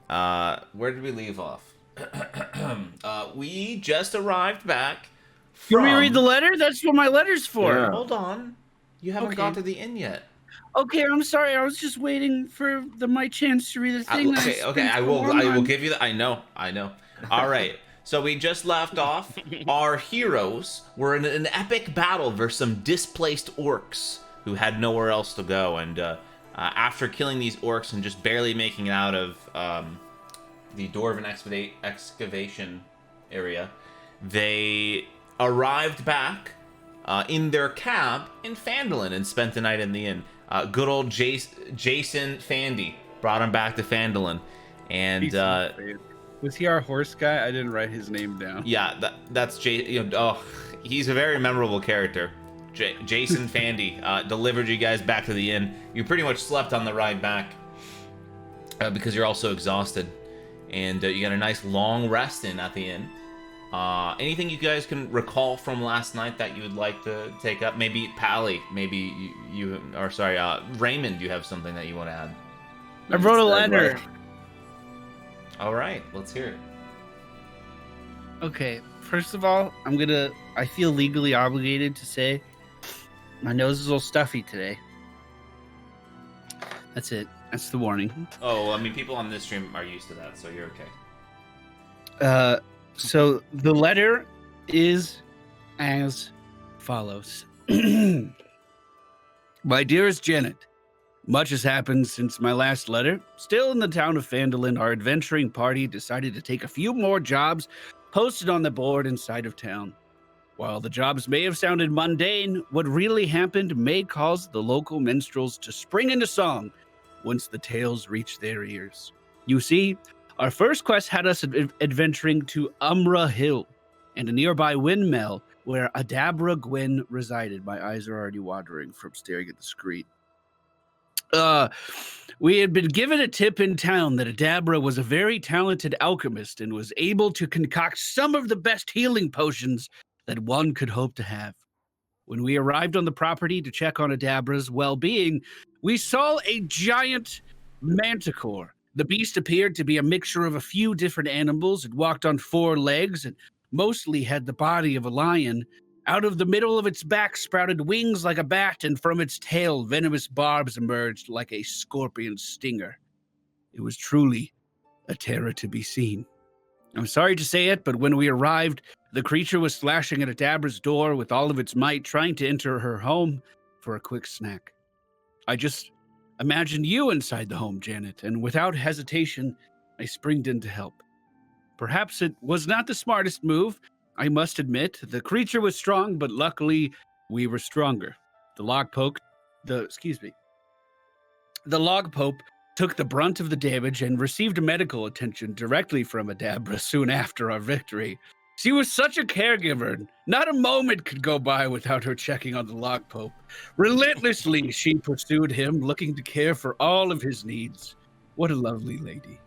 Where did we leave off? We just arrived back Can we read the from. letter? That's what my letter's for. Yeah. Hold on. You haven't Okay. got to the inn yet. Okay, I'm sorry. I was just waiting for my chance to read the thing. Okay. I will give you the. I know. All right. So we just left off. Our heroes were in an epic battle versus some displaced orcs who had nowhere else to go, and after killing these orcs and just barely making it out of the dwarven excavation area, they arrived back in their cab in Phandalin and spent the night in the inn. Good old Jason Fandy brought him back to Phandalin, and was he our horse guy? I didn't write his name down. yeah, that's he's a very memorable character. Jason Fandy delivered you guys back to the inn. You pretty much slept on the ride back because you're also exhausted, and you got a nice long rest in at the inn. Anything you guys can recall from last night that you would like to take up? Maybe Pally, maybe Raymond, you have something that you want to add? I wrote a letter. All right, let's hear it. Okay, first of all, I feel legally obligated to say my nose is a little stuffy today. That's it. That's the warning. Oh, I mean, people on this stream are used to that, so you're okay. So the letter is as follows. My dearest Janet, much has happened since my last letter. Still in the town of Phandalin, our adventuring party decided to take a few more jobs posted on the board inside of town. While the jobs may have sounded mundane, what really happened may cause the local minstrels to spring into song once the tales reach their ears. You see, our first quest had us adventuring to Umra Hill and a nearby windmill where Adabra Gwyn resided. My eyes are already watering from staring at the screen. We had been given a tip in town that Adabra was a very talented alchemist and was able to concoct some of the best healing potions that one could hope to have. When we arrived on the property to check on Adabra's well-being, we saw a giant manticore. The beast appeared to be a mixture of a few different animals. It walked on 4 legs and mostly had the body of a lion. Out of the middle of its back sprouted wings like a bat, and from its tail, venomous barbs emerged like a scorpion stinger. It was truly a terror to be seen. I'm sorry to say it, but when we arrived, the creature was slashing at Adabra's door with all of its might, trying to enter her home for a quick snack. I just imagined you inside the home, Janet, and without hesitation, I springed in to help. Perhaps it was not the smartest move, I must admit. The creature was strong, but luckily we were stronger. The log pope took the brunt of the damage and received medical attention directly from Adabra soon after our victory. She was such a caregiver. Not a moment could go by without her checking on the log pope. Relentlessly, she pursued him, looking to care for all of his needs. What a lovely lady.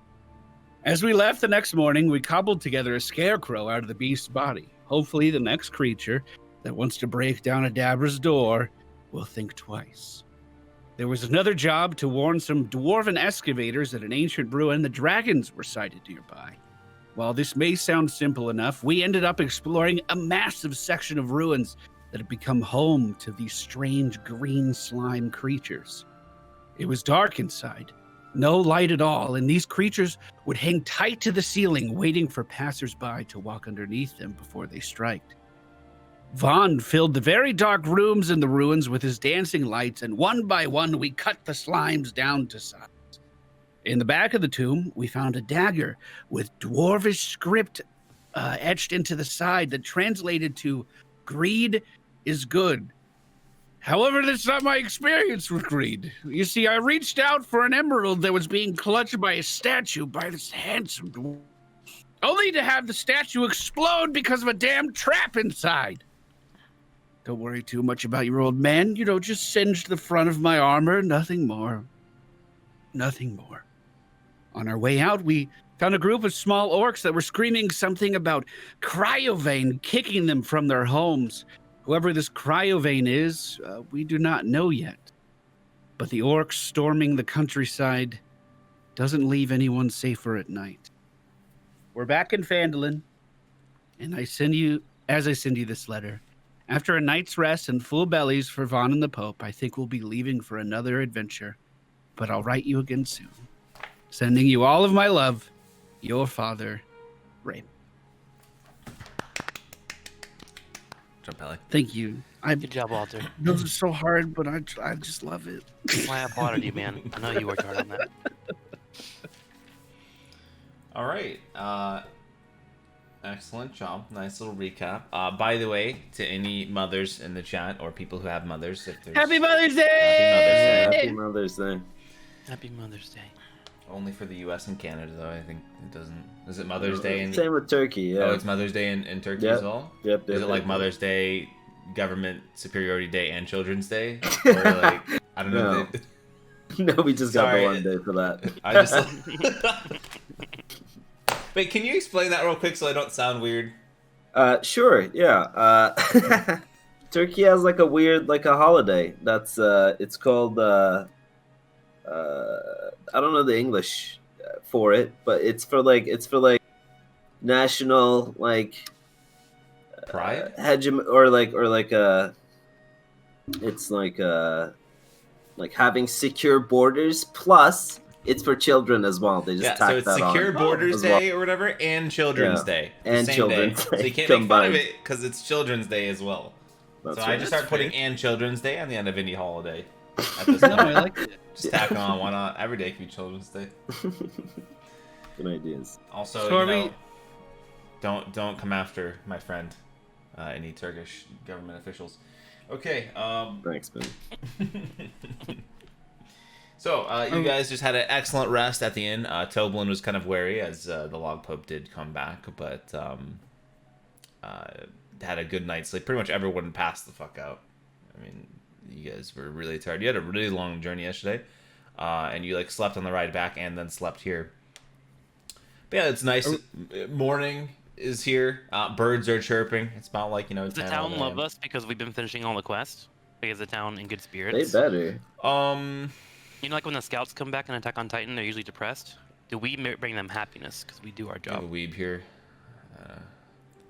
As we left the next morning, we cobbled together a scarecrow out of the beast's body. Hopefully, the next creature that wants to break down Adabra's door will think twice. There was another job to warn some dwarven excavators at an ancient ruin. The dragons were sighted nearby. While this may sound simple enough, we ended up exploring a massive section of ruins that had become home to these strange green slime creatures. It was dark inside, no light at all, and these creatures would hang tight to the ceiling, waiting for passersby to walk underneath them before they striked. Vaughn filled the very dark rooms in the ruins with his dancing lights, and one by one we cut the slimes down to size. In the back of the tomb, we found a dagger with dwarvish script etched into the side that translated to "Greed is good." However, that's not my experience with greed. You see, I reached out for an emerald that was being clutched by a statue by this handsome dwarf, only to have the statue explode because of a damn trap inside. Don't worry too much about your old man. Just singed the front of my armor, nothing more. Nothing more. On our way out, we found a group of small orcs that were screaming something about Cryovane kicking them from their homes. Whoever this Cryovane is, we do not know yet. But the orcs storming the countryside doesn't leave anyone safer at night. We're back in Phandalin, and I send you this letter. After a night's rest and full bellies for Vaughn and the Pope, I think we'll be leaving for another adventure. But I'll write you again soon. Sending you all of my love, your father, Raymond. Trumpelli. Thank you. Good job, Walter. Those are so hard, but I just love it. That's why I applauded you, man. I know you worked hard on that. All right. Excellent job. Nice little recap. By the way, to any mothers in the chat or people who have mothers, if there's Happy Mother's Day! Happy Mother's Day. Happy Mother's Day. Only for the U.S. and Canada, though. I think it doesn't. Is it Mother's Day? In... Same with Turkey, yeah. Oh, it's Mother's Day in Turkey as well? Yep. Is it like Mother's Day, Government Superiority Day, and Children's Day? Or like, I don't know. No, we just got the one day for that. I just... Wait, can you explain that real quick so I don't sound weird? Sure, yeah. Turkey has like a weird, like a holiday. That's, it's called, I don't know the English for it, but it's for like national, like, pride? It's like having secure borders, plus it's for children as well. They just so it's Secure Borders Day or whatever, and Children's Day. And Children's Day. So you can't make fun of it because it's Children's Day as well. That's so right. I just start putting "and Children's Day" on the end of any holiday. At this no, I like it. Just tack on. Why not? Every day can be Children's Day. Good ideas. Also, don't come after my friend, any Turkish government officials. Okay. Thanks, man. So, you guys just had an excellent rest at the inn. Toblin was kind of wary as the Log Pope did come back, but had a good night's sleep. Pretty much everyone passed the fuck out. I mean, you guys were really tired. You had a really long journey yesterday, and you like slept on the ride back and then slept here. But yeah, it's nice. Morning is here. Birds are chirping. It's about like, Does the town love us because we've been finishing all the quests? Like, is the town in good spirits? They better. You know, like when the scouts come back and attack on Titan, they're usually depressed. Do we bring them happiness because we do our job? We have a weeb here.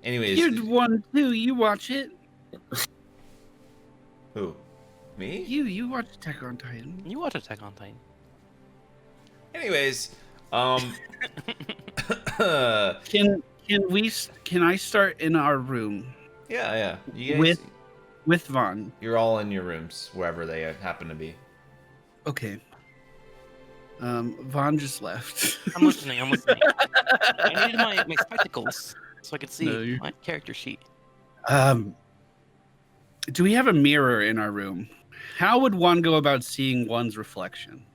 Anyways, You're the one too. You watch it. Who? Me? You watch Attack on Titan. You watch Attack on Titan. Anyways, Can I start in our room? Yeah. You guys, with Vaughn. You're all in your rooms wherever they happen to be. Okay. Vaughn just left. I'm listening. I needed my spectacles so I could see my character sheet. Do we have a mirror in our room? How would one go about seeing one's reflection?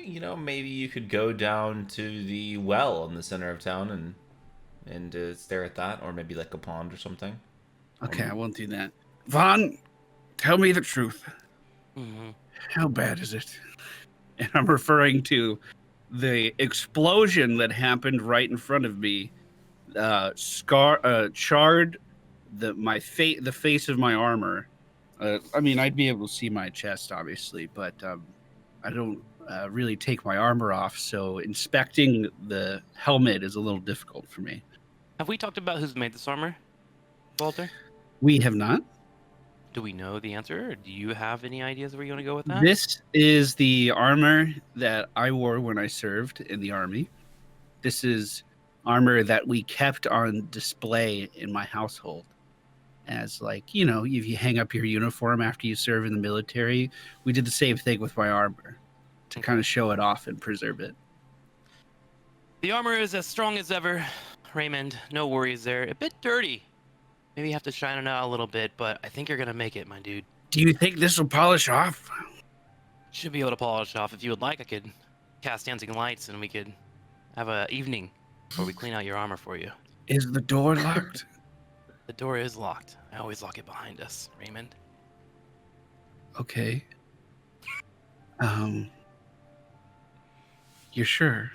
Maybe you could go down to the well in the center of town and stare at that, or maybe like a pond or something. Okay, I won't do that. Vaughn, tell me the truth. Mm-hmm. How bad is it? And I'm referring to the explosion that happened right in front of me. Charred the face of my armor. I mean, I'd be able to see my chest, obviously, but I don't really take my armor off, so inspecting the helmet is a little difficult for me. Have we talked about who's made this armor, Walter? We have not. Do we know the answer, or do you have any ideas where you want to go with that? This is the armor that I wore when I served in the army. This is armor that we kept on display in my household. As like, if you hang up your uniform after you serve in the military, we did the same thing with my armor to kind of show it off and preserve it. The armor is as strong as ever, Raymond. No worries there. A bit dirty. Maybe you have to shine it out a little bit, but I think you're going to make it, my dude. Do you think this will polish off? Should be able to polish off. If you would like, I could cast dancing lights and we could have an evening where we clean out your armor for you. Is the door locked? The door is locked. I always lock it behind us, Raymond. Okay. You're sure?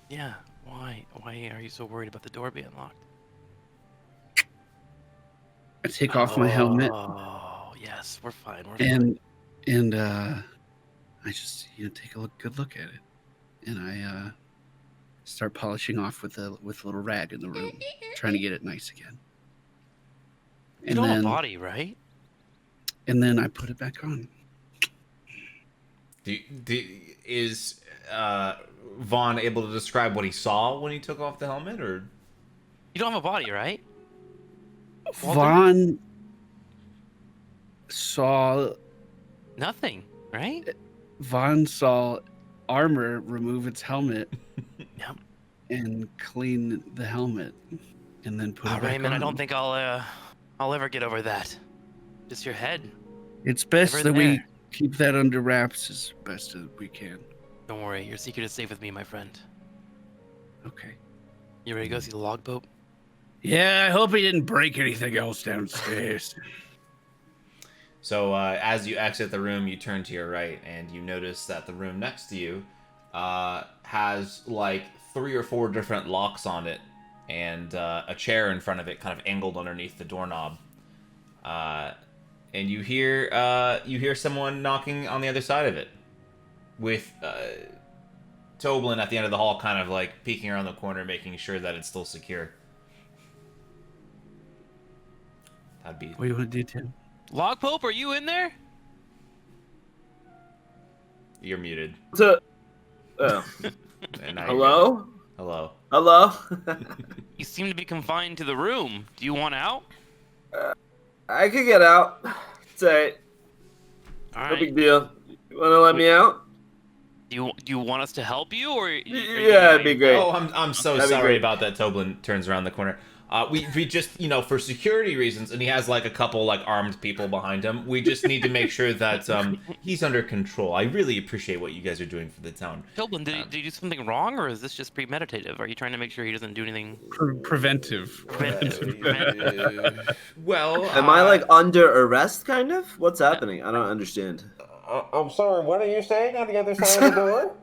Yeah. Why? Why are you so worried about the door being locked? I take off my helmet. Oh, yes. We're fine. And I I just take a good look at it, and I start polishing off with a little rag in the room, trying to get it nice again. You don't have a body, right? And then I put it back on. Is Vaughn able to describe what he saw when he took off the helmet, or? You don't have a body, right? Vaughn saw nothing, right? Vaughn saw Armor remove its helmet Yep. and clean the helmet, and then put it back Raymond, on. I don't think I'll ever get over that. Just your head. It's best Never that we there. keep that under wraps as best as we can. Don't worry, your secret is safe with me, my friend. Okay. You ready to go see the log boat? Yeah, I hope he didn't break anything else downstairs. So as you exit the room, you turn to your right, and you notice that the room next to you has like 3 or 4 different locks on it, and a chair in front of it, kind of angled underneath the doorknob. And you hear someone knocking on the other side of it, with Toblin at the end of the hall, kind of like peeking around the corner, making sure that it's still secure. That'd be. What do you want to do, Tim? Log Pope, are you in there? You're muted. Oh. And now you're Hello? muted. Hello. Hello? You seem to be confined to the room. Do you want out? I could get out. It's alright. All No right. big deal. You wanna let me out? Do you want us to help you, or? Yeah, it'd be great. Oh, I'm so That'd be sorry great. about that. Toblin turns around the corner. We just, for security reasons, and he has like a couple like armed people behind him. We just need to make sure that he's under control. I really appreciate what you guys are doing for the town. Toblin, did you do something wrong, or is this just premeditative? Are you trying to make sure he doesn't do anything? Preventive. Well, Am I like under arrest, kind of? What's happening? I don't understand. I'm sorry. What are you saying on the other side of the door?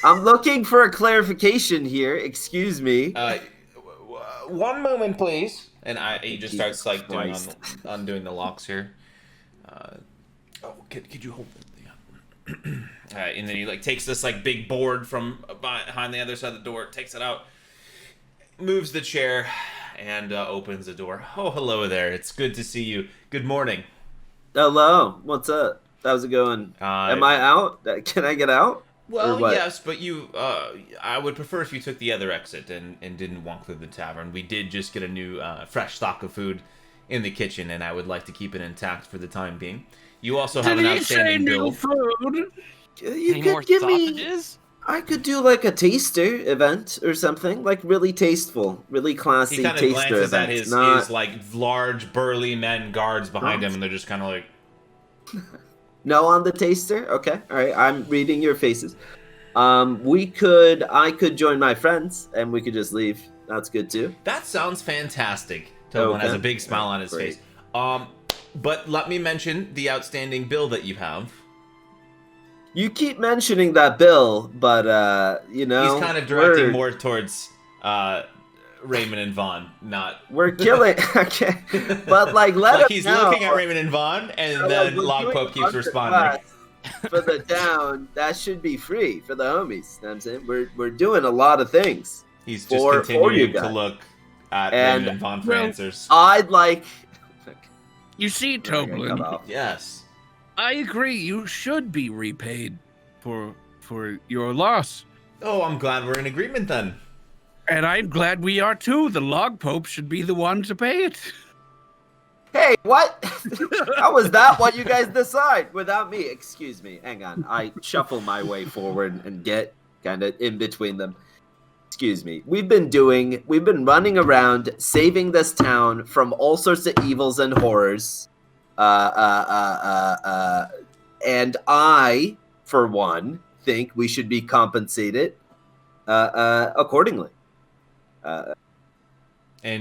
I'm looking for a clarification here. Excuse me. One moment, please. And he just Jesus starts like Christ. undoing the locks here. Could you hold it? Yeah. And then he like takes this like big board from behind the other side of the door, takes it out, moves the chair, and opens the door. Oh, hello there. It's good to see you. Good morning. Hello. What's up? How's it going? Am I out? Can I get out? Well, Or what? yes, but I would prefer if you took the other exit and didn't walk through the tavern. We did just get a new fresh stock of food in the kitchen, and I would like to keep it intact for the time being. You also have Did an he say outstanding new bill. food? You Any more could give me. sausages? I could do like a taster event or something, like really tasteful, really classy He kind of taster glances event. at his Not like large burly men guards behind him, and they're just kind of like, no on the taster. Okay, all right. I'm reading your faces. I could join my friends, and we could just leave. That's good too. that sounds fantastic. Toblin has a Okay. big smile on his Great. face. But let me mention the outstanding bill that you have. You keep mentioning that bill, but He's kind of directing more towards Raymond and Vaughn, not. We're killing. Okay, but like let Like us he's know. looking at Raymond and Vaughn, and then we're Log doing Pope keeps responding. underclass For the down, that should be free for the homies. You know what I'm saying we're doing a lot of things. He's just for you continuing to guys. look at And- Raymond and Vaughn for Well, answers. I'd like. You see, Sorry, I cut Toblin, off. Yes. I agree. You should be repaid for your loss. Oh, I'm glad we're in agreement then. And I'm glad we are too. The log pope should be the one to pay it. Hey, what? How was that what you guys decide without me? Excuse me. Hang on. I shuffle my way forward and get kind of in between them. Excuse me. We've been running around saving this town from all sorts of evils and horrors. And I, for one, think we should be compensated accordingly. And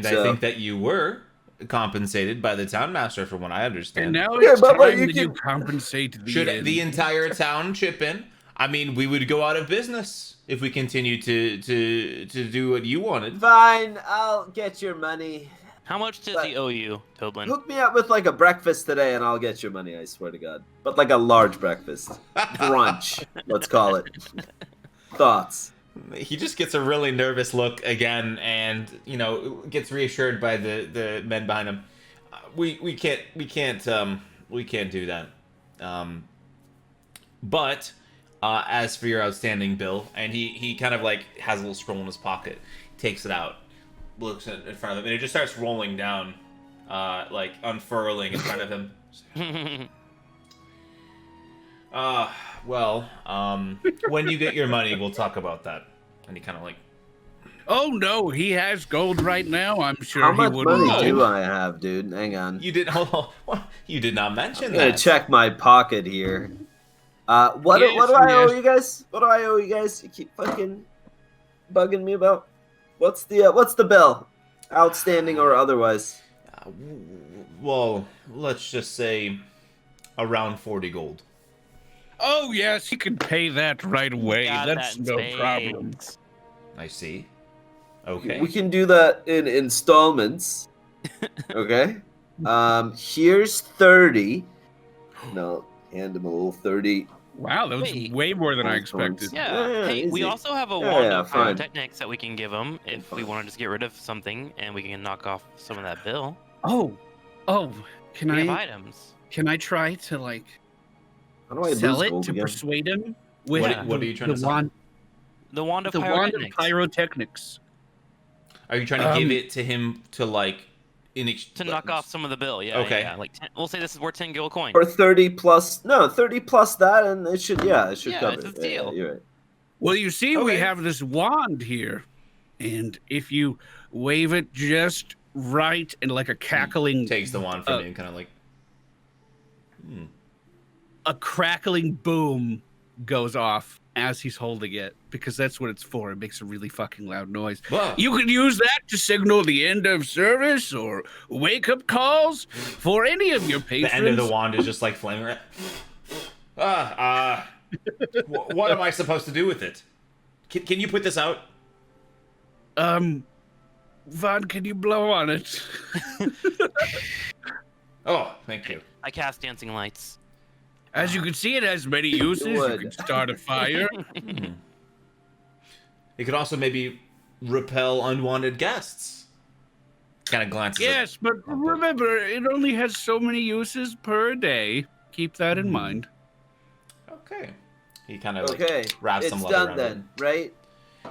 I So- think that you were compensated by the town master, from what I And understand. now Yeah, it's but time you that you can- compensate the Should end. the entire town chip in? I mean, we would go out of business if we continue to do what you wanted. Fine, I'll get your money. How much does he owe you, Toblin? Hook me up with like a breakfast today, and I'll get your money. I swear to God. But like a large breakfast, brunch. Let's call it. Thoughts? He just gets a really nervous look again, and gets reassured by the men behind him. We can't do that. But as for your outstanding bill, and he kind of like has a little scroll in his pocket, takes it out, looks in front of him, and it just starts rolling down, like unfurling in front of him. When you get your money, we'll talk about that. And he kind of like, Oh no, he has gold right now. I'm sure How he much wouldn't money mind. do I have, dude? Hang on. you did. Hold on. What? You did not mention I'm gonna that. check my pocket here. What Yes, do I owe yes. you guys? What do I owe you guys? You keep fucking bugging me about. What's the bill? Outstanding or otherwise? Well, let's just say around 40 gold. Oh yes, he can pay that right away. Got That's that in no spades. problem. I see. Okay. We can do that in installments. Okay. Here's 30. No, hand him a little 30. Wow, that was Wait. way more than I expected. Yeah. Hey, we easy. also have a Yeah, wand yeah, of fine. pyrotechnics that we can give him if we Fine. want to just get rid of something and we can knock off some of that bill. Oh, can We have I items. try to like How do I sell lose it gold to again? persuade him with What are you trying to the sell? wand, The wand of the wand of pyrotechnics. pyrotechnics? Are you trying to give Um, it to him to like To knock off some of the bill, yeah. Okay. Yeah. Like we'll say this is worth 10 gold coin. Or 30 plus that, and it should Yeah, cover it's a it. deal. Yeah, you're right. Well, you see, we Okay. have this wand here, and if you wave it just right and like a cackling, takes the wand from me and kind of like. a crackling boom goes off as he's holding it, because that's what it's for. It makes a really fucking loud noise. Whoa. You can use that to signal the end of service or wake-up calls for any of your patrons. The end of the wand is just like flaming. What am I supposed to do with it? Can you put this out? Von, can you blow on it? Oh, thank you. I cast dancing lights. As you can see, it has many uses. You would. can start a fire. It could also maybe repel unwanted guests. Kind of glances. Yes, but remember, it only has so many uses per day. Keep that in mind. Okay. He kind of Okay, wraps it's some leather done around then, right?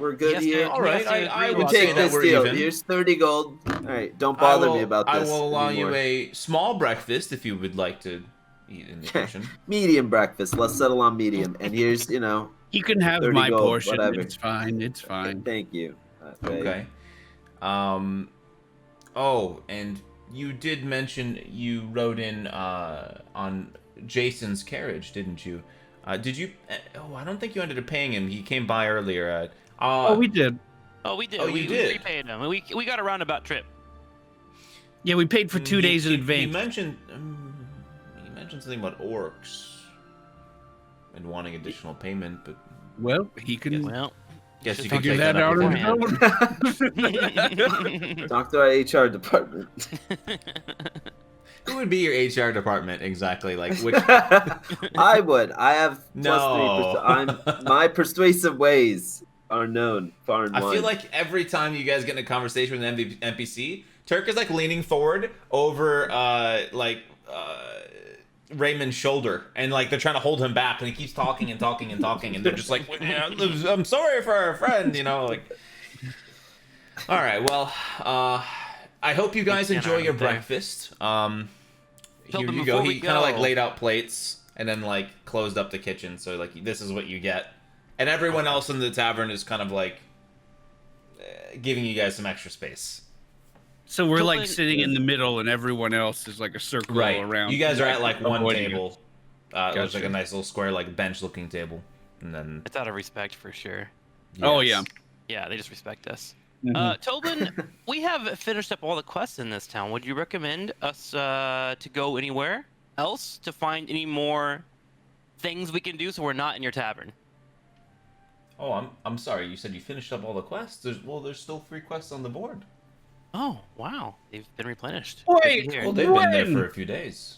We're good Yes, here. dude. All right, Yes, I I agree would with You say take that this we're deal. even. Here's 30 gold. All right, don't I bother will- me about this. I will allow you anymore. a small breakfast if you would like to eat in the kitchen. Medium breakfast. Let's settle on medium. And here's, You can have 30 my gold, portion. whatever. It's fine. It's fine. Thank you. Okay. Oh, and you did mention you rode in on Jason's carriage, didn't you? Did you? I don't think you ended up paying him. He came by earlier. We did. Oh, we did. Oh, we you did? repaid him. We got a roundabout trip. Yeah, we paid for 2 days in He advance. mentioned something about orcs and wanting additional payment, but Well, he can Well, guess should you can figure take that out on beforehand. his own. Talk to our HR department. Who would be your HR department exactly? Like which? I would. I have No. my persuasive ways are known far and I wide. feel like every time you guys get in a conversation with an NPC, Turk is like leaning forward over Raymond's shoulder, and like they're trying to hold him back, and he keeps talking and talking and talking, and they're just like, "I'm sorry for our friend," like. All right, well, I hope you guys Big enjoy dinner your right there. breakfast. Here Hilton, you go. before we He kind of like go- laid out plates and then like closed up the kitchen, so like this is what you get, and everyone else in the tavern is kind of like giving you guys some extra space. So we're like Hilton- sitting in the middle, and everyone else is like a circle around. You guys are at like one avoiding table. There's like Gotcha. a nice little square, like bench-looking table, and then. It's out of respect for sure. Oh, yes. Yeah, they just respect us. Mhm. Tobin, we have finished up all the quests in this town. Would you recommend us to go anywhere else to find any more things we can do so we're not in your tavern? Oh, I'm sorry. You said you finished up all the quests. There's still 3 quests on the board. Oh, wow. They've been replenished. Good to Wait, hear. Well, they've been there When? for a few days.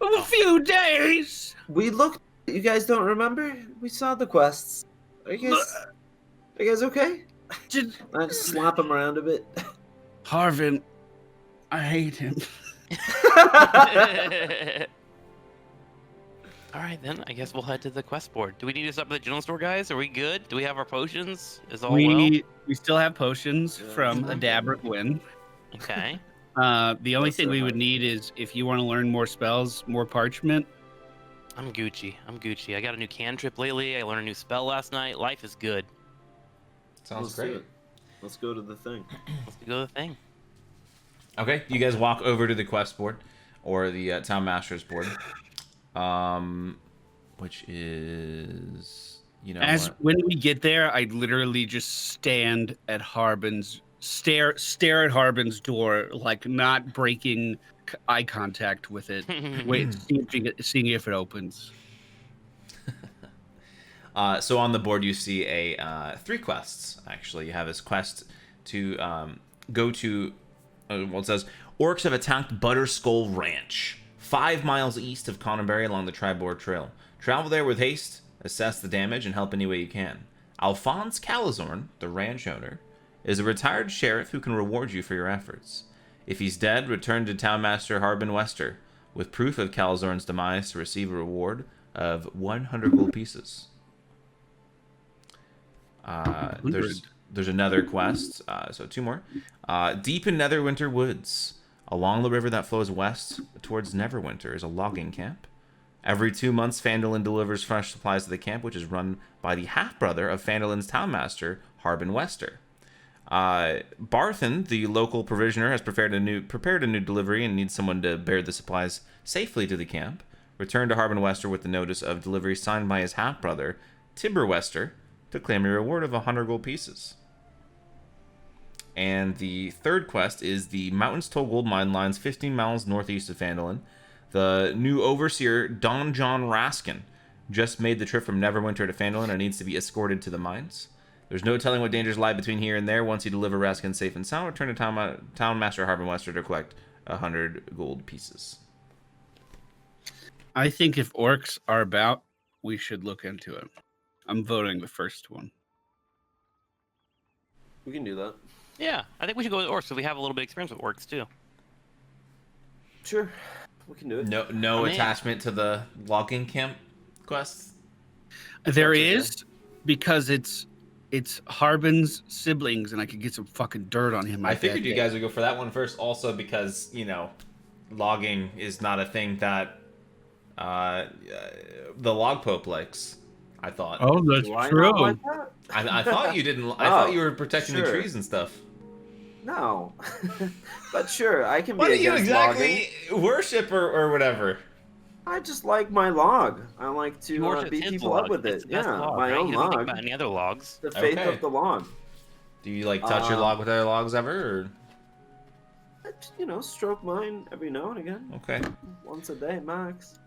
A few days. We looked. You guys don't remember? We saw the quests. Are you guys okay? Did I just slap him around a bit. Harvin? I hate him. All right, then. I guess we'll head to the quest board. Do we need to stop at the general store, guys? Are we good? Do we have our potions? Is all well? We still have potions Yeah. from a Dabber win. Okay. The only That's thing so we would hard. need is if you want to learn more spells, more parchment. I'm Gucci. I got a new cantrip lately. I learned a new spell last night. Life is good. Sounds Let's do great. it. Let's go to the thing. Let's go to the thing. Okay, you guys walk over to the quest board, or the town master's board, which is, you know, As when we get there, I literally just stand at Harbin's stare at Harbin's door, like not breaking eye contact with it. Wait, seeing if it opens. So on the board you see a 3 quests. Actually, you have this quest to go to. Well, it says orcs have attacked Butterskull Ranch, 5 miles east of Connerbury along the Tribord Trail. Travel there with haste, assess the damage, and help any way you can. Alphonse Calazorn, the ranch owner, is a retired sheriff who can reward you for your efforts. If he's dead, return to Townmaster Harbin Wester with proof of Calazorn's demise to receive a reward of 100 gold pieces. There's another quest, so 2 more. Deep in Netherwinter Woods, along the river that flows west towards Neverwinter, is a logging camp. Every 2 months, Phandalin delivers fresh supplies to the camp, which is run by the half-brother of Phandalin's townmaster, Harbin Wester. Barthen, the local provisioner, has prepared a new delivery and needs someone to bear the supplies safely to the camp. Return to Harbin Wester with the notice of delivery signed by his half-brother, Tibber Wester, to claim a reward of 100 gold pieces. And the third quest is the Mountains Toll Gold Mine lies 15 miles northeast of Phandalin. The new overseer, Don John Raskin, just made the trip from Neverwinter to Phandalin and needs to be escorted to the mines. There's no telling what dangers lie between here and there. Once you deliver Raskin safe and sound, return to Town Master Harbin Wester to collect 100 gold pieces. I think if orcs are about, we should look into it. I'm voting the first one. We can do that. Yeah, I think we should go with orcs so we have a little bit of experience with orcs too. Sure. We can do it. No I'm in. attachment to the logging camp quest. There okay. is, because it's Harbin's siblings, and I could get some fucking dirt on him. I figured you guys would go for that one first, also because, you know, logging is not a thing that the log pope likes. I thought. Oh, that's Do I true. not like that? I thought you didn't. I thought you were protecting the sure. trees and stuff. No. But sure, I can What be do you against logging. exactly worship or whatever? I just like my log. I like You to worship beat his people log. up with It's it. the best Yeah, log, my right? own You don't think log. about any other logs. The faith Okay. of the log. Do you like touch your log with other logs ever? Or? You know, stroke mine every now and again. Okay. Once a day, max.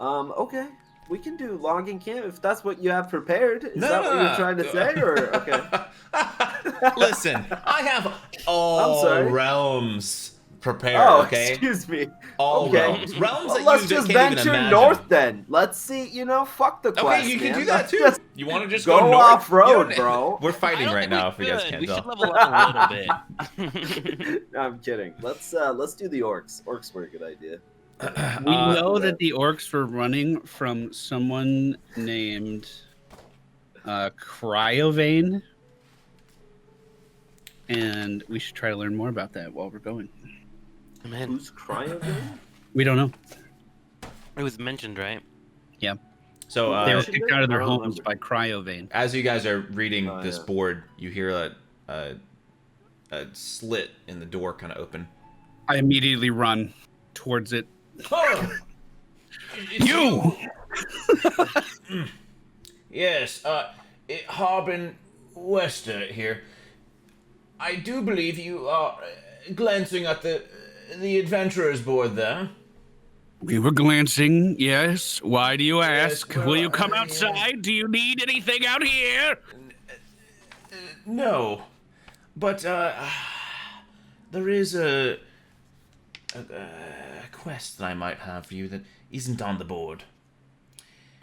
Okay. We can do logging camp if that's what you have prepared. Is that what you're trying to say? Or okay. Listen, I have all sorry. realms prepared. Oh, Okay. excuse me. All Okay. realms. Realms Well, that let's you just can't even venture imagine. north then. Let's see. Fuck the quest. Okay, you can man. do that Let's too. just You want to just go go north? off road, You don't- bro. We're I fighting don't right think now. we If you guys should. can't We tell. should level up a little bit. No, I'm kidding. Let's do the orcs. Orcs were a good idea. We know that the orcs were running from someone named Cryovane, and we should try to learn more about that while we're going. I'm in. Who's Cryovane? We don't know. It was mentioned, right? So They were should kicked we? out of their I don't homes by Cryovane. as you guys are reading Oh, this yeah. board, you hear a slit in the door kind of open. I immediately run towards it. Oh, You! Yes, Harbin Wester here. I do believe you are glancing at the adventurer's board there. We were glancing, yes. Why do you ask? well, Will you come yeah. outside? Do you need anything out here? No, but the there is a quest that I might have for you that isn't on the board.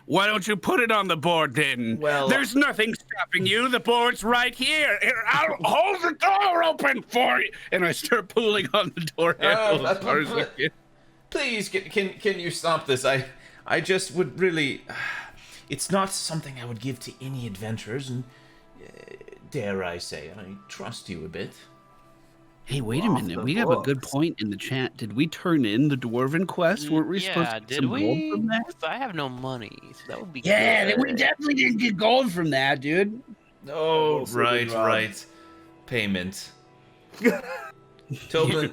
Why don't you put it on the board then? Well, there's nothing stopping you. The board's right here. I'll hold the door open for you. And I start pulling on the door handle as hard as I can. Please, can you stop this? I just would really. It's not something I would give to any adventurers, and dare I say, I trust you a bit. Hey, wait a minute. We have a good point in the chat. Did we turn in the dwarven quest? Weren't we supposed to get some gold from that? I have no money, so that would be Yeah, good. we definitely didn't get gold from that, dude. Oh, right. Payment. Toblin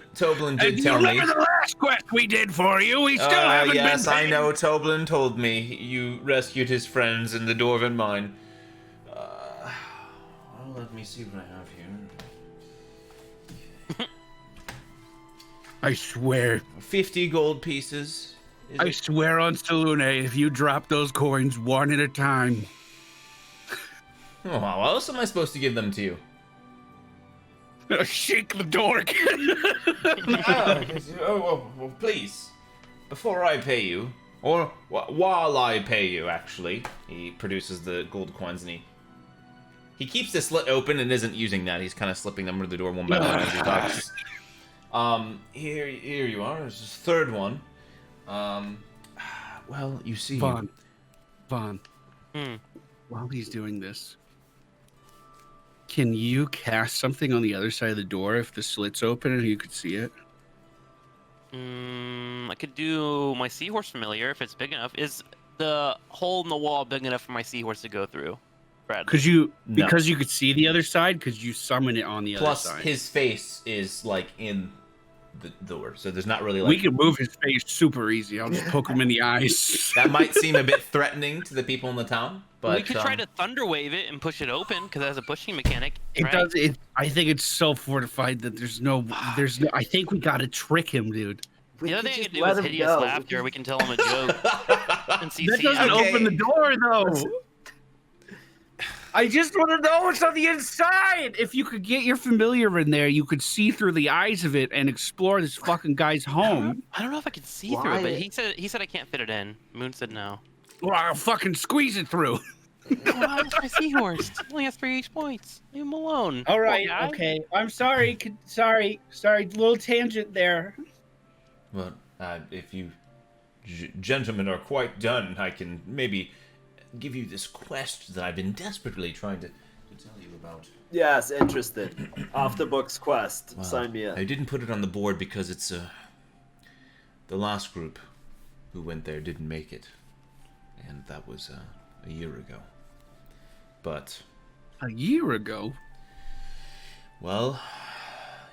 did tell me. You remember the last quest we did for you? We still haven't been paid. I know. Toblin told me you rescued his friends in the dwarven mine. Well, let me see what I have here. I swear. 50 gold pieces. I swear on Salune, if you drop those coins one at a time. Oh, how else am I supposed to give them to you? Shake the dork. Well, please. Before I pay you, or while I pay you, actually, he produces the gold coins and he keeps the slit open and isn't using that. He's kind of slipping them through the door one by one as he talks. Here you are. This is the third one. Well, you see... Vaughn. While he's doing this, can you cast something on the other side of the door if the slit's open and you could see it? I could do my seahorse familiar if it's big enough. Is the hole in the wall big enough for my seahorse to go through? Because you could see the other side, because you summon it on the other side. Plus, his face is like in the door, so there's not really like. We can move his face super easy. I'll just poke him in the eyes. That might seem a bit threatening to the people in the town, but we could try to Thunderwave it and push it open because it has a pushing mechanic. It does. I think it's so fortified that there's no. I think we gotta trick him, dude. The other thing I could do is hideous laughter. We can tell him a joke. And that doesn't open the door, though. I just want to know what's on the inside. If you could get your familiar in there, you could see through the eyes of it and explore this fucking guy's home. I don't know if I could see through it, but he said I can't fit it in. Moon said no. Well, I'll fucking squeeze it through. Oh, it's my seahorse. He only has 3 points. Leave him alone. All right, okay. I'm sorry. Sorry. Little tangent there. Well, if you gentlemen are quite done, I can maybe give you this quest that I've been desperately trying to tell you about. Yes, interested. Off the books quest. Well, sign me up. I didn't put it on the board because it's the last group who went there didn't make it, and that was a year ago. But a year ago? Well,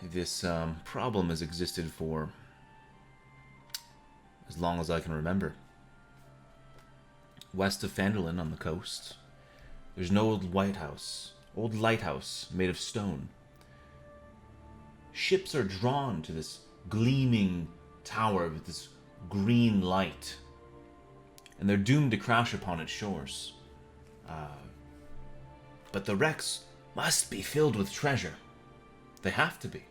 this problem has existed for as long as I can remember. West of Phandalin on the coast, there's an old lighthouse made of stone. Ships are drawn to this gleaming tower with this green light, and they're doomed to crash upon its shores. But the wrecks must be filled with treasure. They have to be.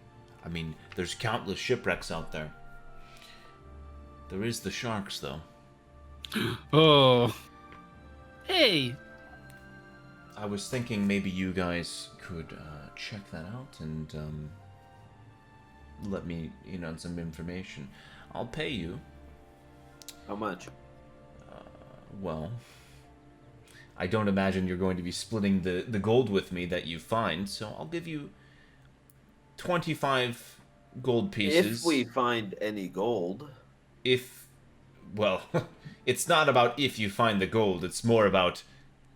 I mean, there's countless shipwrecks out there. There is the sharks, though. Oh. Hey. I was thinking maybe you guys could check that out and let me in on some information. I'll pay you. How much? Well, I don't imagine you're going to be splitting the gold with me that you find, so I'll give you 25 gold pieces. If we find any gold. Well, it's not about if you find the gold, it's more about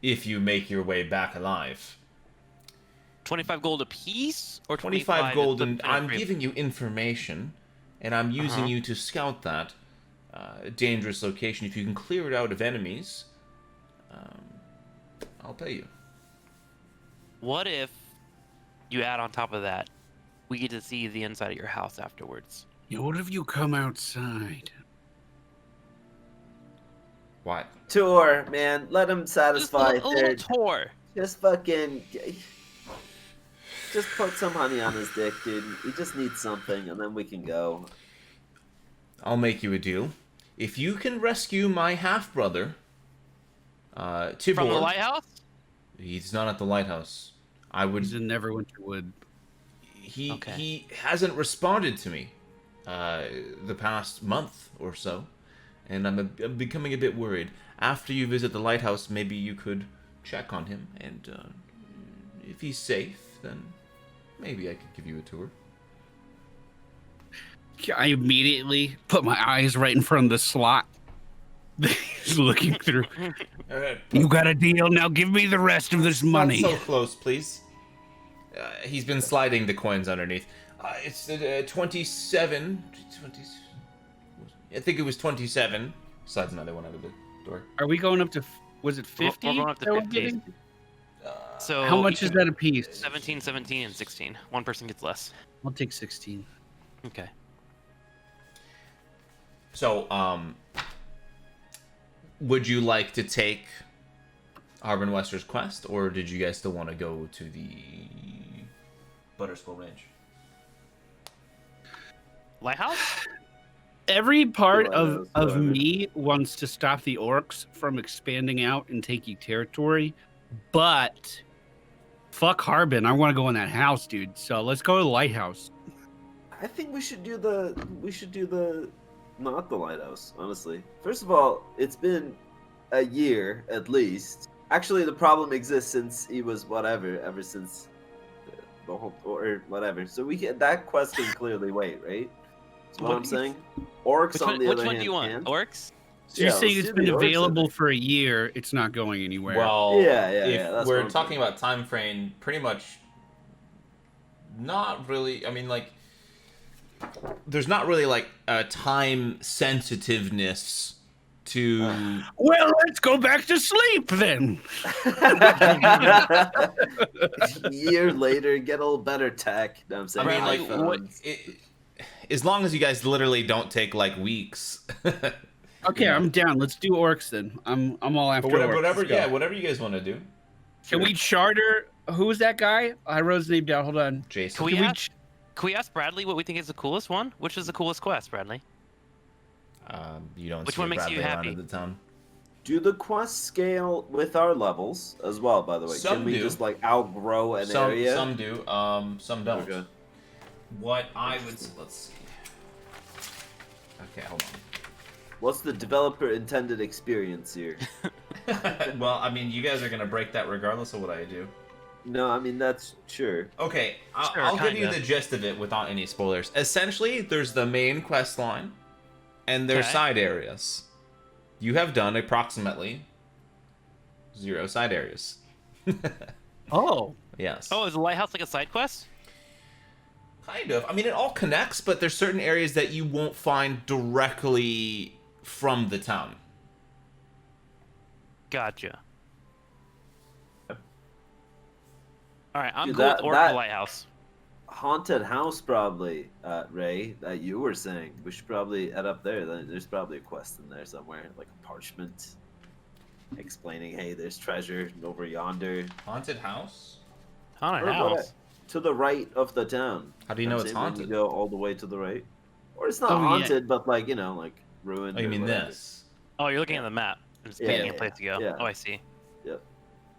if you make your way back alive. 25 gold apiece? Or 25 gold, and I'm giving you information, and I'm using you to scout that dangerous location. If you can clear it out of enemies, I'll pay you. What if you add on top of that, we get to see the inside of your house afterwards? Yeah, what if you come outside? What? Tour, man. Let him satisfy Just a little tour. Just fucking. just put some honey on his dick, dude. He just needs something, and then we can go. I'll make you a deal. If you can rescue my half-brother, Tibor... From the lighthouse? He's not at the lighthouse. I would... He's in Neverwinter Wood. He hasn't responded to me the past month or so, and I'm becoming a bit worried. After you visit the lighthouse, maybe you could check on him, and if he's safe, then maybe I could give you a tour. I immediately put my eyes right in front of the slot. He's looking through. All right. You got a deal? Now give me the rest of this money. Not so close, please. He's been sliding the coins underneath. It's 27. 20, I think it was 27. Slides another one out of the door. Are we going up to? Was it 50? We're going up to that we're 50. getting? So How much is that a piece? 17, 17, and 16. One person gets less. I'll take 16. Okay. So, would you like to take Harbin Wester's quest, or did you guys still want to go to the Butterskull Range? Lighthouse? Every part Whatever, of whatever. me wants to stop the orcs from expanding out and taking territory, but fuck Harbin. I want to go in that house, dude. So let's go to the lighthouse. I think we should do the not the lighthouse, honestly. First of all, it's been a year at least. Actually, the problem exists since he was ever since the whole or whatever. So that quest can clearly wait, right? That's what I'm saying. Orcs on the Which other one hand, do you want? can. Orcs? So you're Yeah, saying let's it's do the been orcs, I available think. for a year. It's not going anywhere. Well, Yeah, if that's what we're I'm talking saying. about time frame, pretty much not really. I mean, like, there's not really like a time sensitiveness to. Well, let's go back to sleep then. Year later, get a little better tech. You know what I'm saying? I mean, like, iPhones. as long as you guys literally don't take like weeks. Okay, I'm down. Let's do orcs then. I'm all after Whatever, orcs. whatever, Let's go. yeah, whatever you guys want to do. Can we charter? Who was that guy? I wrote his name down. Hold on. Jason. Can we Can we ask? Can we ask Bradley what we think is the coolest one? Which is the coolest quest, Bradley? You don't Which see one makes you Bradley around happy? in the town. Do the quests scale with our levels as well, by the way? Some Can we do. just like outgrow an Some area? some do, some don't. Okay. What I would let's see. Okay, hold What's the developer intended experience here? on. Well, I mean, you guys are gonna break that regardless of what I do. No, I mean that's sure. Okay, Sure, I'll give you kinda. the gist of it without any spoilers. Essentially, there's the main quest line, and there's Okay. side areas. You have done approximately 0 side areas. Oh, Yes. Oh, is the lighthouse like a side quest? Kind of. I mean, it all connects, but there's certain areas that you won't find directly from the town. Gotcha. All right, I'm Dude, cool with that- Orc that- the lighthouse. Haunted house, probably, Ray, that you were saying. We should probably head up there. There's probably a quest in there somewhere, like a parchment explaining, hey, there's treasure over yonder. Haunted house? Haunted Or what- house. To the right of the town. How do you know I'm it's saying when haunted? You go all the way to the right. Or it's not Oh, yeah. haunted, but like, like ruined. Oh, you or mean whatever. this? Oh, you're looking at the map. It's Yeah, picking yeah, a place to go. yeah. Oh, I see. Yep.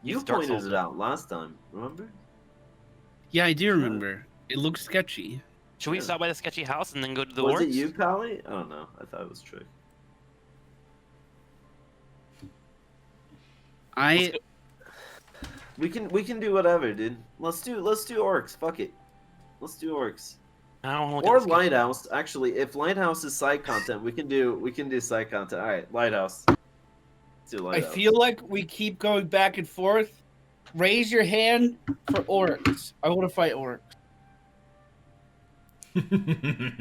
Use You Dark pointed Souls it out last time, remember? yeah, I do remember. It looks sketchy. Should we Yeah. stop by the sketchy house and then go to the Was orcs? it you, Pally? I don't know. I thought it was Trick. I We can do whatever, dude. Let's do orcs. Fuck it. Let's do orcs. I don't want Or to lighthouse. Actually, if lighthouse is side content, we can do side content. All right, lighthouse. Let's do I lighthouse. feel like we keep going back and forth. Raise your hand for orcs. I want to fight orcs.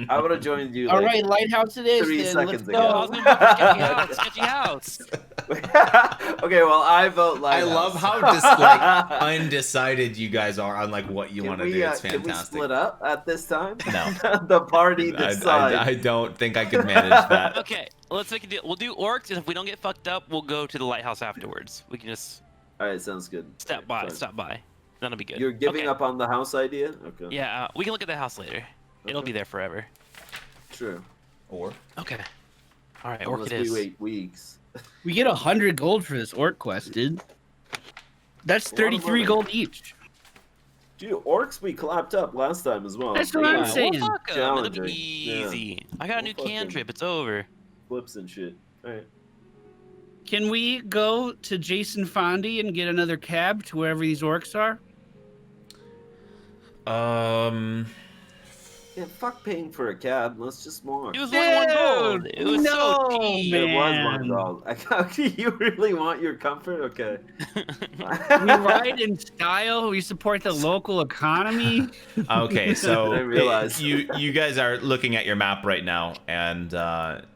I would have joined you. All like, right, lighthouse it is. 3 then. seconds Let's Oh, ago. I go. was gonna vote for sketchy house. Sketchy house. Okay, well I vote I lighthouse. love how like undecided you guys are on like what you Can want to we, do. It's Can we fantastic. split up at this time? No. The party I decides. don't think I could manage that. Okay, let's make a deal. We'll do orcs, and if we don't get fucked up, we'll go to the lighthouse afterwards. We can just All right, sounds good. stop by. Fine. Stop by. That'll be good. You're giving Okay. up on the house idea? Okay. Yeah, we can look at the house later. It'll Okay. be there forever. True. Or Okay. All right, orc Unless it we is. wait weeks. We get 100 gold for this orc quest, dude. That's A lot of 33 money. gold each. Dude, orcs we clapped up last time as well. That's what I'm They saying. Well, fuck 'em. It'll challenging. be Yeah. easy. I got a new We'll fucking- cantrip. It's over. Flips and shit. Alright. Can we go to Jason Fondy and get another cab to wherever these orcs are? Yeah, fuck paying for a cab. Let's just walk. It was only 1 gold. It was so no, cheap. It was man. $1. You really want your comfort? Okay. We ride in style. We support the local economy. Okay, so I realize. you guys are looking at your map right now, and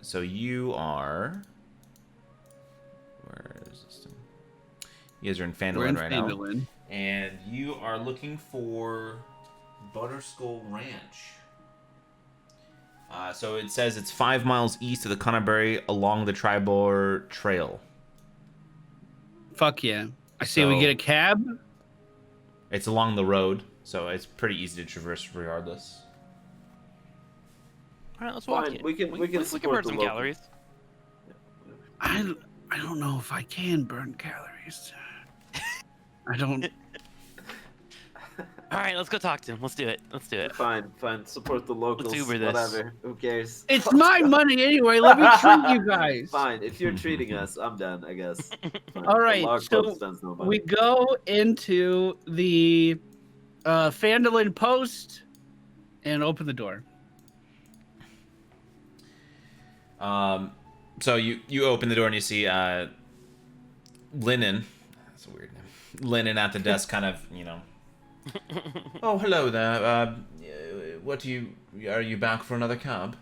so you are. Where is this thing? You guys are in We're Phandalin in right now, Phandalin. and you are looking for Butterskull Ranch. So it says it's 5 miles east of the Connerbury along the Tribor Trail. Fuck yeah. I say we So- get a cab. It's along the road, so it's pretty easy to traverse regardless. All right, let's walk Fine, it. we can we can support burn the some local. calories. I don't know if I can burn calories. I don't. All right, let's go talk to him. Let's do it. Let's do it. Fine. Support the locals. Uber this. Whatever. Who cares? It's my money anyway. Let me treat you guys. Fine. If you're treating us, I'm done, I guess. Fine. All The right, log so club spends no money. We go into the Phandalin post and open the door. So you open the door and you see Linen. That's a weird name. Linen at the desk, kind of, you know. Oh, hello there. Are you back for another cab?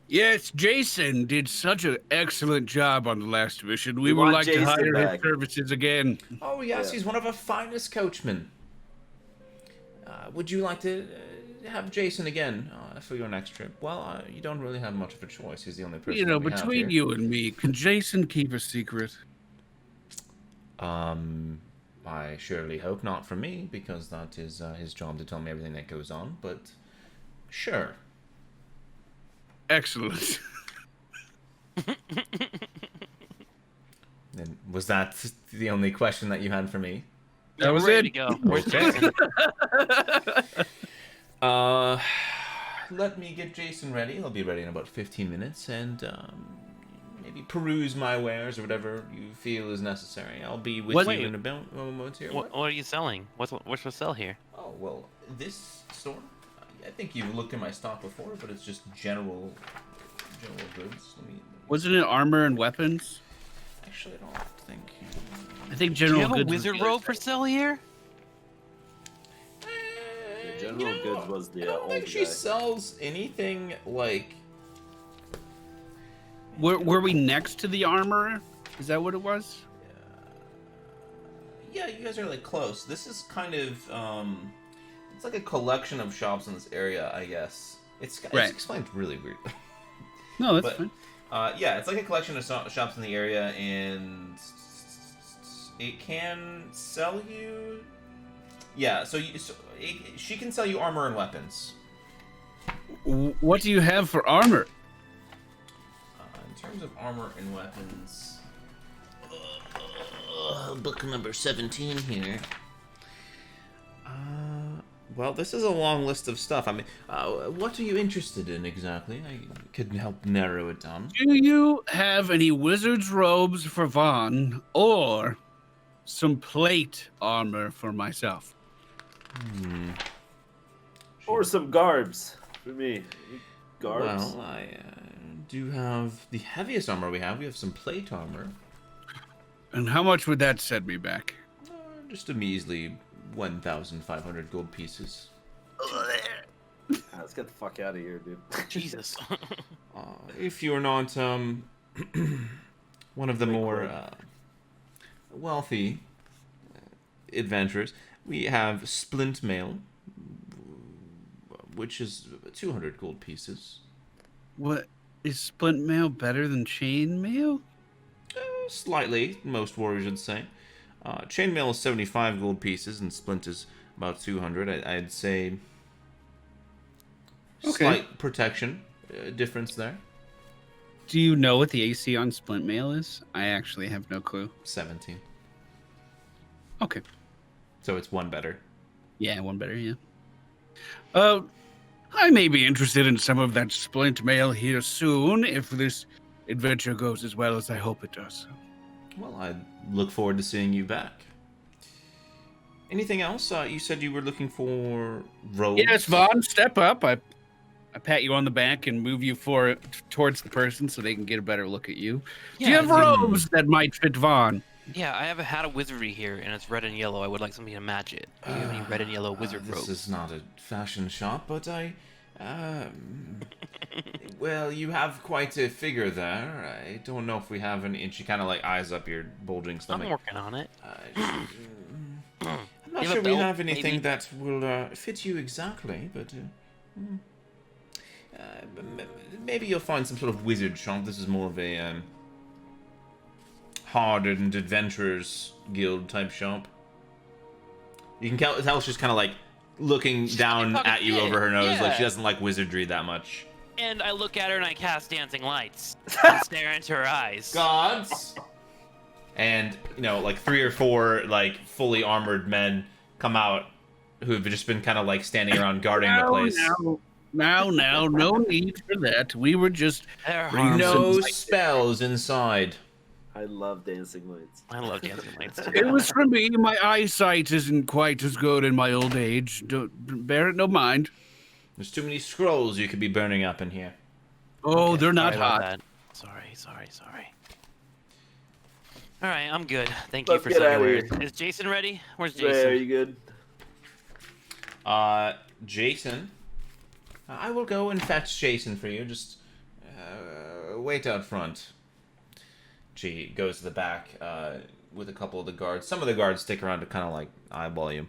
Yes, Jason did such an excellent job on the last mission. We We would want like to Jason hire back. his services again. Oh yes, Yeah. he's one of our finest coachmen. Would you like to have Jason again for your next trip? Well, you don't really have much of a choice. He's the only person. You know, that we have between here. you and me, can Jason keep a secret? I surely hope not for me, because that is his job to tell me everything that goes on. But sure. Excellent. And was that the only question that you had for me? That was We're ready it. to go. Where's Jason? Let me get Jason ready. He'll be ready in about 15 minutes, and maybe peruse my wares or whatever you feel is necessary. I'll be with What- you in a moment here. what are you selling? What's for sale here? Oh, well, this store, I think you've looked at my stock before, but it's just general goods. Let me Wasn't it armor and weapons? actually, I don't think. I think Do general you have a goods. wizard robe for sale here? The General Goods was the I don't old think she guy. sells anything like. Were we next to the armor? Is that what it was? Yeah, you guys are like close. This is kind of it's like a collection of shops in this area, I guess. It's Right. explained really weird. No, that's But- fine. Yeah, it's like a collection of shops in the area, and it can sell you. Yeah, she can sell you armor and weapons. What do you have for armor? In terms of armor and weapons, book number 17 here. Well, this is a long list of stuff. I mean, what are you interested in exactly? I could help narrow it down. Do you have any wizard's robes for Vaughn or some plate armor for myself? Or some garbs for me. Garbs. Well, I do have the heaviest armor we have. We have some plate armor. And how much would that set me back? Just a measly 1,500 gold pieces. Let's get the fuck out of here, dude. Jesus. If you're not one of the more wealthy adventurers, we have splint mail, which is 200 gold pieces. What is splint mail better than chain mail? Slightly, most warriors would say. Chainmail is 75 gold pieces, and splint is about 200. I'd say slight protection difference there. Do you know what the AC on splint mail is? I actually have no clue. 17. Okay. So it's one better. Yeah, one better, yeah. I may be interested in some of that splint mail here soon, if this adventure goes as well as I hope it does. Well, I look forward to seeing you back. Anything else? You said you were looking for robes. Yes, Vaughn, step up. I pat you on the back and move you towards the person so they can get a better look at you. Do you have robes that might fit Vaughn? Yeah, I have a hat of wizardry here, and it's red and yellow. I would like somebody to match it. Do you have any red and yellow wizard robes? This is not a fashion shop, but well, you have quite a figure there. I don't know if we have any. And she kind of like eyes up your bulging stomach. I'm working on it. I'm not sure we have anything that will fit you exactly, but maybe you'll find some sort of wizard shop. This is more of a hardened adventurers guild type shop. You can tell she's kind of like looking down at you over her nose, like she doesn't like wizardry that much. And I look at her and I cast dancing lights and stare into her eyes. Gods. And like 3 or 4 like fully armored men come out who have just been kind of like standing around guarding the place. Now, no need for that. We were just no spells inside. I love dancing lights. I love dancing lights too. It was for me. My eyesight isn't quite as good in my old age. Don't bear it no mind. There's too many scrolls you could be burning up in here. Oh, Okay, they're not sorry about hot. that. Sorry. All right, I'm good. Thank Let's you for get saying outta it. here. Is Jason ready? Where's Ray, are Jason? you good? Jason, I will go and fetch Jason for you. Just wait out front. She goes to the back with a couple of the guards. Some of the guards stick around to kind of like eyeball you.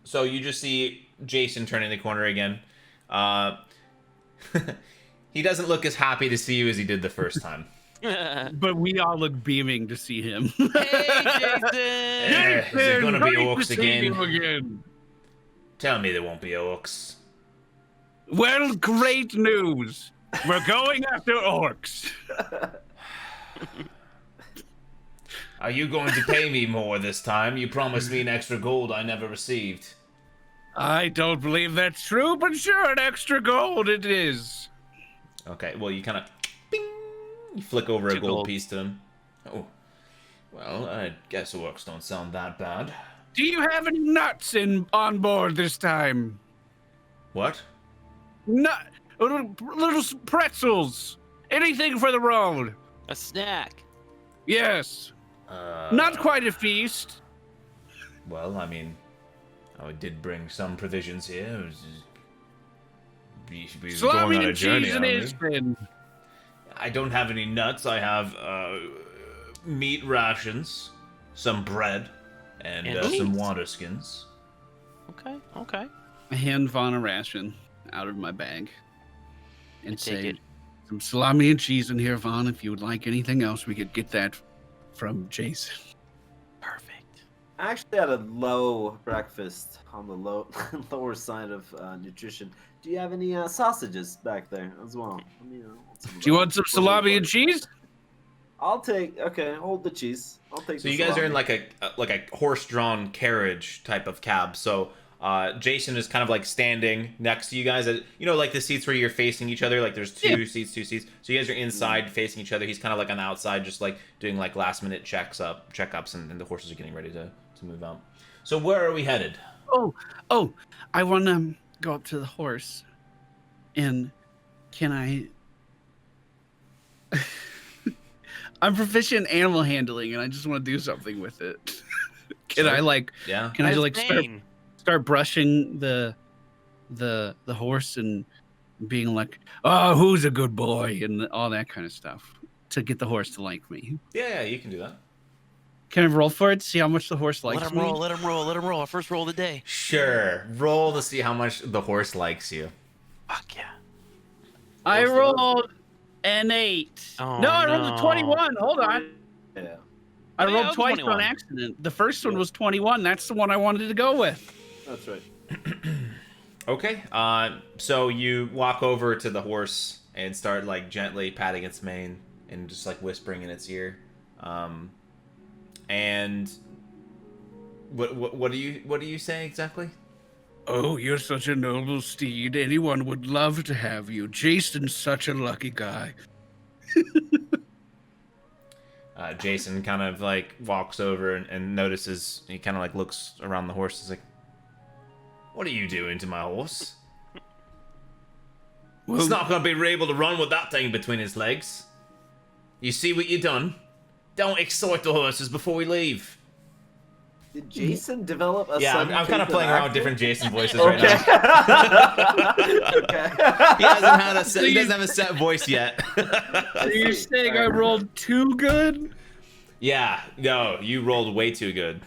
So you just see Jason turning the corner again. He doesn't look as happy to see you as he did the first time. But we all look beaming to see him. Hey, Jason! Is it gonna be orcs again? again? Tell me there won't be orcs. Well, great news. We're going after orcs. Are you going to pay me more this time? You promised me an extra gold I never received. I don't believe that's true, but sure, an extra gold it is. Okay, well, you kind of... You flick over a 2 gold gold. piece to him. Oh. Well, I guess orcs don't sound that bad. Do you have any nuts on board this time? What? Little pretzels. Anything for the road. A snack. Yes. Not quite a feast. Well, I mean, I did bring some provisions here. We should be going Salami on a and journey, cheese and aren't we? Isbin. I don't have any nuts. I have meat rations, some bread, and And some cheese. water skins. Okay. I hand Vaughn a ration out of my bag and Take say, it. some salami and cheese in here, Vaughn. If you would like anything else, we could get that from Jason. Perfect. I actually had a low breakfast on the lower side of nutrition. Do you have any sausages back there as well? Do you want some salami and cheese? I'll take. Okay, hold the cheese. I'll take. So the you guys are in salami. like a horse-drawn carriage type of cab. So Jason is kind of like standing next to you guys. Like the seats where you're facing each other. Like there's two seats. So you guys are inside facing each other. He's kind of like on the outside, just like doing like last-minute checkups, and the horses are getting ready to move out. So where are we headed? Oh, I want to go up to the horse. And can I... I'm proficient in animal handling, and I just want to do something with it. Can I Yeah. Can I His like name. start brushing the horse and being like, oh, who's a good boy, and all that kind of stuff to get the horse to like me? Yeah, you can do that. Can I roll for it to see how much the horse likes Let him me? roll. Let him roll. Our first roll of the day. Sure. Roll to see how much the horse likes you. Fuck yeah. I rolled an 8. Oh, no, I rolled no. a 21. Hold on. Yeah. I Oh, yeah, rolled it was twice 21. on accident. The first one was 21. That's the one I wanted to go with. That's right. Okay. So you walk over to the horse and start like gently patting its mane and just like whispering in its ear. And what do you say exactly? Oh, you're such a noble steed. Anyone would love to have you. Jason's such a lucky guy. Jason kind of like walks over and notices. He kind of like looks around the horse. He's like, "What are you doing to my horse? It's not gonna be able to run with that thing between his legs. You see what you done? Don't excite the horses before we leave." Did Jason develop a Yeah, I'm sudden kind of taste playing around with acting? different Jason voices Okay. right now. Okay. He doesn't have a set voice yet. Are you saying I rolled too good? Yeah, no, you rolled way too good.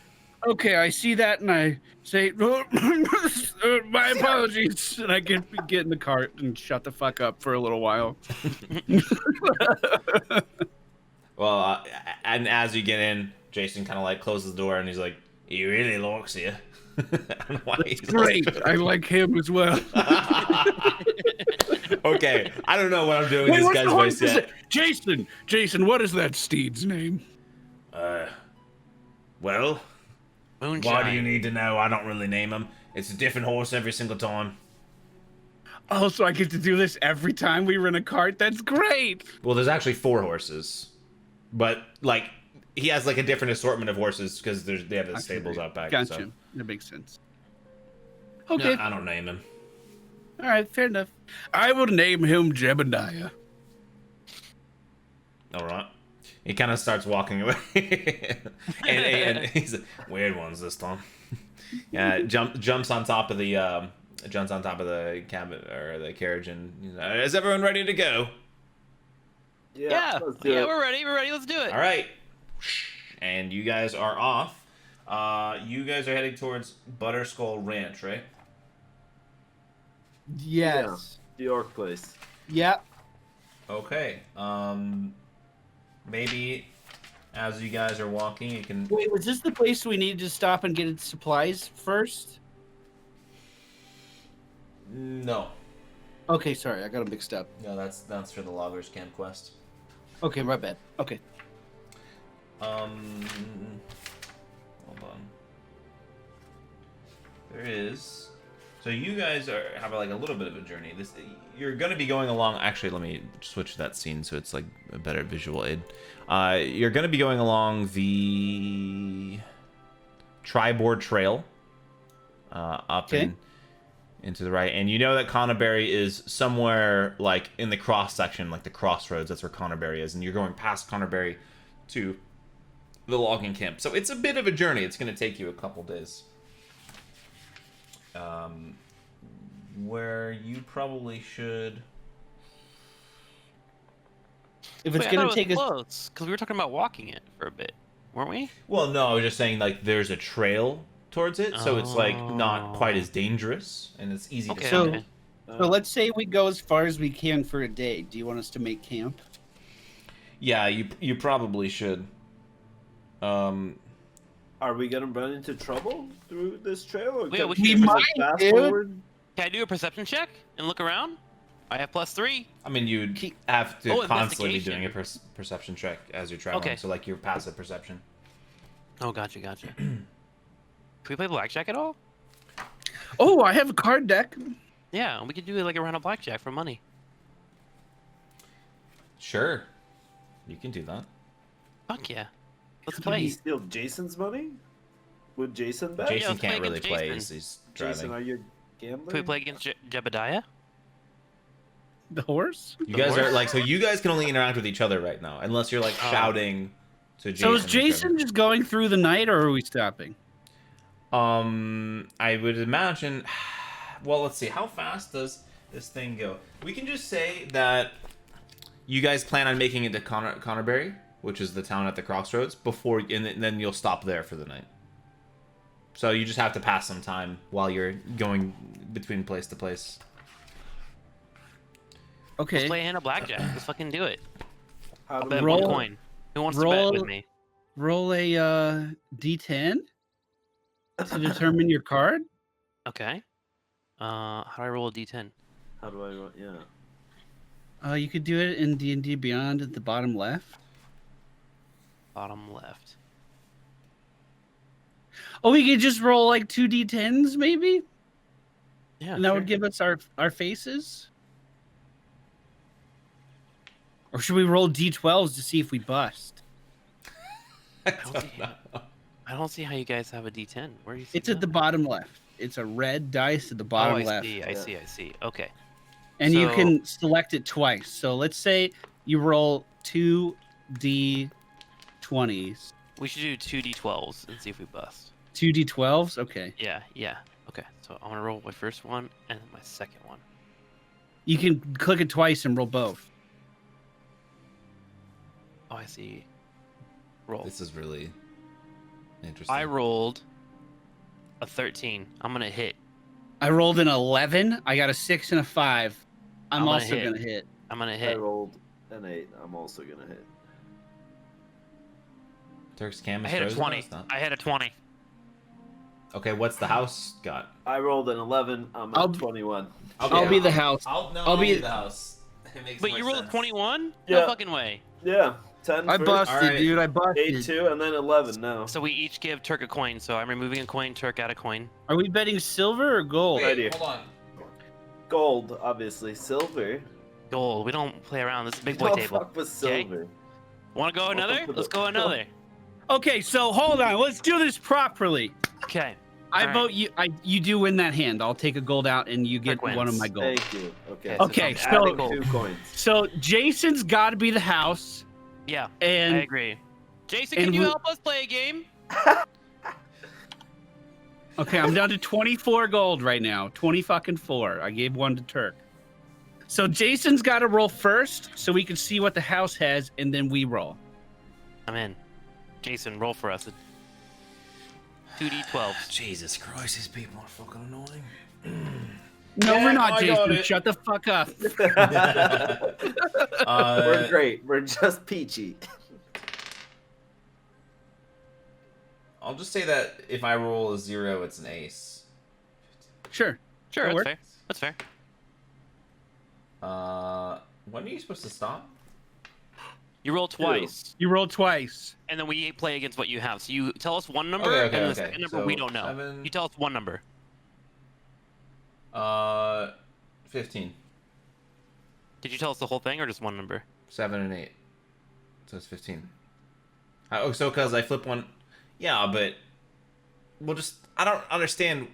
Okay, I see that and I say, my apologies. And I get in the cart and shut the fuck up for a little while. Well, and as you get in, Jason kind of like closes the door and he's like, "He really likes you." I don't know why he's Great. I like him as well. Okay, I don't know what I'm doing with this What's guy's the voice horse? yet. Jason, what is that steed's name? Well, Moonshine. why do you need to know? I don't really name him. It's a different horse every single time. Oh, so I get to do this every time we rent a cart? That's great. Well, there's actually 4 horses, but like he has like a different assortment of horses because they have the stables out back. Gotcha. So. That makes sense. Okay. No, I don't name him. All right. Fair enough. I will name him Jebediah. All right. He kind of starts walking away, and he's like, "Weird ones this time." Yeah, jumps on top of the cabin or the carriage, and he's like, "Is everyone ready to go?" Yeah, let's do it. we're ready. We're ready. Let's do it. All right. And you guys are off. You guys are heading towards Butterskull Ranch, right? Yes. The York place. Yeah. Okay. Maybe as you guys are walking, you can. Wait, was this the place we needed to stop and get its supplies first? No. Okay, sorry, I got them mixed up. No, that's for the Loggers Camp quest. Okay, my bad. Okay. Hold on. There is. So you guys have like a little bit of a journey. You're going to be going along. Actually, let me switch that scene so it's like a better visual aid. You're going to be going along the Triboard Trail up into the right, and you know that Connerberry is somewhere like in the cross section, like the crossroads. That's where Connerberry is, and you're going past Connerberry to the logging camp. So it's a bit of a journey. It's going to take you a couple days. Where you probably should. If it's Wait, gonna take us, close because we were talking about walking it for a bit, weren't we? Well, no, I was just saying like there's a trail towards it, so it's like not quite as dangerous and it's easy to Okay. find. so let's say we go as far as we can for a day. Do you want us to make camp? Yeah, you probably should. Are we gonna run into trouble through this trail? Or Wait, can we we can- just might, fast dude. forward? Can I do a perception check and look around? I have +3. I mean, you'd have to Oh, constantly be investigation. doing a perception check as you're traveling. Okay. So like your passive perception. Oh, gotcha. Can we play blackjack at all? Oh, I have a card deck. Yeah, we could do like a round of blackjack for money. Sure, you can do that. Fuck yeah. Let's Did we play. steal Jason's money? Would Jason bet? Jason let's play can't really against play. Jason. He's driving. Jason, are you a gambler? Can we play against Jebediah? The horse. You guys are like, so you guys can only interact with each other right now, unless you're like shouting to Jason. So is or Jason just going through the night, or are we stopping? I would imagine. Well, let's see. How fast does this thing go? We can just say that you guys plan on making it to Connerberry, which is the town at the crossroads, before, and then you'll stop there for the night. So you just have to pass some time while you're going between place to place. Okay. Let's play a hand of blackjack. Let's fucking do it. How I'll do bet we Roll- one do it? coin. Who wants to roll- bet with me? roll a d10 to determine your card. Okay. How do I roll a d10? How do I roll? Yeah. You could do it in D&D Beyond at the bottom left. Bottom left. Oh, we could just roll like 2 d10s maybe? Yeah. And that sure. would give us our faces? Or should we roll d12s to see if we bust? I don't don't see- know. I don't see how you guys have a d10. Where do you see It's at the that? bottom left. It's a red dice at the Oh, bottom I left. see. I see. Okay. And you So- can select it twice. So let's say you roll 2 d20s. We should do 2d12s and see if we bust. 2 d12s? Okay. Yeah. Okay. So I'm gonna roll my first one and then my second one. You can click it twice and roll both. Oh, I see. Roll. This is really interesting. I rolled a 13. I'm gonna hit. I rolled an 11. I got a 6 and a 5. I'm gonna also hit. going to hit. I'm gonna I hit. rolled an 8. I'm also gonna hit. Turk's cam I is hit a frozen? 20. No, it's not. I hit a 20. Okay, what's the house got? I rolled an 11. I'm at I'll- 21. Okay, I'll be the house. I'll be- be the house. It makes But more you rolled sense. a 21? Yeah. No fucking way. Yeah. 10 I first, busted, Alright. dude. I busted. 8, 2, and then 11 now. So we each give Turk a coin. So I'm removing a coin. Turk out a coin. Are we betting silver or gold? Wait. Wait, idea. hold on. Gold, obviously. Silver. Gold. We don't play around. This is a big boy Don't table. fuck with Okay. silver. Want to go another? with Let's it. go another. Okay, so hold on. Let's do this properly. Okay. I Alright. vote you. You do win that hand. I'll take a gold out, and you get Turk one of wins. my gold. Thank you. Okay. Okay, it's so- cool. 2 coins. So Jason's got to be the house, Yeah, I and agree. Jason, and can you we- help us play a game? okay, I'm down to 24 gold right now. 20 fucking 4. I gave one to Turk. So Jason's got to roll first, so we can see what the house has, and then we roll. I'm in. Jason, roll for us. 2d12s. Jesus Christ, these people are fucking annoying. No, Yeah, we're not, I got Jason. it. Shut the fuck up. We're great. We're just peachy. I'll just say that if I roll a 0, it's an ace. Sure. Sure, That'll that's work. fair. That's fair. When are you supposed to stop? You roll twice, You rolled twice. and then we play against what you have. So you tell us one number, Okay, and then the okay. second number So we don't know. 7. You tell us one number. 15. Did you tell us the whole thing or just one number? 7 and 8. So it's 15. Oh, so because I flip one. Yeah, but we'll just. I don't understand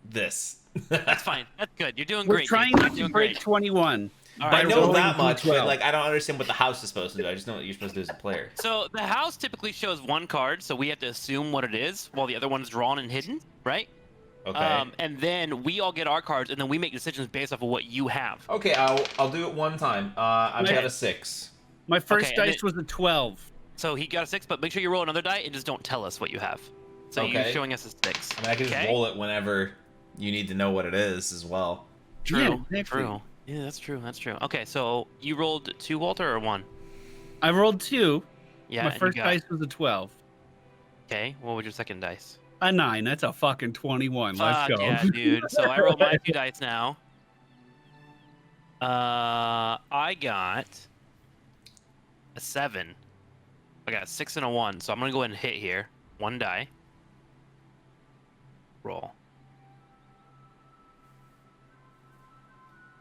this. That's fine. That's good. You're doing We're great. trying Jason. not You're to doing break great. 21. All I right, know rolling that much, but D12. like I don't understand what the house is supposed to do. I just know what you're supposed to do as a player. So the house typically shows one card, so we have to assume what it is, while the other one's drawn and hidden, right? Okay. And then we all get our cards, and then we make decisions based off of what you have. Okay, I'll do it one time. I've Okay. got a 6. My first Okay, and dice was a 12. So he got a 6, but make sure you roll another die and just don't tell us what you have. So Okay. you're showing us a 6. I mean, I can just Okay. roll it whenever you need to know what it is as well. True. Yeah, exactly. True. Yeah, that's true. That's true. Okay, so you rolled 2, Walter, or 1? I rolled 2. Yeah. My and first you got... dice was a 12. Okay. What was your second dice? A 9. That's a fucking 21. Let's Fuck go. yeah, dude. So I rolled my 2 dice now. I got a 7. I got a 6 and a 1. So I'm gonna go ahead and hit here. 1 die. Roll.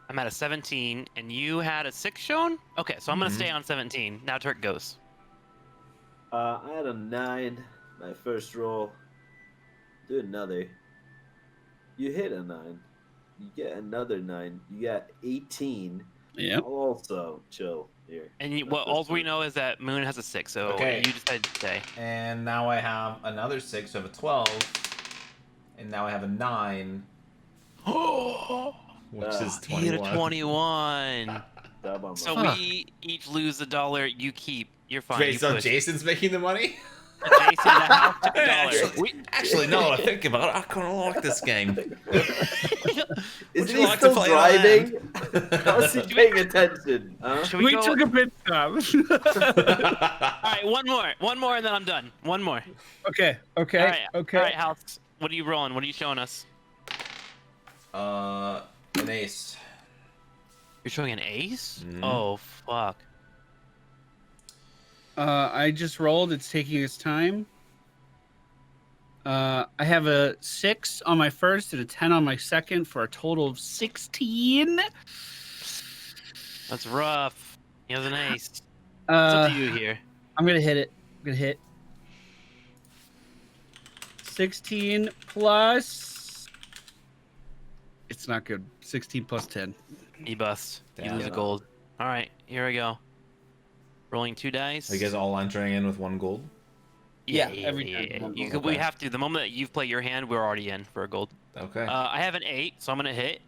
I'm at a 17, and you had a 6 shown? Okay, so I'm gonna Mhm. stay on 17. Now Turk goes. I had a 9. My first roll. Do another. You hit a 9. You get another 9. You got 18. Yep. I'll also chill here. And you, well, all we know is that Moon has a 6, so Okay. you decided to stay. And now I have another 6, so I have a 12. And now I have a 9, which is He hit 21. a 21. Dab on So my- we each lose $1. You keep. You're fine. Wait, you so push. Jason's making the money? Jason, the house took $1. Actually, now that I think about it, I kind of like this game. Is Isn't you he like to still play driving? land? How's he paying attention? Huh? Should We we go? took a pit stop. All right, one more, and then I'm done. One more. Okay. All right, all Okay. right, House. What are you rolling? What are you showing us? An ace. You're showing an ace? Mhm. Oh fuck. I just rolled. It's taking its time. I have a 6 on my first and a 10 on my second for a total of 16. That's rough. He has an ace. It's up to you here. I'm gonna hit it. I'm gonna hit 16 plus. It's not good. 16 plus 10. You bust. You Damn. lose a gold. All right, here we go. Rolling 2 dice. Are you guys all entering in with 1 gold? Yeah, every time. You Okay. could, we have to. The moment that you've played your hand, we're already in for a gold. Okay. I have an 8, so I'm gonna hit.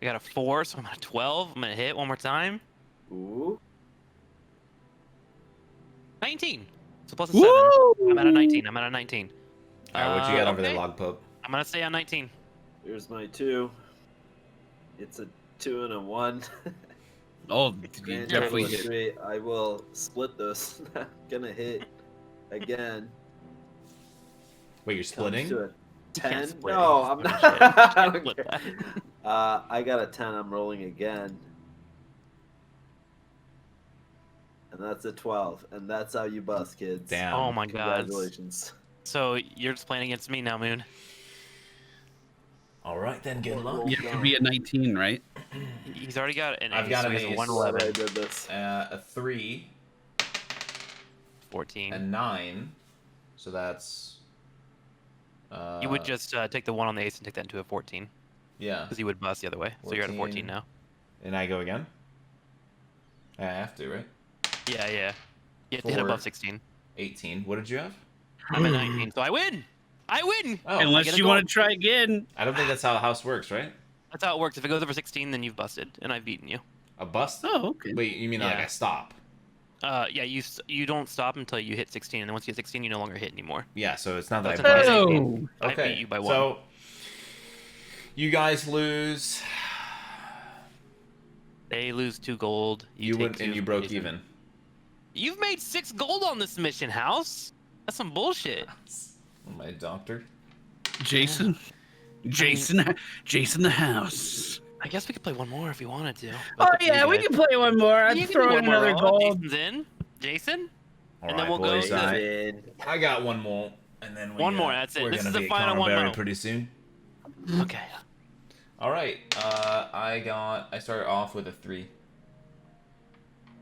I got a 4, so I'm at a 12. I'm gonna hit one more time. Ooh. 19. So plus a 7. I'm at a 19. I'm at a 19. All right, what you got over there, okay. Log Pope? I'm gonna stay on 19. Here's my 2. It's a 2 and a 1. Oh, you Grand definitely total of hit. 3. I will split those. Not gonna hit again. Wait, you're splitting? Comes to a You can't 10. split No, it. I'm Split not. shit. I Can't don't split care. that. I got a 10. I'm rolling again. And that's a 12. And that's how you bust, kids. Damn. Oh my god. Congratulations. So you're just playing against me now, Moon. All right, then, good luck. You have to be at 19, right? He's already got an I've ace, got so an he's a ace. 111. Glad I did this. A 3, 14. a 9. So that's. You would just take the 1 on the ace and take that into a 14. Yeah. Because you would bust the other way. So you're at a 14 14. now. And I go again? I have to, right? Yeah, yeah. You have to hit 4. above 16. 18. What did you have? I'm at 19, so I win! I win! Oh, Unless get a you gold. want to try again. I don't think that's how House works, right? That's how it works. If it goes over 16, then you've busted, and I've beaten you. A bust? Oh, okay. Wait, you mean like Yeah. I stop? Yeah, you don't stop until you hit 16, and then once you hit 16, you no longer hit anymore. Yeah, so it's not that That's I a bust. bad Oh. game. I beat you by 1. So you guys lose. They lose 2 gold. You take went 2 and you from broke Jason. even. You've made 6 gold on this mission, House. That's some bullshit. My doctor. Jason. Jason the house. I guess we could play one more if you wanted to. Oh That's up to you yeah, we guys. can play one more. I'd You can throw do in one more another roll. gold. Jason's in. Jason? All And right, then we'll go boys. to- I got one more, and then One more, that's it. We're This gonna is the be at final one Conberry more. pretty soon. Okay. All right. I started off with a 3.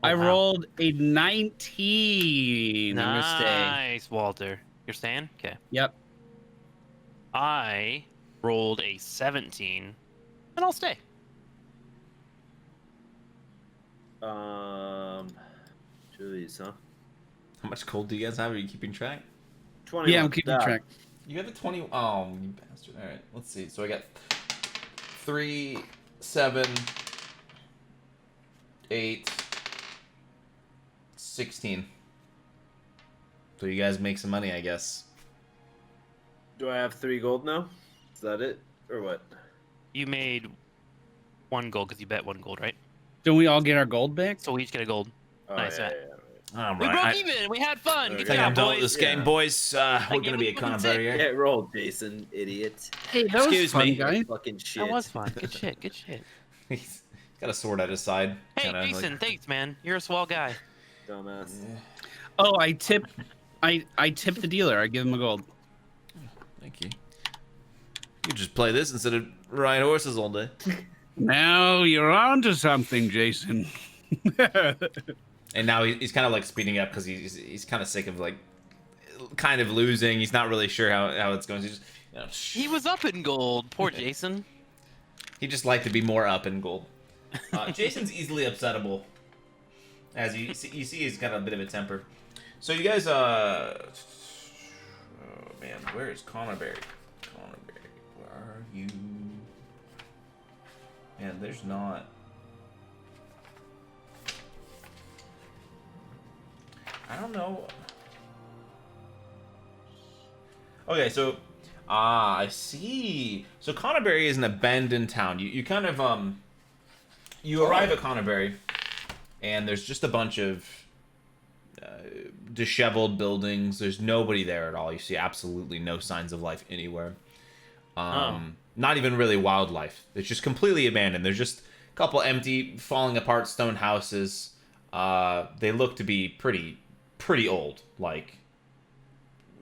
I Oh, wow. rolled a 19. I'm gonna stay. Nice, Walter. You're staying? Okay. Yep. I rolled a 17, and I'll stay. Two of these, huh? How much gold do you guys have? Are you keeping track? 21. Yeah, I'm keeping track. You got the 20. Oh, you bastard. All right. Let's see. So I got 3, 7, 8, 16. So you guys make some money, I guess. Do I have 3 gold now? Is that it? Or what? You made 1 gold because you bet 1 gold, right? Don't we all get our gold back? So we each get a gold. Oh, Nice, yeah, yeah. yeah, right. All We broke even. We had fun. Okay. Good I think I'm job, done with boys. this game, Yeah. boys. We're game gonna be was at fucking Conberry here. Get rolled, Jason, idiot. Hey, that Excuse was fun, me. guys. Fucking shit. That was fun. Good shit. Good shit. He's got a sword at his side. Hey, kinda like- Jason, thanks, man. You're a swell guy. Dumbass. Oh, I tip the dealer. I give him a gold. Thank you. You just play this instead of riding horses all day. Now you're on to something, Jason. And now he's kind of like speeding up because he's kind of sick of like kind of losing. He's not really sure how it's going. He's just, you know, He was up in gold. Poor Jason. he just liked to be more up in gold. Jason's easily upsettable. As you see, he's got a bit of a temper. So you guys, oh man, where is Conberry? Conberry, where are you? Man, there's not. I don't know. Okay, so Ah, I see. So Connerbury is an abandoned town. You kind of you arrive at Connerbury, and there's just a bunch of disheveled buildings. There's nobody there at all. You see absolutely no signs of life anywhere. Not even really wildlife. It's just completely abandoned. There's just a couple empty, falling apart stone houses. They look to be pretty old, like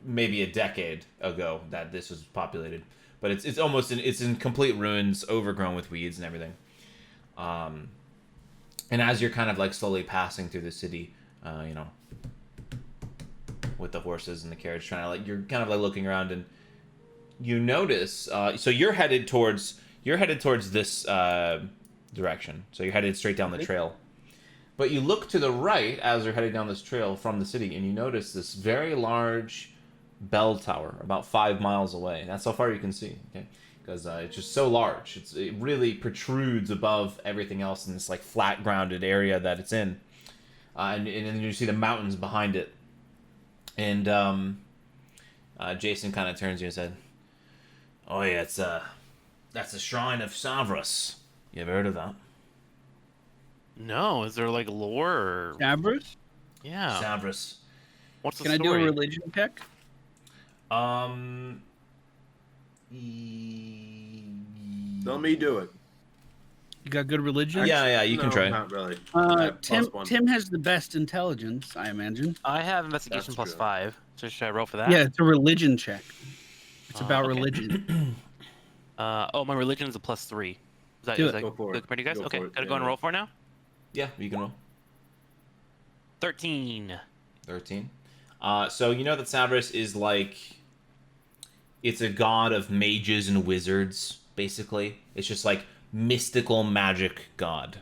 maybe a decade ago that this was populated. But it's almost it's in complete ruins, overgrown with weeds and everything. And as you're kind of like slowly passing through the city, you know, with the horses and the carriage, trying to like you're kind of like looking around, and you notice. So you're headed towards this direction. So you're headed straight down the trail. But you look to the right as you're heading down this trail from the city, and you notice this very large bell tower about 5 miles away. That's how far you can see. Okay. Because it's just so large. It really protrudes above everything else in this like flat grounded area that it's in, and then you see the mountains behind it. And Jason kind of turns to you and said, "Oh yeah, that's the shrine of Savros. You ever heard of that?" No, is there like lore or... Savros? Yeah. Savros. What's the Can I do story? a religion check? Let me do it. You got good religion? Yeah, you can No, try. Not really. I have Tim +1. Tim has the best intelligence, I imagine. I have investigation That's true. +5. So should I roll for that? Yeah, it's a religion check. It's about okay. religion. Oh, my religion is a +3. Is that, Do is it. that Go for good it. for you guys? Go Okay, for it. gotta Yeah, go and yeah. roll for it now. Yeah, you can roll. 13. 13. So you know that Savros is like, it's a god of mages and wizards, basically. It's just like mystical magic god.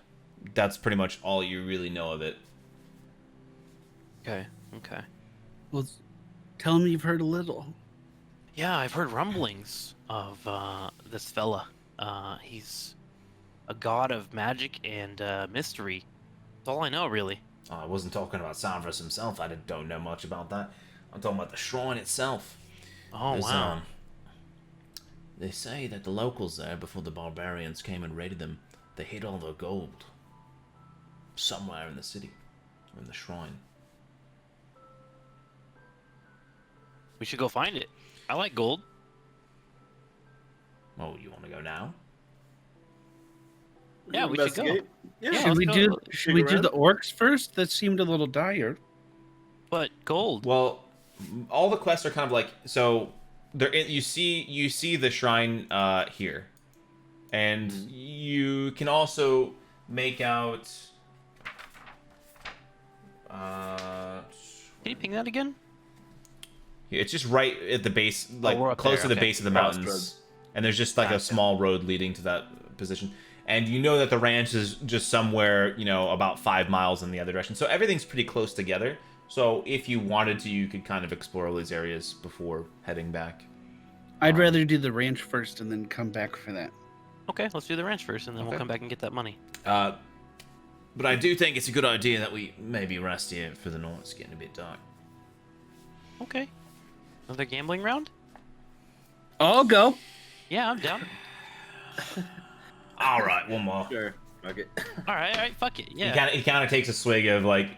That's pretty much all you really know of it. Okay. Well, tell me you've heard a little. Yeah, I've heard rumblings of this fella. He's a god of magic and mystery. That's all I know, really. I wasn't talking about Savros himself. I don't know much about that. I'm talking about the shrine itself. Oh, There's, wow. They say that the locals there, before the barbarians came and raided them, they hid all their gold somewhere in the city, or in the shrine. We should go find it. I like gold. Oh, you want to go now? Yeah, we should go. Investigate? Yeah. Yeah, Should we let's do go. should we do around. the orcs first? That seemed a little dire. But gold. Well, all the quests are kind of like, so there. You see the shrine here, and you can also make out. Can you ping that again? It's just right at the base, like we're up close there, to the okay. base of the mountains, Crossroads. and there's just like a Gotcha. small road leading to that position. And you know that the ranch is just somewhere, about 5 miles in the other direction. So everything's pretty close together. So if you wanted to, you could kind of explore all these areas before heading back. I'd rather do the ranch first and then come back for that. Okay, let's do the ranch first, and then we'll Okay. come back and get that money. But I do think it's a good idea that we maybe rest here for the night. It's getting a bit dark. Okay. Another gambling round? I'll go. Yeah, I'm down. All right, one more. Sure. Okay. all right, fuck it. Yeah. He kind of takes a swig of like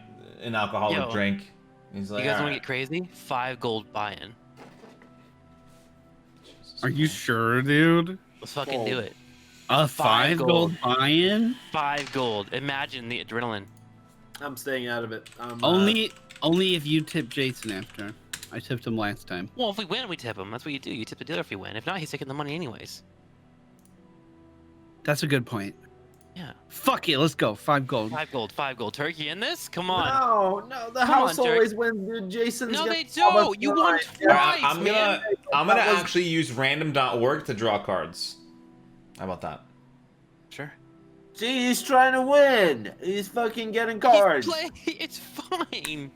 an alcoholic Yo. drink. He's like, You guys "All want to right." get crazy? 5 gold buy-in. Are you sure, dude? Let's fucking do it. A 5 gold buy-in? 5 gold. Imagine the adrenaline. I'm staying out of it. Only if you tip Jason after. I tipped him last time. Well, if we win, we tip him. That's what you do. You tip the dealer if you win. If not, he's taking the money anyways. That's a good point. Yeah. Fuck it, let's go. 5 gold. 5 gold. 5 gold. Turkey in this? Come on. No, the Come house on, Jerk. always wins, dude. Jason's No, gonna they solve us do. You won tonight. twice. Alright, I'm man. gonna That was- actually use random.org to draw cards. How about that? Sure. Gee, he's trying to win. He's fucking getting cards. It's fine.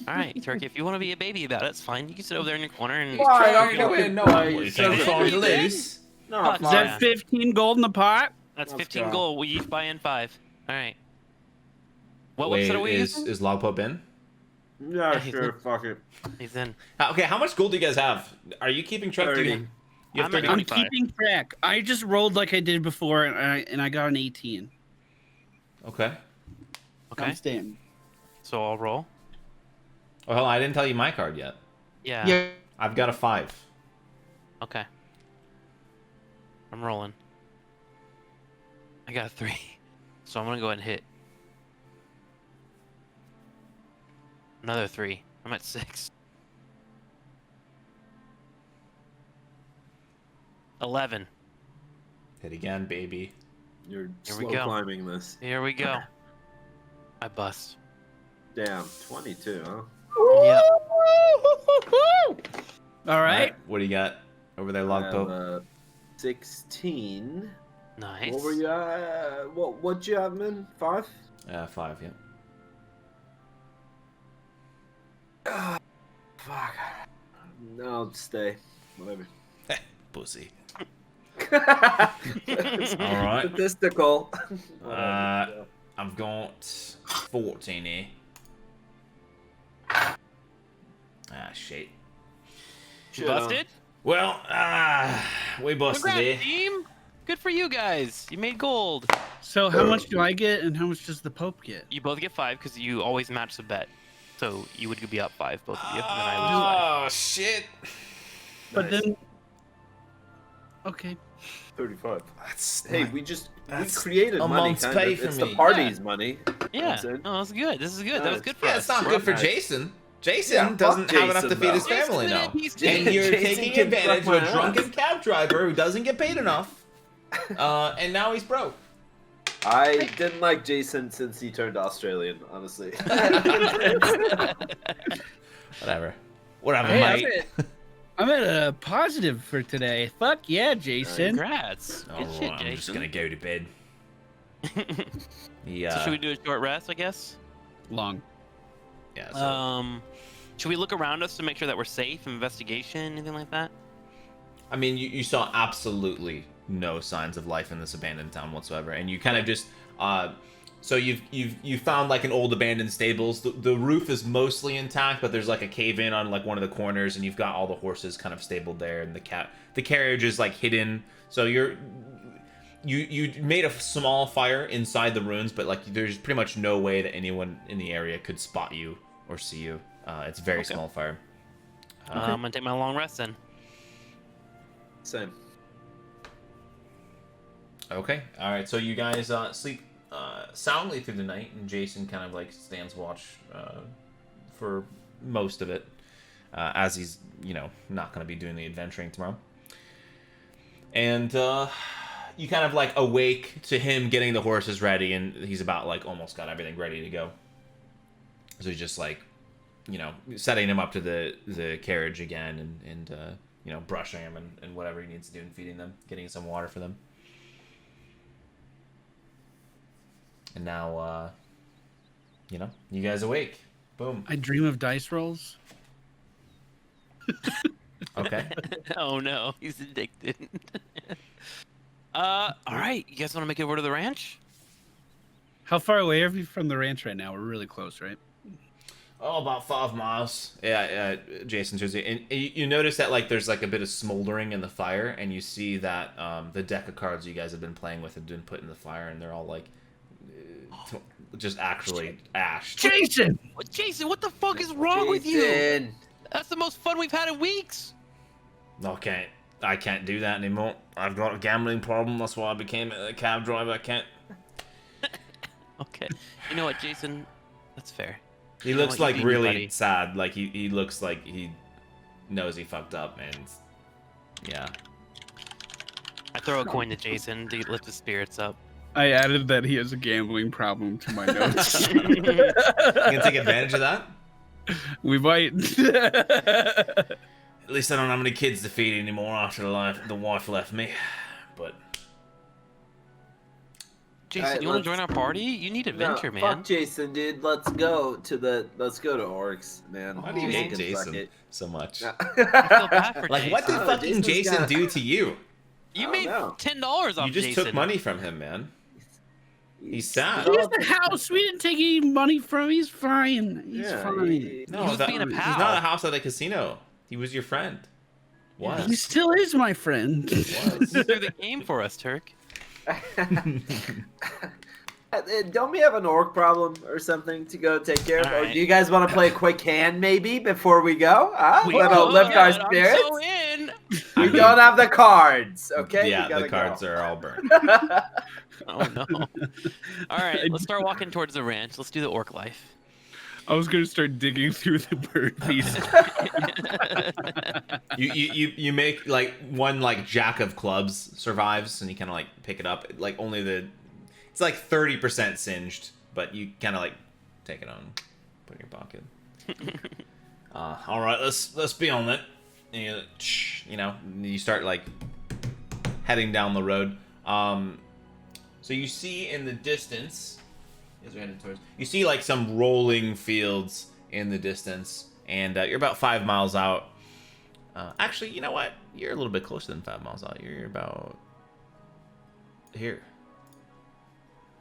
All right, Turkey. If you want to be a baby about it, it's fine. You can sit over there in your corner and. Why? Trying to I'm win, no, fucking- you you think it's said on it. to lose? No, Fuck Is fine. that Yeah. 15 gold in the pot? That's Let's 15 go. gold. We each buy in 5. All right. What Wait, website are we is using? Logpop in? Yeah, he's sure. in. Fuck it. He's in. Okay, how much gold do you guys have? Are you keeping track? Do you, 30. You have I'm at 30. I'm 25. keeping track. I just rolled like I did before, and I got an 18. Okay. Okay. I'm staying. So I'll roll. Oh, hold on, I didn't tell you my card yet. Yeah. I've got a 5. Okay. I'm rolling. I got a 3. So I'm gonna go ahead and hit. Another 3. I'm at 6. 11. Hit again, baby. You're Here we slow go. climbing this. Here we go. I bust. Damn, 22, huh? Yep. All right. What do you got over there, Log Pope? 16. Nice. What were you at? What'd you have, man? 5? 5, yeah. Fuck. No, I'll stay. Whatever. Pussy. All right. Statistical. I've got 14 here. Ah, shit. You busted? Well, we busted Congrats, here. team! Good for you guys. You made gold. So how much do I get, and how much does the Pope get? You both get 5 because you always match the bet. So you would be up 5, both of you, and then I lose 5. Oh, shit. But Nice. then, okay. 35. That's Hey, we created a money. month's Kind pay of. for It's me. the party's money. Yeah. That's it. No, that's good. This is good. That was good for Yeah, us. it's not good for Nice. Jason. Jason Yeah, fuck doesn't have enough to Jason, feed his though. family Jason's now. an NPC. And you're Jason taking can advantage fuck of a my drunken ass. cab driver who doesn't get paid enough. And now he's broke. I didn't like Jason since he turned Australian, honestly. Whatever, Hey, mate. I'm at a positive for today. Fuck yeah, Jason. Congrats. Good Alright, shit, I'm Jason. just gonna go to bed. Yeah. So should we do a short rest, I guess? Long. Yeah. So, Should we look around us to make sure that we're safe? Investigation, anything like that? I mean, you saw absolutely no signs of life in this abandoned town whatsoever, and you kind of just so you found like an old abandoned stables. The roof is mostly intact, but there's like a cave in on like one of the corners, and you've got all the horses kind of stabled there, and the carriage is like hidden. So you made a small fire inside the ruins, but like there's pretty much no way that anyone in the area could spot you or see you. It's a very small fire. I'm gonna take my long rest then. Same. Okay. All right. So you guys sleep soundly through the night, and Jason kind of like stands watch for most of it, as he's not going to be doing the adventuring tomorrow. And you kind of like awake to him getting the horses ready, and he's about like almost got everything ready to go. So he's just like, setting him up to the carriage again, and brushing him and whatever he needs to do, and feeding them, getting some water for them. And now, you guys awake. Boom. I dream of dice rolls. Okay. Oh no, he's addicted. All right, you guys want to make it over to the ranch? How far away are we from the ranch right now? We're really close, right? Oh, about 5 miles. Yeah, Jason shows you. And you notice that like there's like a bit of smoldering in the fire, and you see that the deck of cards you guys have been playing with have been put in the fire, and they're all like just actually ashed. Jason! Jason, what the fuck is wrong with you? Jason! That's the most fun we've had in weeks. Okay, I can't do that anymore. I've got a gambling problem. That's why I became a cab driver. I can't. Okay. You know what, Jason? That's fair. He You know looks what, like you beat me, really buddy. sad. Like he looks like he knows he fucked up, and yeah. I throw a coin to Jason to lift his spirits up. I added that he has a gambling problem to my notes. You can take advantage of that. We might. At least I don't have any kids to feed anymore after the wife left me. But Jason, you want to join our party? You need adventure, No, man. Fuck Jason, dude. Let's go to Orcs, man. why do you Jason hate can suck Jason it. so much? I feel bad for Like, Jason. what did Oh, fucking Jason's Jason got- do to you? You I made don't know. $10 off You just Jason. took money from him, man. He's sad. Here's the house. We didn't take any money from him. He's fine. He's Yeah, fine. He was being a he's pal. not a house at a casino. He was your friend. Was. He still is my friend. Was. You threw the game for us, Turk. Don't we have an orc problem or something to go take care of? All Or right. do you guys want to play a quick hand maybe before we go? We Little could, lift our I'm spirits? so in. We don't have the cards, okay? Yeah, We gotta the cards go. are all burned. Oh no. All right, let's start walking towards the ranch. Let's do the orc life. I was gonna start digging through the bird piece. You make like one like jack of clubs survives, and you kind of like pick it up. Like only it's like 30% singed, but you kind of like take it on, put it in your pocket. All right, let's be on it. And you start like heading down the road. So you see in the distance, as we're heading towards, you see like some rolling fields in the distance, and you're about 5 miles out. Actually, you know what? You're a little bit closer than 5 miles out. You're about here.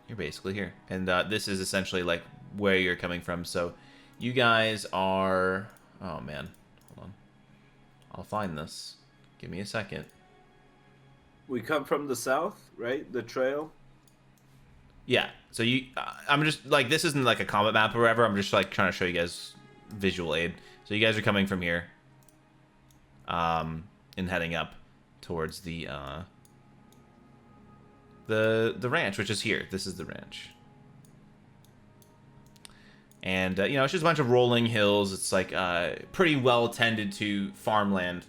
You're basically here, and this is essentially like where you're coming from. So you guys are. Oh man, hold on. I'll find this. Give me a second. We come from the south, right? The trail. Yeah. So I'm just like, this isn't like a combat map or whatever. I'm just like trying to show you guys visual aid. So you guys are coming from here, and heading up towards the ranch, which is here. This is the ranch. And it's just a bunch of rolling hills. It's like pretty well tended to farmland.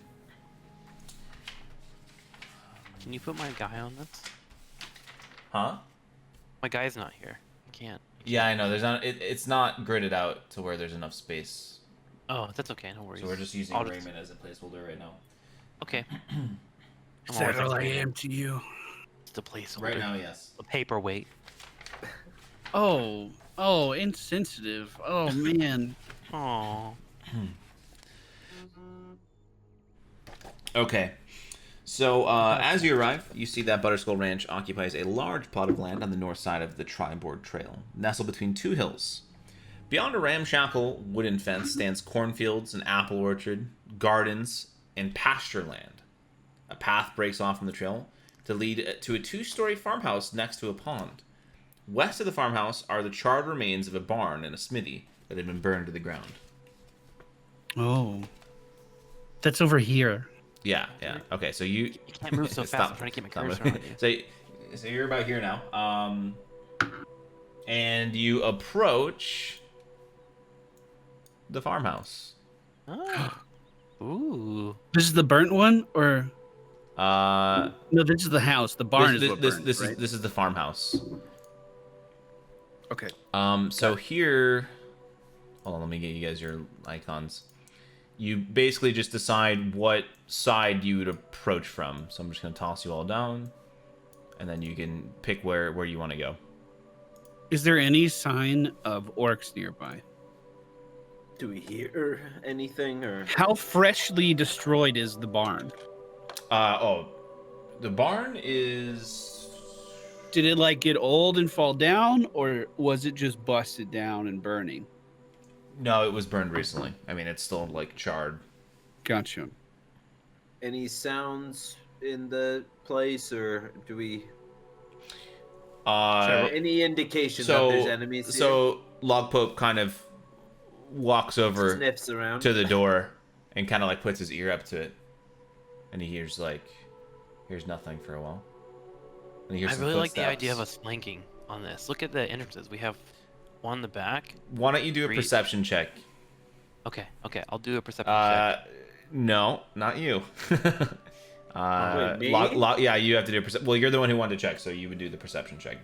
Can you put my guy on this? Huh? My guy's not here. I can't. Yeah, I know. There's not. It's not gridded out to where there's enough space. Oh, that's okay. No worries. So we're just using I'll just- Raymond as a placeholder right now. Okay. Is that all I am to you? It's the placeholder. Right now, yes. A paperweight. Oh, insensitive. Oh man. Oh. Okay. So, as you arrive, you see that Butterskull Ranch occupies a large plot of land on the north side of the Tri-Board Trail, nestled between two hills. Beyond a ramshackle wooden fence stands cornfields, an apple orchard, gardens, and pasture land. A path breaks off from the trail to lead to a two-story farmhouse next to a pond. West of the farmhouse are the charred remains of a barn and a smithy that had been burned to the ground. Oh. That's over here. Yeah. Okay, so you... You can't move so fast. Stop. I'm trying to keep my Stop cursor moving. on you. So you're about here now. And you approach the farmhouse. Oh. Ooh. This is the burnt one, or No, no? This is the house. The barn is what burned, right? This is the farmhouse. Okay. So here, hold on, let me get you guys your icons. You basically just decide what side you would approach from. So I'm just gonna toss you all down, and then you can pick where you want to go. Is there any sign of orcs nearby? Do we hear anything or? How freshly destroyed is the barn? The barn is. Did it like get old and fall down, or was it just busted down and burning? No, it was burned recently. I mean, it's still like charred. Gotcha. Any sounds in the place, or do we? Any indication that there's enemies here? So Logpope kind of walks over Sniffs around. to the door and kind of like puts his ear up to it, and he hears nothing for a while. And he hears I some really like the footsteps. idea of us flanking on this. Look at the entrances. We have one in the back. Why don't you do a Three. perception check? Okay, I'll do a perception check. No, not you. Wait, me? Yeah, you have to do a perception. Well, you're the one who wanted to check, so you would do the perception check.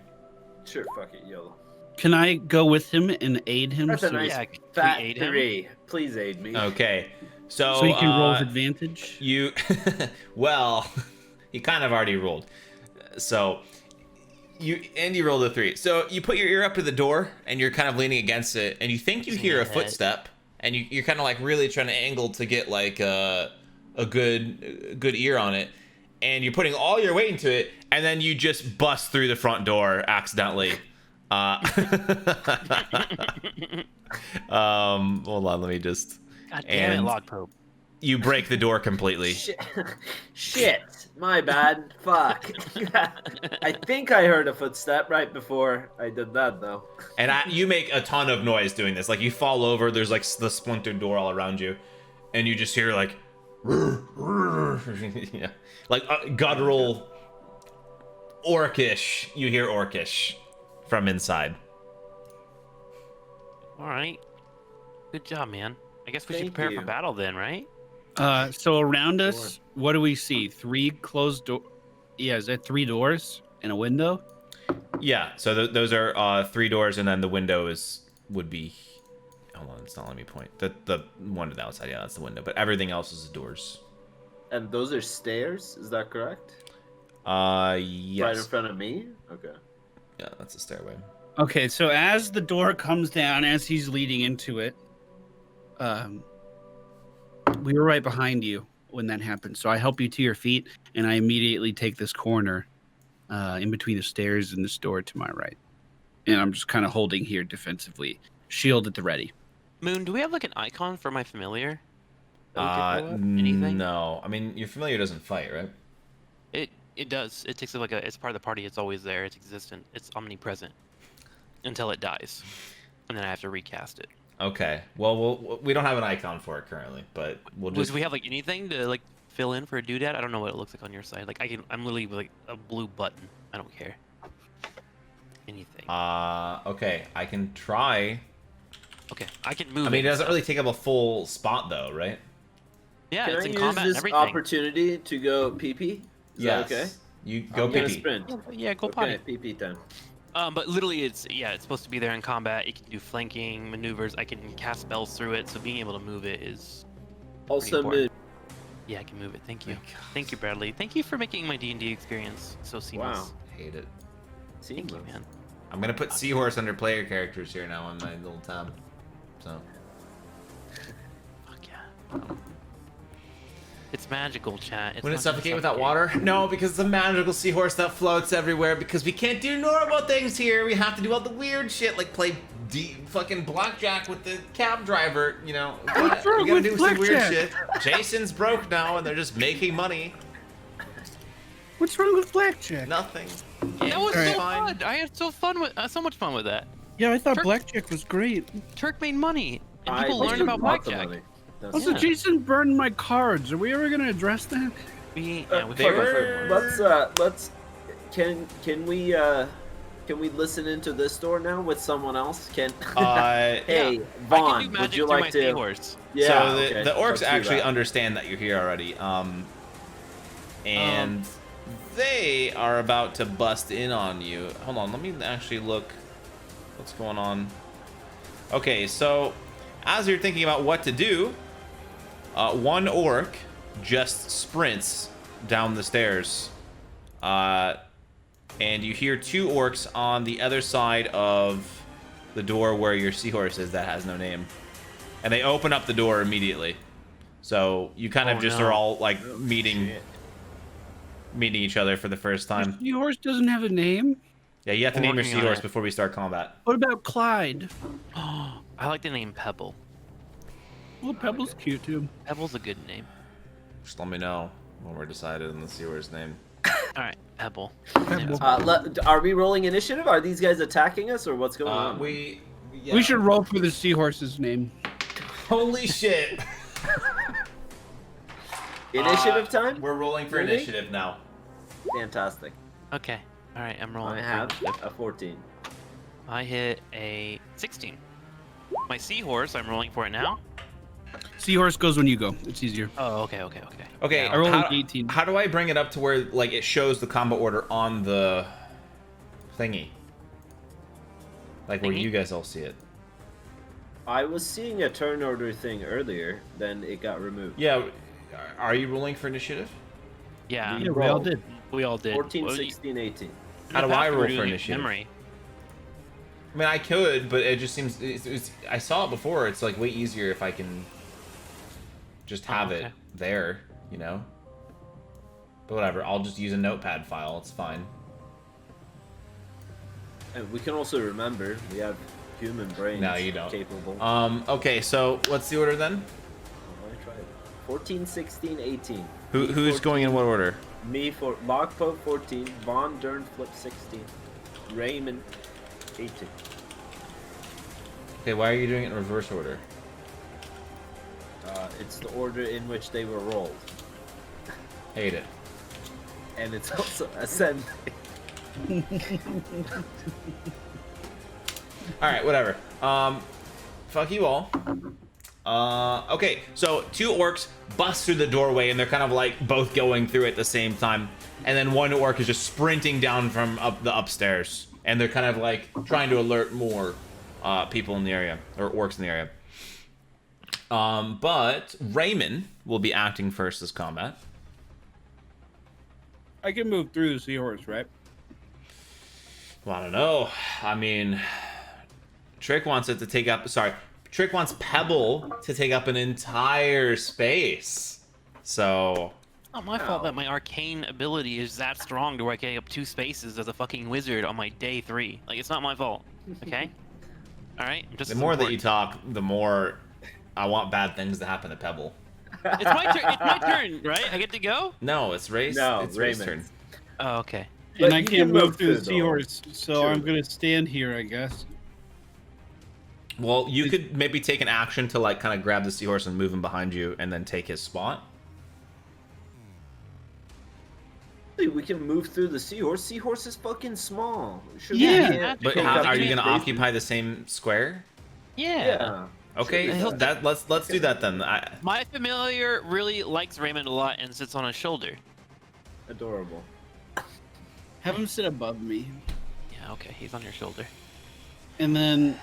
Sure, fuck it, YOLO. Can I go with him and aid him That's a nice Yeah, can we fat aid him? 3. Please aid me. Okay, so he can roll with advantage? You, well, he kind of already rolled. So Andy rolled a 3. So you put your ear up to the door and you're kind of leaning against it, and you think you hear a footstep, and you're kind of like really trying to angle to get like a good ear on it, and you're putting all your weight into it, and then you just bust through the front door accidentally. Hold on, let me just. God damn it, and- Logpope. You break the door completely. Shit. My bad. Fuck. I think I heard a footstep right before I did that, though. And you make a ton of noise doing this. Like, you fall over, there's like the splintered door all around you, and you just hear like, yeah, like guttural, orcish. You hear orcish from inside. All right. Good job, man. I guess we should Thank prepare you. for battle then, right? So around us, what do we see? 3 closed door. Yeah, is that 3 doors and a window? Yeah. So those are 3 doors, and then the window would be. Hold on, it's not letting me point. The one to the outside, yeah, that's the window. But everything else is the doors. And those are stairs, is that correct? Yes. Right in front of me? Okay. Yeah, that's a stairway. Okay, so as the door comes down, as he's leading into it, we were right behind you when that happened. So I help you to your feet, and I immediately take this corner in between the stairs and this door to my right. And I'm just kind of holding here defensively, shield at the ready. Moon, do we have like an icon for my familiar? that we could pull up? Anything? No. I mean, your familiar doesn't fight, right? It does. It takes like it's part of the party. It's always there. It's existent. It's omnipresent until it dies, and then I have to recast it. Okay. Well, we don't have an icon for it currently, but we'll just. Do we have like anything to like fill in for a doodad? I don't know what it looks like on your side. Like I'm literally like a blue button. I don't care. Anything. Okay. I can try. Okay, I can move. I mean, it doesn't so- really take up a full spot though, right? Yeah, Can it's I in use combat and this everything. opportunity to go pee-pee? Is that okay? You go I'm gonna pee. sprint. Yeah, go Okay, potty. pee-pee time. But literally, it's supposed to be there in combat. It can do flanking maneuvers. I can cast spells through it, so being able to move it is. Also important. move. Yeah, I can move it. Thank you. My God. Thank you, Bradley. Thank you for making my D&D experience so seamless. Wow. Hate it. Thank you, man. I'm gonna put Seahorse under player characters here now on my little tab. So. Fuck yeah. It's magical, chat. It's Would it not just suffocate without suffocate. water? No, because it's a magical seahorse that floats everywhere. Because we can't do normal things here. We have to do all the weird shit, like play fucking blackjack with the cab driver. You know, we gotta do some weird shit. Jason's broke now, and they're just making money. What's wrong with blackjack? Nothing. That was Alright. so fun. I had so much fun with that. Yeah, I thought Turk- blackjack was great. Turk made money, and I people learned about want the blackjack. money. That's Also, Yeah. Jason burned my cards. Are we ever gonna address that? We They figured- were- Let's can we listen into this door now with someone else? Can Uh, hey I can Vaughn, do would magic you through my like to? seahorse. Yeah, so okay, the orcs let's do actually that. understand that you're here already. And they are about to bust in on you. Hold on, let me actually look what's going on. Okay, so as you're thinking about what to do, one orc just sprints down the stairs. And you hear 2 orcs on the other side of the door where your seahorse is that has no name. And they open up the door immediately. So you kind of Oh, just no. are all like meeting each other for the first time. Your horse doesn't have a name. Yeah, you have to We're name your working on seahorse it. before we start combat. What about Clyde? I like the name Pebble. Well, Pebble's cute too. Pebble's a good name. Just let me know when we're decided on the seahorse name. All right, Pebble. Pebble. Are we rolling initiative? Are these guys attacking us, or what's going on? We should roll for the seahorse's name. Holy shit! Initiative time. We're rolling for Really? initiative now. Fantastic. Okay. All right, I'm rolling. I for have initiative. a 14. I hit a 16. My seahorse, I'm rolling for it now. Seahorse goes when you go. It's easier. Oh, okay. Okay, Yeah, I rolled an how, 18. how do I bring it up to where like it shows the combo order on the thingy? Like where Thingy? you guys all see it. I was seeing a turn order thing earlier, then it got removed. Yeah, are you rolling for initiative? Yeah, Yeah, we all did. we all did. 14, Well, 16, 18. How do you have I to roll redo for the initiative? Memory. I mean, I could, but it just seems I saw it before. It's like way easier if I can just have it okay. there, you know. But whatever, I'll just use a notepad file. It's fine. And we can also remember we have human brains. No, you don't. Capable. Okay, so what's the order then? I tried. 14, 16, 18. Who's 14, going in what order? Me for Logpo 14, Von Dern Flip 16, Raymond 18. Okay, why are you doing it in reverse order? It's the order in which they were rolled. Hate it. And it's also ascending. Alright, whatever. Fuck you all. Okay, so two orcs bust through the doorway and they're kind of like both going through at the same time. And then one orc is just sprinting down from up the upstairs. And they're kind of like trying to alert more people in the area, or orcs in the area. But Raymond will be acting first this combat. I can move through the seahorse, right? Well, I don't know. I mean, Trick wants it to take up. Sorry, Trick wants Pebble to take up an entire space. So. Not my fault that my arcane ability is that strong to where I can take up 2 spaces as a fucking wizard on my day 3. Like, it's not my fault. Okay? Alright? The more that you talk, the more I want bad things to happen to Pebble. It's my turn, right? I get to go? No, it's Ray's. No, it's Ray's turn. Raymond's. Oh, okay. And But I you can't can move move through the through, though. seahorse, so Sure. I'm gonna stand here, I guess. Well, you could maybe take an action to like kind of grab the seahorse and move him behind you, and then take his spot. We can move through the seahorse. Seahorse is fucking small. Should Yeah. we can't But take how, up are you two going to spaces? occupy the same square? Yeah. Yeah. Okay, He'll- that let's do that then. My familiar really likes Raymond a lot and sits on his shoulder. Adorable. Have him sit above me. Yeah, okay, he's on your shoulder. And then,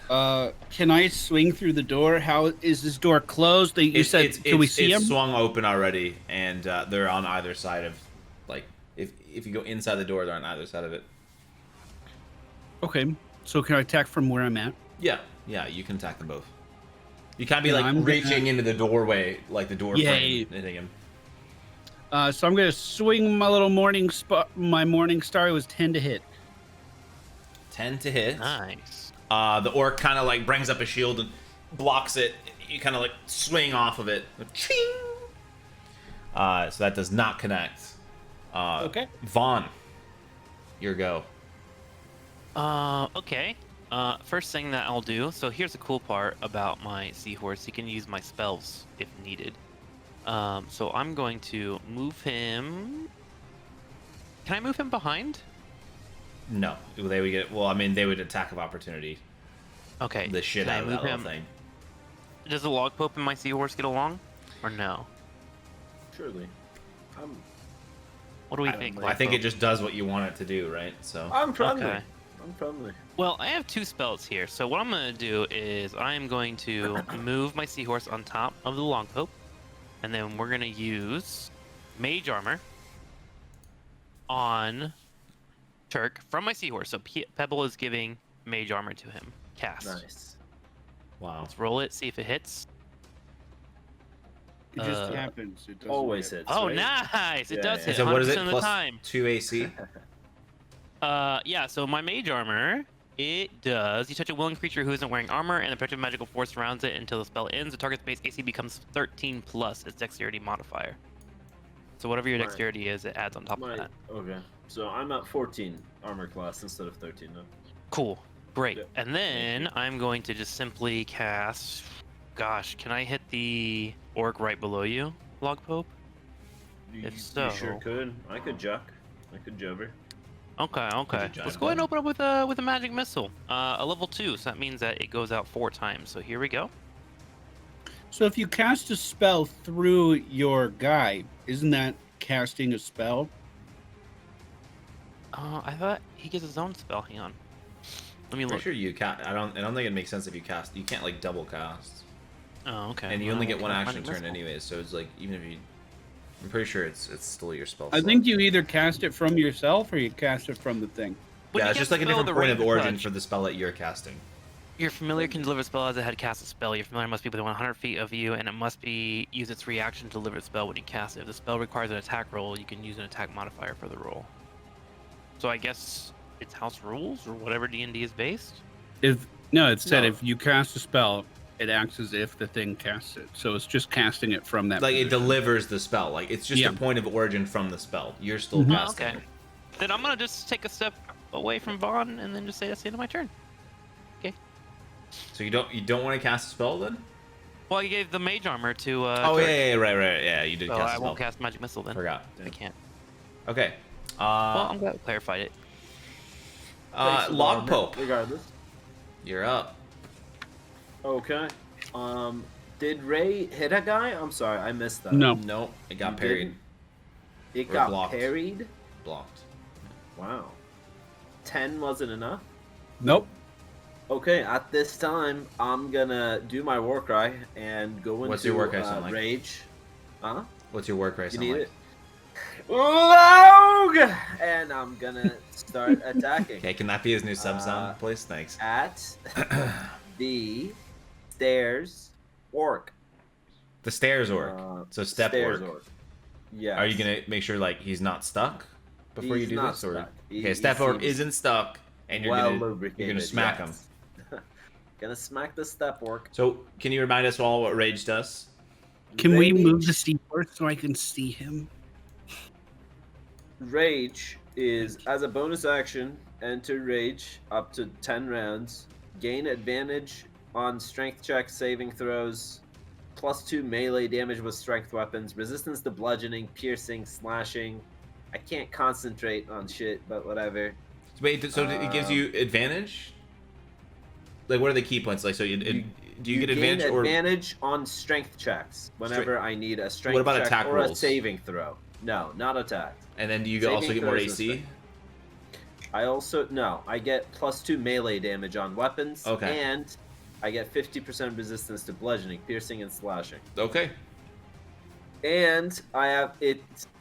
can I swing through the door? How is this door closed? You said, can we see it's him? swung open already, and they're on either side of, like, if you go inside the door, they're on either side of it. Okay, so can I attack from where I'm at? Yeah, you can attack them both. You can't be Then like I'm reaching gonna- into the doorway, like the door Yeah, frame, hitting him. So I'm gonna swing my little morning star. It was 10 to hit. 10 to hit. Nice. The orc kind of like brings up a shield and blocks it. You kind of like swing off of it. Ching! So that does not connect. Okay. Vaughn, your go. Okay. First thing that I'll do, so here's the cool part about my seahorse. He can use my spells if needed. So I'm going to move him. Can I move him behind? No, they would get. Well, I mean, they would attack of opportunity. Okay. The shit can I out of move that little him? thing. Does the log pope and my seahorse get along? Or no? Surely. What do we I don't think? know. I think Logpope? it just does what you want it to do, right? So. I'm friendly. Okay. I'm friendly. Well, I have 2 spells here. So what I'm going to do is I am going to move my seahorse on top of the log pope. And then we're going to use mage armor on Turk from my seahorse. So Pebble is giving mage armor to him. Cast. Nice. Wow. Let's roll it, see if it hits. It just Uh, happens. It doesn't Always hit. hits. Oh, right? nice! It Yeah, does yeah. hit So what is 100% it? of the Plus time. 2 AC. Yeah, so my mage armor, it does. You touch a willing creature who isn't wearing armor, and the protective magical force surrounds it until the spell ends. The target's base AC becomes 13 plus its dexterity modifier. So whatever your Right. dexterity is, it adds on top of that. Okay. So I'm at 14 armor class instead of 13 now. Cool. Great. Yep. And then I'm going to just simply cast... Gosh, can I hit the orc right below you, Log Pope? If so- You sure could. I could juck. I could jobber. Okay, okay. giant Let's go ahead and bug? open up with a magic missile. A level 2, so that means that it goes out 4 times. So here we go. So if you cast a spell through your guy, isn't that casting a spell? I thought he gets his own spell. Hang on. Let me Pretty look. sure you cast. I don't think it makes sense if you cast. You can't like double cast, Oh, okay. and you Well, only I will get one try action magic turn missile. anyways. So it's like even if you, I'm pretty sure it's still your spell. I slot. think you either cast it from yourself or you cast it from the thing. When Yeah, you it's cast just like a spell, different the point rate of origin touch, for the spell that you're casting. Your familiar can deliver a spell as it had cast a spell. Your familiar must be within 100 feet of you, and it must be use its reaction to deliver the spell when you cast it. If the spell requires an attack roll, you can use an attack modifier for the roll. So I guess it's house rules or whatever D&D is based. It said No. if you cast a spell it acts as if the thing casts it. So it's just casting it from that. Like it position. delivers the spell. Like it's just Yeah. a point of origin from the spell. You're still Mhm. casting Okay. it. Then I'm gonna just take a step away from Vaughn and then just say that's the end of my turn. So you don't want to cast a spell then? Well, you gave the mage armor to. Oh Turk, yeah, right. Yeah, you did So cast a I spell. won't cast magic missile then. Forgot. I can't. Okay. Well, I'm glad we clarified it. Thanks for Log the Pope, armor, Regardless. you're up. Okay. Did Ray hit a guy? I'm sorry, I missed that. No. Nope, it got You parried. didn't? It Or got blocked. parried? Blocked. Wow. 10 wasn't enough? Nope. Okay, at this time, I'm gonna do my war cry and go into What's your war cry sound like? rage. Huh? What's your work rate You sound need like? it? Log! And I'm gonna start attacking. Okay, can that be his new sub sound, please? Thanks. At the stairs orc. The stairs orc. So step stairs orc. Yeah. Are you gonna make sure like he's not stuck before you He's do not this, or stuck. okay, step orc seems isn't stuck, and you're well gonna lubricated, smack him. yes. Gonna smack the step orc. So can you remind us all what rage does? Can we move Rage- the seaport so I can see him? Rage is as a bonus action, enter rage up to 10 rounds, gain advantage on strength checks, saving throws, +2 melee damage with strength weapons, resistance to bludgeoning, piercing, slashing. I can't concentrate on shit, but whatever. Wait, so it gives you advantage? Like, what are the key points? Like, so do you get gain advantage or advantage on strength checks whenever I need a strength What about check attack or rolls? a saving throw. No, not attack. and then do you Saving also get more throws is AC? I also I get +2 melee damage on weapons, Okay. and I get 50% resistance to bludgeoning, piercing, and slashing. Okay. And I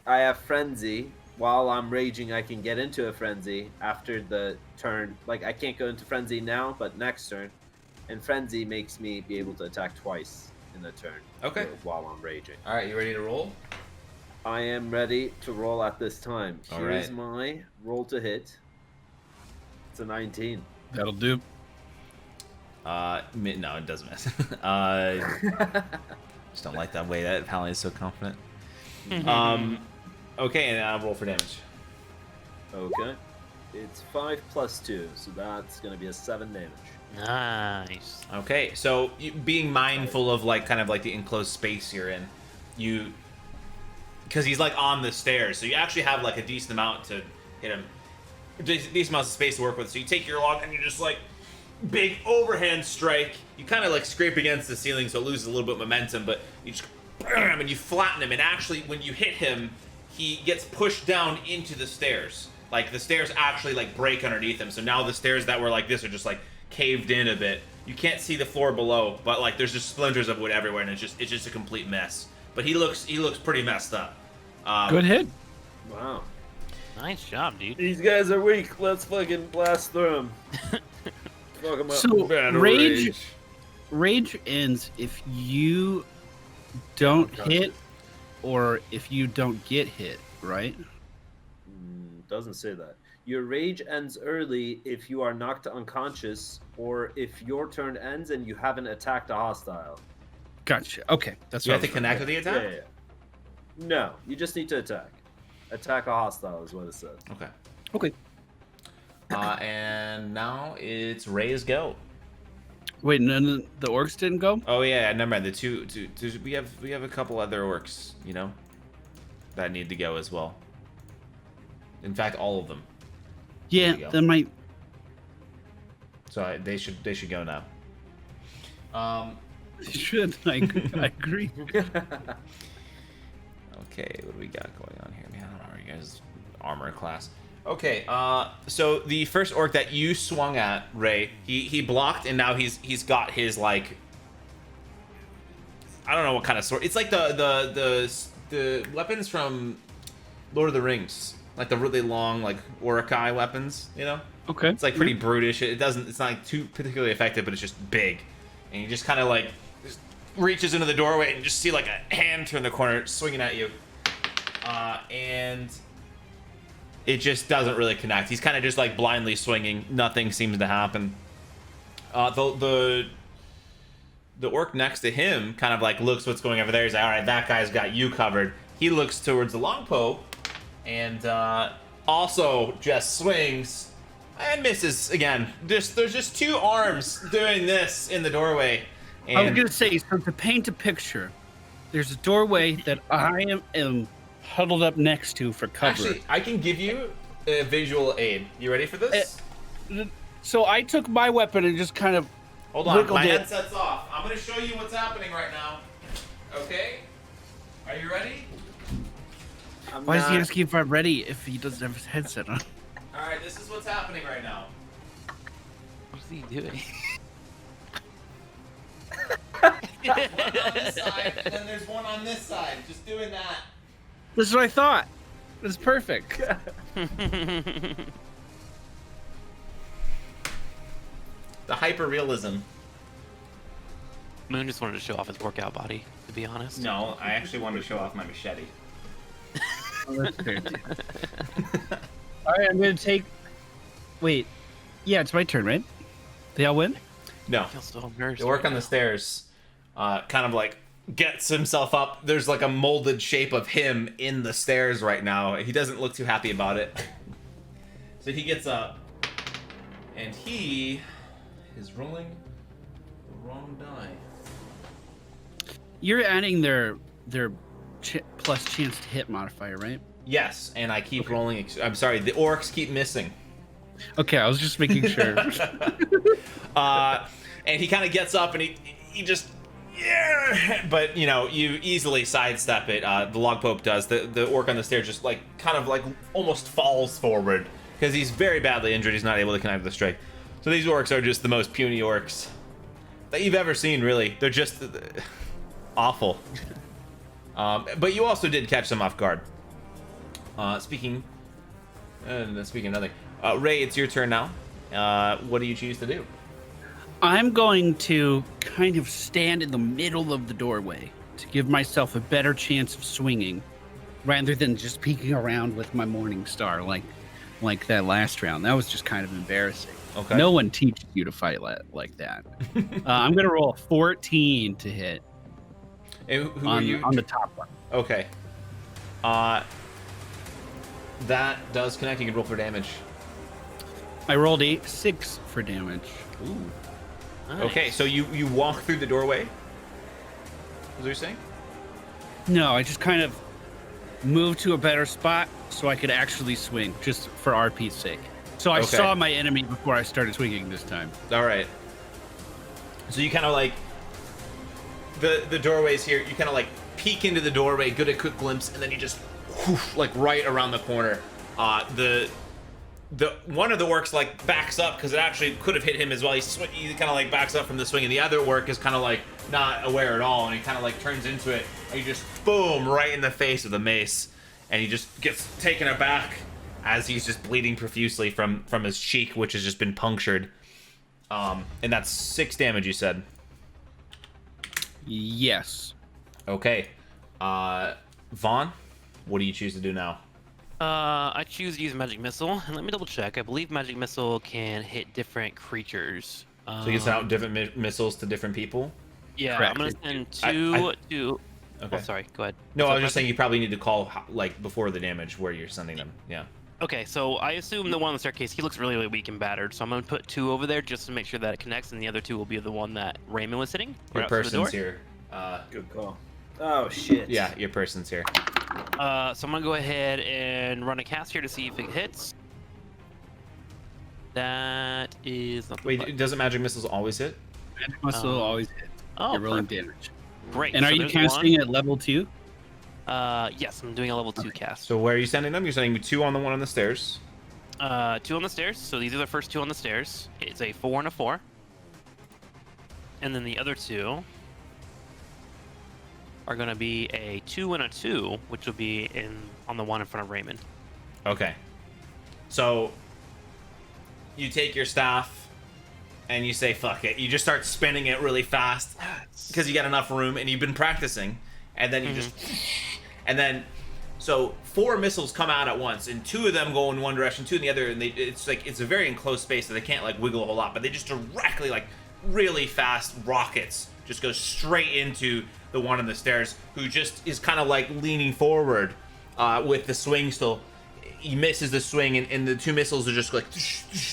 have frenzy. While I'm raging, I can get into a frenzy after the turn. Like I can't go into frenzy now, but next turn. And frenzy makes me be able to attack twice in a turn. Okay. While I'm raging. All right, you ready to roll? I am ready to roll at this time. All Here's right. my roll to hit. It's a 19. That'll do. No, it doesn't miss. Just don't like that way that Paladin is so confident. Okay, and I'll roll for damage. Okay. It's 5 + 2, so that's gonna be a 7 damage. Nice. Okay, so being mindful of like kind of like the enclosed space you're in, because he's like on the stairs, so you actually have like a decent amount to hit him, decent amounts of space to work with. So you take your log and you just like big overhand strike. You kind of like scrape against the ceiling, so it loses a little bit of momentum, but you just bam, and you flatten him. And actually, when you hit him, he gets pushed down into the stairs. Like the stairs actually like break underneath him. So now the stairs that were like this are just like caved in a bit. You can't see the floor below, but like there's just splinters of wood everywhere, and it's just a complete mess. But he looks pretty messed up. Good hit. Wow. Nice job, dude. These guys are weak. Let's fucking blast through them. Fuck 'em up. So Battle rage ends if you don't hit or if you don't get hit, right? Doesn't say that. Your rage ends early if you are knocked unconscious or if your turn ends and you haven't attacked a hostile. Gotcha. Okay, that's You what have to connect with the attack. Yeah. No, you just need to attack. Attack a hostile is what it says. Okay. Okay. And now it's Ray's go. Wait, none of the orcs didn't go? Oh yeah, never mind. The two we have a couple other orcs, you know, that need to go as well. In fact, all of them. Yeah, There you go. that might. So they should go now. Should I agree. Okay, what do we got going on here, man? I don't know you guys' armor class. Okay, so the first orc that you swung at, Ray, he blocked, and now he's got his like, I don't know what kind of sword. It's like the weapons from Lord of the Rings, like the really long like Urukai weapons, you know? Okay. It's like pretty brutish. It's not like too particularly effective, but it's just big, and you just kind of like just reaches into the doorway and just see like a hand turn the corner swinging at you, and it just doesn't really connect. He's kind of just like blindly swinging. Nothing seems to happen. the orc next to him kind of like looks what's going over there. He's like, all right, that guy's got you covered. He looks towards the longbow and also just swings and misses again. There's just two arms doing this in the doorway. And I was gonna say, so to paint a picture, there's a doorway that I am huddled up next to for cover. actually, I can give you a visual aid. You ready for this? So I took my weapon and just kind of Hold on, wiggled my it. headset's off. I'm gonna show you what's happening right now. Okay? Are you ready? Why is he asking if I'm ready if he doesn't have his headset on? Alright, this is what's happening right now. What's he doing? One on this side, and then there's one on this side. Just doing that. This is what I thought. It's perfect. The hyper-realism. Moon just wanted to show off his workout body, to be honest. No, I actually wanted to show off my machete. Oh, that's fair. All right, I'm gonna take. Wait, yeah, it's my turn, right? They all win. No. I feel so embarrassed. The orc right on the now. stairs kind of like gets himself up. There's like a molded shape of him in the stairs right now. He doesn't look too happy about it. So he gets up and he is rolling the wrong die. You're adding their plus chance to hit modifier, right? Yes, and I keep rolling. I'm sorry, the orcs keep missing. Okay, I was just making sure. And he kind of gets up and he just, yeah, but you know, you easily sidestep it. The log pope does. The orc on the stairs just like kind of like almost falls forward because he's very badly injured. He's not able to connect with the strike. So these orcs are just the most puny orcs that you've ever seen, really. They're just awful. But you also did catch them off guard. Speaking of nothing, Ray, it's your turn now. What do you choose to do? I'm going to kind of stand in the middle of the doorway to give myself a better chance of swinging, rather than just peeking around with my morning star like that last round. That was just kind of embarrassing. Okay. No one teaches you to fight like that. I'm gonna roll a 14 to hit And who are you? on the top one. Okay. That does connect. You can roll for damage. I rolled 6 for damage. Ooh. Nice. Okay, so you walk through the doorway. Is what you're saying? No, I just kind of moved to a better spot so I could actually swing, just for RP's sake. So I Okay. saw my enemy before I started swinging this time. All right. So you kind of like the doorways here. You kind of like peek into the doorway, get a quick glimpse, and then you just whoosh, like right around the corner. The one of the orcs like backs up because it actually could have hit him as well. He kind of like backs up from the swing, and the other orc is kind of like not aware at all, and he kind of like turns into it, and he just boom right in the face of the mace, and he just gets taken aback as he's just bleeding profusely from his cheek, which has just been punctured. And that's 6 damage, you said. Yes. Okay. Vaughn, what do you choose to do now? I choose to use Magic Missile, and let me double check. I believe Magic Missile can hit different creatures. So you can send out different missiles to different people? Yeah, Correct. I'm gonna send I- two. Okay. Oh, sorry. Go ahead. No, What's I up, was just Matthew? saying you probably need to call like before the damage where you're sending them. Yeah. Okay, so I assume the one on the staircase, he looks really, really weak and battered. So I'm gonna put 2 over there just to make sure that it connects, and the other 2 will be the one that Raymond was hitting. Your right outside the door. person's here. Good call. Oh shit. Yeah, your person's here. So I'm gonna go ahead and run a cast here to see if it hits. That is not the Wait, button. doesn't magic missiles always hit? Magic Missile always hit. Oh, You're rolling perfect. damage. Great. And are so you there's casting at level 2? one. Yes, I'm doing a level 2 cast. So where are you sending them? You're sending me 2 on the one on the stairs. 2 on the stairs. So these are the first 2 on the stairs. It's a 4 and a 4. And then the other 2 are gonna be a 2 and a 2, which will be on the one in front of Raymond. Okay. So you take your staff and you say fuck it. You just start spinning it really fast because you got enough room and you've been practicing. And then you just and then so 4 missiles come out at once and 2 of them go in one direction, 2 in the other, and it's like it's a very enclosed space so they can't like wiggle a whole lot, but they just directly like really fast rockets just go straight into the one on the stairs, who just is kind of like leaning forward with the swing still. He misses the swing, and the two missiles are just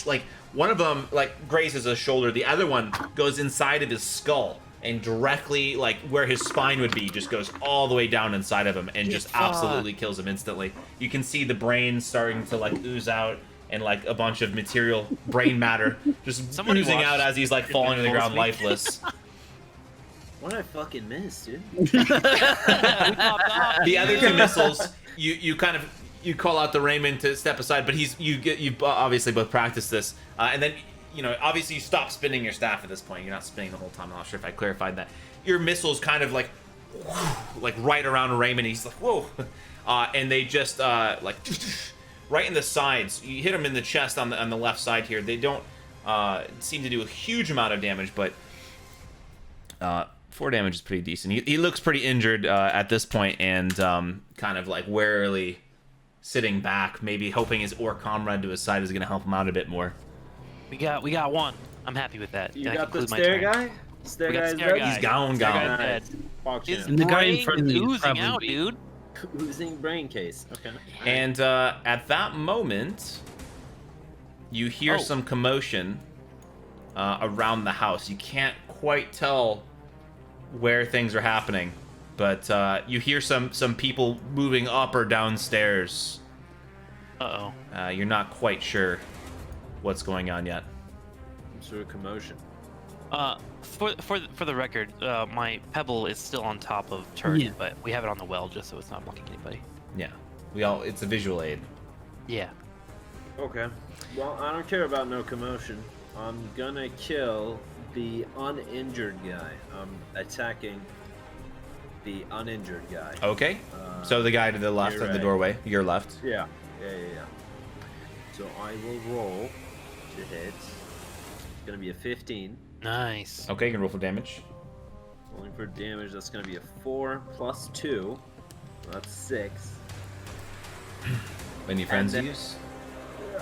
like one of them like grazes his shoulder, the other one goes inside of his skull, and directly like where his spine would be just goes all the way down inside of him and just absolutely kills him instantly. You can see the brain starting to like ooze out, and like a bunch of material brain matter just oozing out as he's like falling to the ground lifeless. What did I fucking miss, dude? The other two missiles, you call out to Raymond to step aside, but you obviously both practiced this, and then obviously you stop spinning your staff at this point. You're not spinning the whole time. I'm not sure if I clarified that. Your missiles kind of like right around Raymond. He's like whoa, and they just like right in the sides. You hit him in the chest on the left side here. They don't seem to do a huge amount of damage, but 4 damage is pretty decent. He looks pretty injured at this point, and kind of like warily sitting back, maybe hoping his orc comrade to his side is going to help him out a bit more. We got one. I'm happy with that. You That got the concludes my stair turn. guy? Stair We got guy the is stair dead? guy. He's gone. Stair guy's dead. Fuck His shit. And the guy in brain front of is me is oozing out, probably- dude. Oozing brain case. Okay. And at that moment, you hear some commotion around the house. You can't quite tell where things are happening, but you hear some people moving up or downstairs. Uh-oh. You're not quite sure what's going on yet. Some sort of commotion. For the record, my pebble is still on top of turret, Yeah. but we have it on the well just so it's not blocking anybody. Yeah, it's a visual aid. Yeah. Okay. Well, I don't care about no commotion. I'm gonna kill the uninjured guy. I'm attacking the uninjured guy. Okay. So the guy to the left you're of the right. doorway, your left. Yeah. So I will roll to hit. It's gonna be a 15. Nice. Okay, you can roll for damage. Rolling for damage, that's gonna be a 4 plus 2. That's 6. Any And frenzies?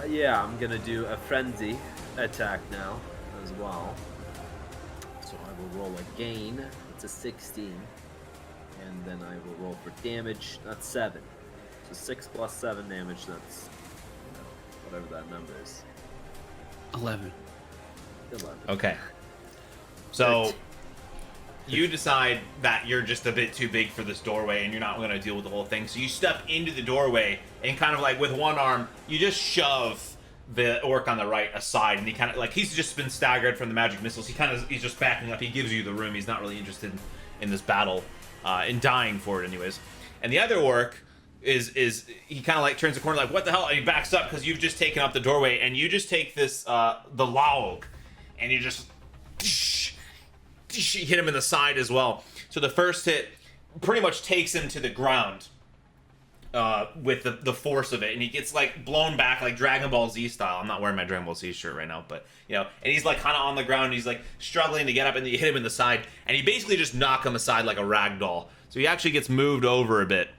then- yeah, I'm gonna do a frenzy attack now as well. So I will roll again. It's a 16. And then I will roll for damage. That's 7. So 6 plus 7 damage, that's whatever that number is. 11. 11. Okay. So you decide that you're just a bit too big for this doorway and you're not going to deal with the whole thing. So you step into the doorway and kind of like with one arm, you just shove the orc on the right aside, and he kind of like he's just been staggered from the magic missiles. He's just backing up. He gives you the room. He's not really interested in this battle, in dying for it anyways. And the other orc is he kind of like turns the corner like what the hell, and he backs up because you've just taken up the doorway, and you just take this the laug, and you just hit him in the side as well. So the first hit pretty much takes him to the ground with the force of it, and he gets like blown back like Dragon Ball Z style. I'm not wearing my Dragon Ball Z shirt right now, but and he's like kind of on the ground, and he's like struggling to get up, and you hit him in the side, and you basically just knock him aside like a rag doll. So he actually gets moved over a bit,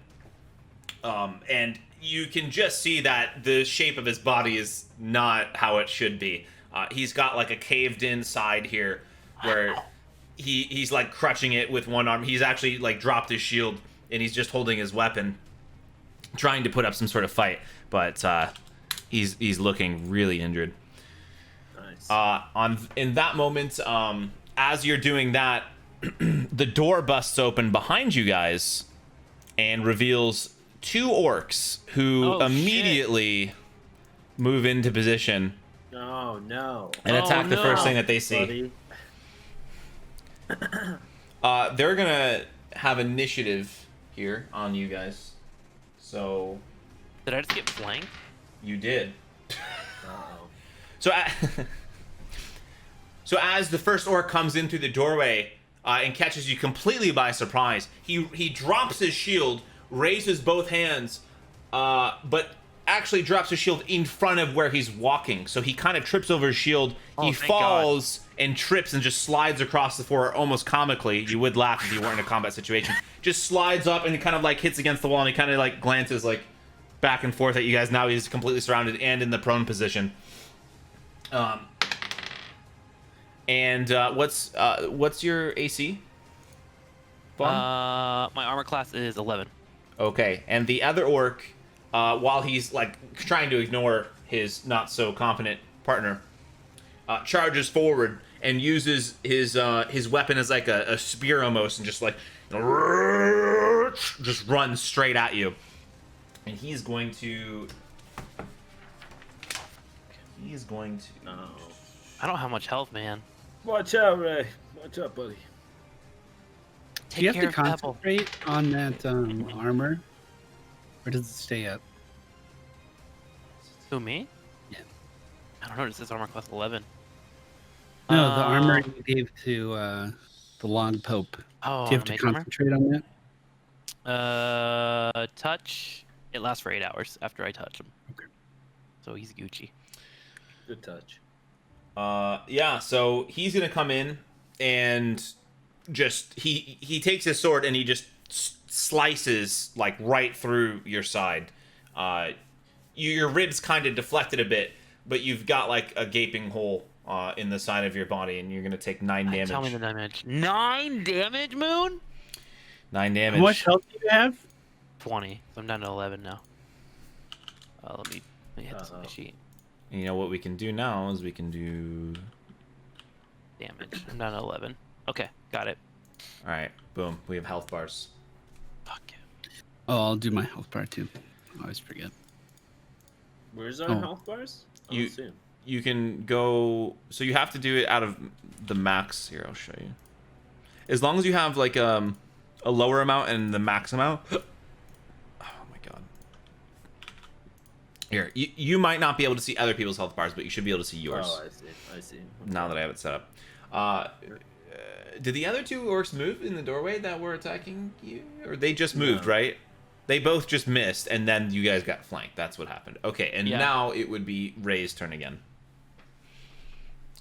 and you can just see that the shape of his body is not how it should be. He's got like a caved in side here where he's like crutching it with one arm. He's actually like dropped his shield and he's just holding his weapon, trying to put up some sort of fight, but he's looking really injured. Nice. In that moment, as you're doing that, the door busts open behind you guys and reveals 2 orcs who Oh, shit. immediately move into position Oh no. and attack the no. first thing that they see. Buddy. They're gonna have initiative here on you guys. So Did I just get flanked? you did. Uh-oh. So as the first orc comes in through the doorway and catches you completely by surprise, he drops his shield, raises both hands, but actually drops his shield in front of where he's walking. So he kind of trips over his shield. Oh, He thank falls and trips and just slides across the floor almost comically. You would laugh if you weren't in a combat situation. Just slides up and he kind of like hits against the wall, and he kind of like glances like back and forth at you guys. Now he's completely surrounded and in the prone position. And what's your AC? Vaughn? My armor class is 11. Okay, and the other orc, while he's like trying to ignore his not so confident partner, charges forward and uses his weapon as like a spear almost, and just like just runs straight at you. And he's going to. I don't have much health, man. Watch out, Ray. Watch out, buddy. Do you have to care of Apple. concentrate on that armor? Or does it stay up? Who, me? Yeah. I don't know. It says armor class 11. No, the armor you gave to the Long Pope. Oh, Do you have to mage armor? concentrate on that? Touch. It lasts for 8 hours after I touch him. Okay. So he's Gucci. Good touch. Yeah, so he's gonna come in and just he takes his sword and he just slices like right through your side. Your ribs kind of deflected a bit, but you've got like a gaping hole in the side of your body, and you're gonna take 9 damage. Tell me the damage. 9 damage, Moon? 9 damage. How much health do you have? 20. So I'm down to 11 now. Let me hit this on the sheet. You know what we can do now is we can do. Damage. I'm down to 11. Okay, got it. All right, boom. We have health bars. Fuck yeah. Oh, I'll do my health bar too. I always forget. Where's our Oh. health bars? I You- don't see 'em. You can go. So you have to do it out of the max. Here, I'll show you. As long as you have like a lower amount and the max amount. Oh my god. Here, you might not be able to see other people's health bars, but you should be able to see yours. Oh, I see. Now that I have it set up. Did the other two orcs move in the doorway that were attacking you? Or they just moved, No. right? They both just missed, and then you guys got flanked. That's what happened. Okay, and Yeah. now it would be Ray's turn again.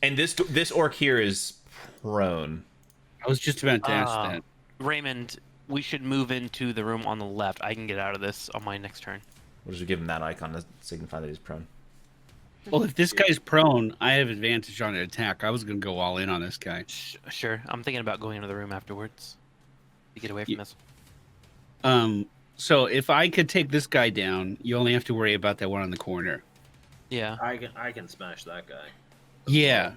And this orc here is prone. I was just about to ask Ah. that. Raymond, we should move into the room on the left. I can get out of this on my next turn. We'll just give him that icon to signify that he's prone. Well, if this guy's prone, I have advantage on an attack. I was going to go all in on this guy. Sure. I'm thinking about going into the room afterwards to get away from this. So if I could take this guy down, you only have to worry about that one on the corner. Yeah. I can smash that guy. Yeah.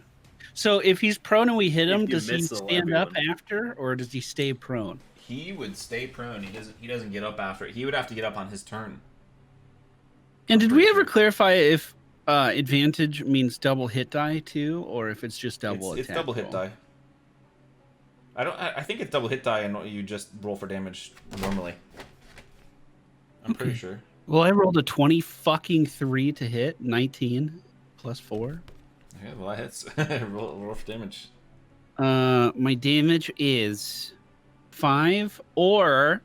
So if he's prone and we hit him, If you does he missile stand up everyone. after, or does he stay prone? He would stay prone. He doesn't get up after it. He would have to get up on his turn. And did we pretty ever sure. clarify if advantage means double hit die too, or if it's just double It's attack? double hit roll? die. I think it's double hit die, and you just roll for damage normally. I'm pretty Okay. sure. Well, I rolled a 23 to hit, 19 plus 4. Okay, well that hits. roll for damage. My damage is 5 or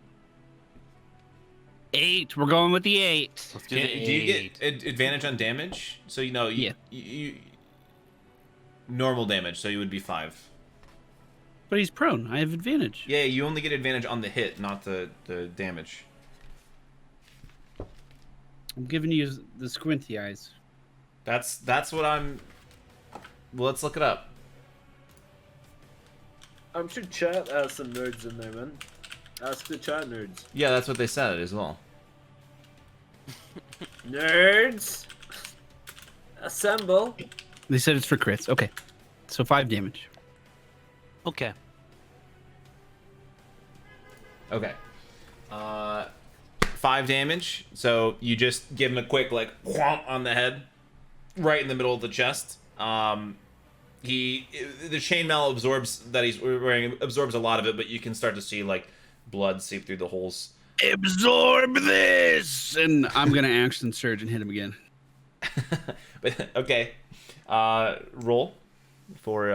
8. We're going with the 8. Let's do Do the you eight. get advantage on damage? So you know, Yeah. you normal damage, so you would be 5. But he's prone. I have advantage. Yeah, you only get advantage on the hit, not the damage. I'm giving you the squinty eyes. That's what I'm. Well, let's look it up. I'm sure chat has some nerds in there, man. Ask the chat nerds. Yeah, that's what they said as well. Nerds! Assemble! They said it's for crits. Okay. So 5 damage. Okay. Okay. 5 damage. So you just give him a quick like whomp on the head, right in the middle of the chest. The chainmail absorbs that he's wearing absorbs a lot of it, but you can start to see like blood seep through the holes. Absorb this! And I'm going to action surge and hit him again. But okay. Roll for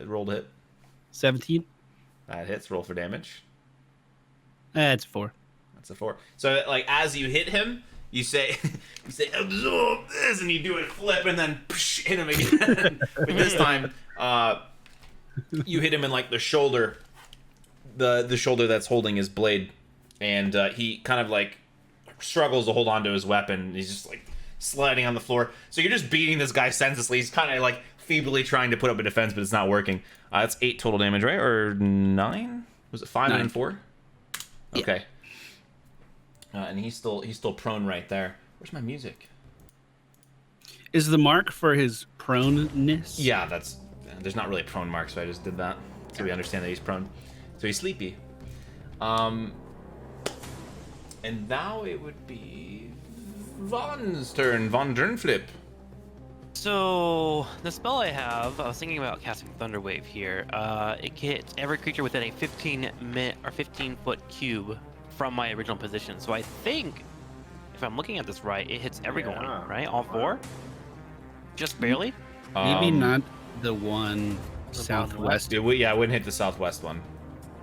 roll to hit. 17. That hits. Roll for damage. That's 4. That's a 4. So like as you hit him, you say absorb this, and you do a flip, and then hit him again. But this time, you hit him in like the shoulder, the shoulder that's holding his blade, and he kind of like struggles to hold on to his weapon. He's just like sliding on the floor. So you're just beating this guy senselessly. He's kind of like feebly trying to put up a defense, but it's not working. That's 8 total damage, right? Or 9? Was it 5 9. and 4? Yeah. Okay. And he's still prone right there. Where's my music? Is the mark for his proneness? Yeah, there's not really a prone mark, so I just did that. So we understand that he's prone. So he's sleepy. And now it would be Von's turn. Von Dernflip. So the spell I have, I was thinking about casting Thunderwave here. It hits every creature within a 15-foot cube from my original position. So I think, if I'm looking at this right, it hits everyone, right? All 4? Just barely? Maybe not the one southwest. It wouldn't hit the southwest one.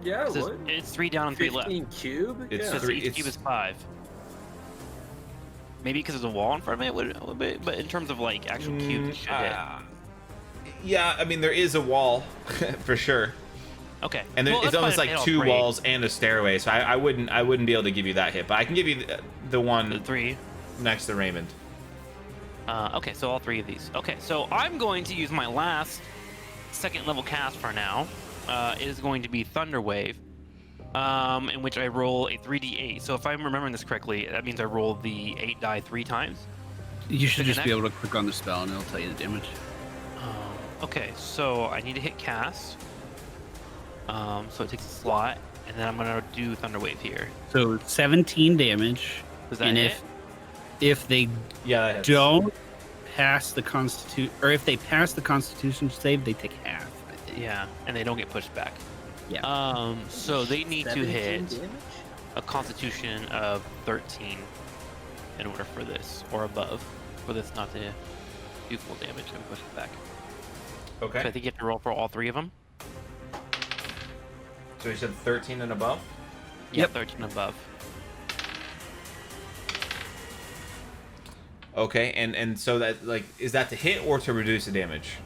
Yeah, it It's, would. it's 3 down and 3 left. 15 cube? It's yeah. So three- each cube is 5. Maybe because there's a wall in front of it, would a little bit, but in terms of like actual cubes, it should hit. Yeah, I mean there is a wall for sure, Okay. and Well, it's that's almost fine like if they 2 all break. walls and a stairway. So I wouldn't be able to give you that hit, but I can give you the The one 3. next to Raymond. Okay, so all 3 of these. Okay, so I'm going to use my last 2nd level cast for now. It is going to be Thunderwave, in which I roll a 3d8. So if I'm remembering this correctly, that means I roll the 8 die 3 times. You should To just be connect? able to click on the spell and it'll tell you the damage. Okay, so I need to hit cast. So it takes a slot, and then I'm gonna do Thunderwave here. So 17 damage. Does that And hit? if they Yeah, that hits. don't pass the constitution, or if they pass the constitution save, they take half. I think. Yeah, and they don't get pushed back. Yeah. So they need to 17 hit damage? a Constitution of 13 in order for this, or above, for this not to do full damage and push it back. Okay. So I think you have to roll for all 3 of them. So you said 13 and above. Yeah, Yep. 13 above. Okay, and so that is that to hit or to reduce the damage?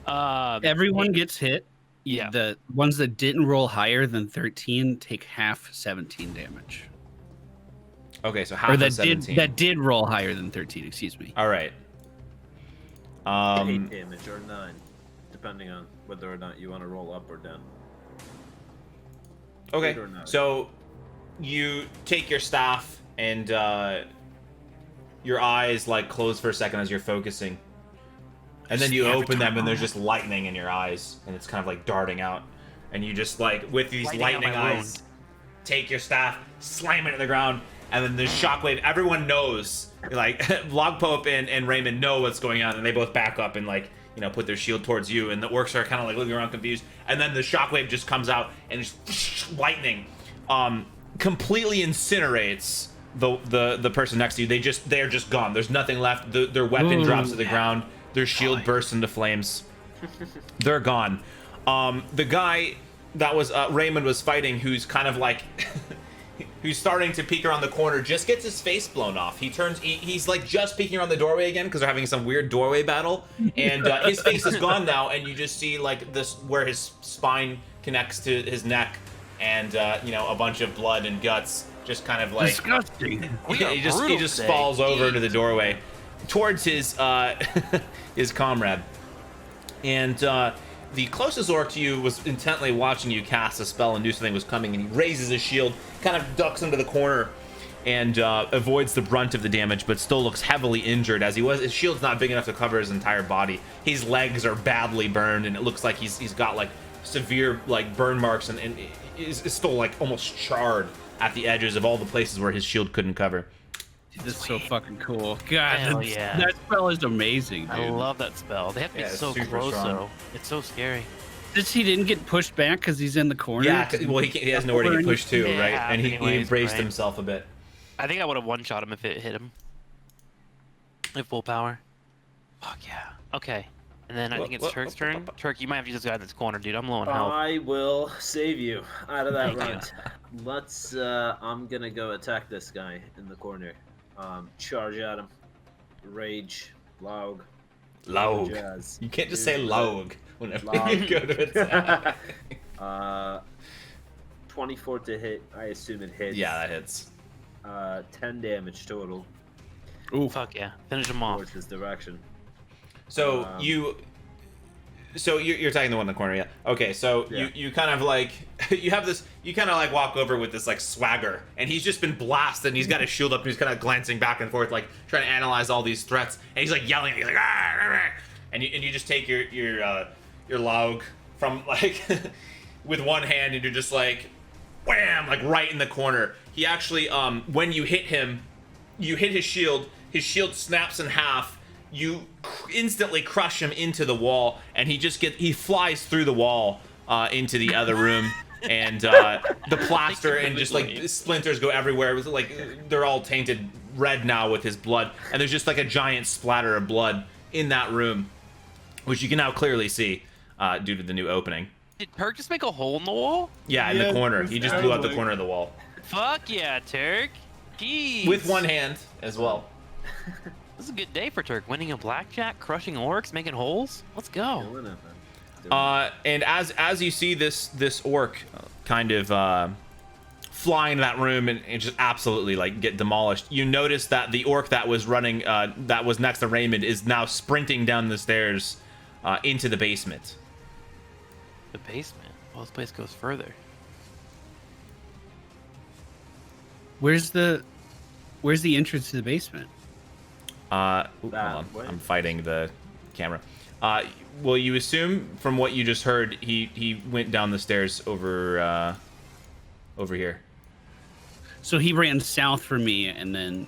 Everyone gets hit. Yeah. The ones that didn't roll higher than 13 take half 17 damage. Okay, so half Or of that 17. did roll higher than 13. Excuse me. All right. 8 damage or 9, depending on whether or not you want to roll up or down. Okay, 8 or 9. so you take your staff and your eyes like close for a second as you're focusing, and then you open them and there's just lightning in your eyes and it's kind of like darting out, and you just like with these lightning my eyes wound. take your staff, slam it to the ground, and then the shockwave. Everyone knows, like Logpope and Raymond know what's going on, and they both back up and like put their shield towards you, and the orcs are kind of like looking around confused, and then the shockwave just comes out and just lightning completely incinerates the person next to you. They're just gone. There's nothing left. Their weapon drops to the ground. Their shield bursts into flames. They're gone. The guy that was Raymond was fighting, who's kind of like who's starting to peek around the corner, just gets his face blown off. He's like just peeking around the doorway again because they're having some weird doorway battle, and his face is gone now, and you just see like this where his spine connects to his neck, and a bunch of blood and guts just kind of like Disgusting. he just falls over into the doorway towards his his comrade, and the closest orc to you was intently watching you cast a spell and knew something was coming, and he raises his shield, kind of ducks into the corner, and avoids the brunt of the damage, but still looks heavily injured as he was. His shield's not big enough to cover his entire body. His legs are badly burned, and it looks like he's got like severe like burn marks, and is still like almost charred at the edges of all the places where his shield couldn't cover. This is so fucking cool. God, Hell yeah. that spell is amazing, dude. I love that spell. They have to be Yeah, it's so super close strong. though. It's so scary. Since he didn't get pushed back because he's in the corner. Yeah, well, he has nowhere to get pushed to, Yeah, right? And he anyways, braced right. himself a bit. I think I would have one-shot him if it hit him. At full power. Fuck yeah. Okay. And then I think it's Turk's turn. Turk, you might have to use this guy in this corner, dude. I'm low on health. I will save you out of that Thank you. round. Let's. I'm gonna go attack this guy in the corner. Charge at him. Rage. Log. Laug. Jazz. You can't just Dude, say laug whenever Laug. you go to attack. 24 to hit. I assume it hits. Yeah, that hits. 10 damage total Fuck yeah. Finish him off. towards this direction. So Um, you So you're talking the one in the corner, yeah. Okay, so Yeah. you kind of like you have this. You kind of like walk over with this like swagger, and he's just been blasted. And he's got his shield up, and he's kind of glancing back and forth, like trying to analyze all these threats. And he's like yelling, he's like, "Arr, arr, arr." And you just take your laug from like with one hand, and you're just like, wham, like right in the corner. He actually, when you hit him, you hit his shield. His shield snaps in half. You instantly crush him into the wall, and he flies through the wall into the other room, and the plaster and just like splinters go everywhere. It was like they're all tainted red now with his blood, and there's just like a giant splatter of blood in that room, which you can now clearly see due to the new opening. Did Turk just make a hole in the wall? Yeah, in the corner. He just blew out the corner of the wall Fuck yeah, Turk. Jeez. with one hand as well. This is a good day for Turk. Winning a blackjack, crushing orcs, making holes. Let's go. Doing it, man. And as you see this orc kind of fly into that room and just absolutely like get demolished, you notice that the orc that was running that was next to Raymond is now sprinting down the stairs into the basement. The basement. Well, this place goes further. Where's the entrance to the basement? Hold That on. way. I'm fighting the camera. Well, you assume from what you just heard, he went down the stairs over here. So he ran south for me and then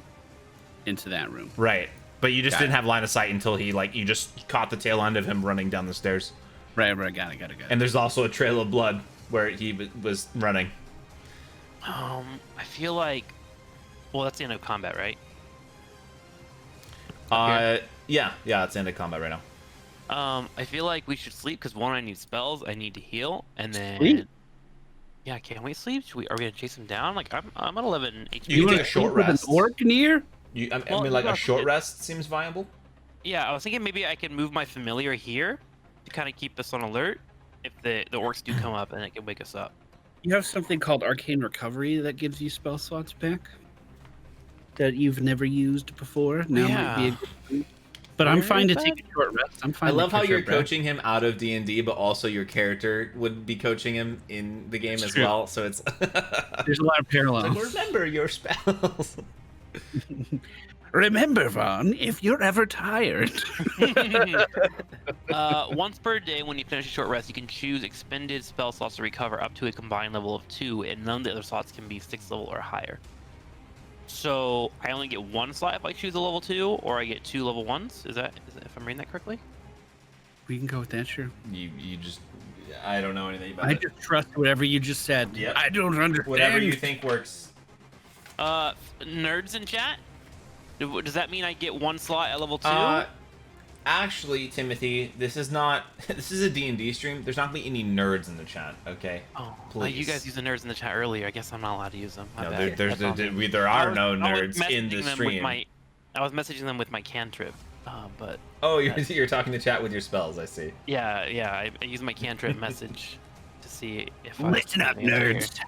into that room. Right. But you just Got didn't it. have line of sight until you just caught the tail end of him running down the stairs. Right, got it. And there's also a trail of blood where he was running. I feel like, well, that's the end of combat, right? Yeah, it's end of combat right now. I feel like we should sleep because one, I need spells, I need to heal, and then Sleep? yeah, can we sleep? Are we gonna chase him down? Like I'm at 11 HP. You can wanna take a short sleep with rest. An orc near? I Well, mean, like no, a short it- rest seems viable. Yeah, I was thinking maybe I could move my familiar here to kind of keep us on alert if the orcs do come up and it can wake us up. You have something called Arcane Recovery that gives you spell slots back that you've never used before. Now might be a Yeah. good thing. But I'm Where fine is to that? take a short rest. I'm fine. I love to how take a you're short rest. coaching him out of D&D, but also your character would be coaching him in the game It's as true. well. So it's There's a lot of like, parallels. remember your spells. Remember, Vaughn, if you're ever tired. Once per day, when you finish a short rest, you can choose expended spell slots to recover up to a combined level of 2, and none of the other slots can be 6th level or higher. So I only get one slot if I choose a level 2, or I get 2 level 1s. Is that if I'm reading that correctly? We can go with that, sure. You just, I don't know anything about I it. just trust whatever you just said. Yep. I don't understand. Whatever you think works. Nerds in chat. Does that mean I get one slot at level 2? Actually, Timothy, this is a D&D stream. There's not gonna be any nerds in the chat, okay? Oh, please. you guys used the nerds in the chat earlier. I guess I'm not allowed to use them. My No, bad. there That's on me. there I are was- no I was nerds in messaging the them with stream. I was messaging them with my cantrip, but Oh, you're talking to chat with your spells, I see. yeah, I use my cantrip message to see if Listen up, nerds.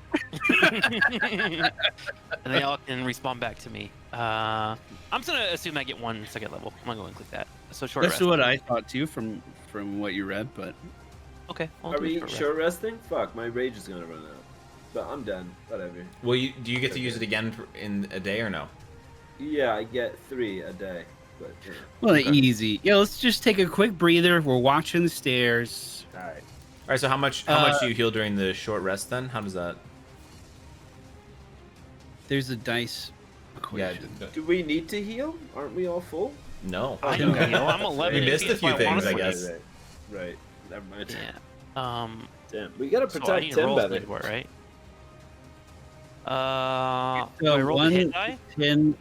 and they all can respond back to me. I'm just gonna assume I get one second level. I'm gonna go and click that. So short That's rest. what I thought too from what you read, but Okay. I'll Are do we short rest. short resting? Fuck, my rage is gonna run out. But I'm done. Whatever. Well, do you get to use it again in a day or no? Yeah, I get 3 a day. But yeah. well, Okay. easy. Yo, let's just take a quick breather. We're watching the stairs. All right. All right. So how much do you heal during the short rest then? How does that? There's a dice Yeah. equation. Do we need to heal? Aren't we all full? No. I don't don't know. I'm 11. We missed HP, a few that's why I things, I wanted to- guess. Right. Never mind. Yeah. Damn. We gotta So I protect need to Tim roll better. something for it, right? So do I roll the hit die? 10.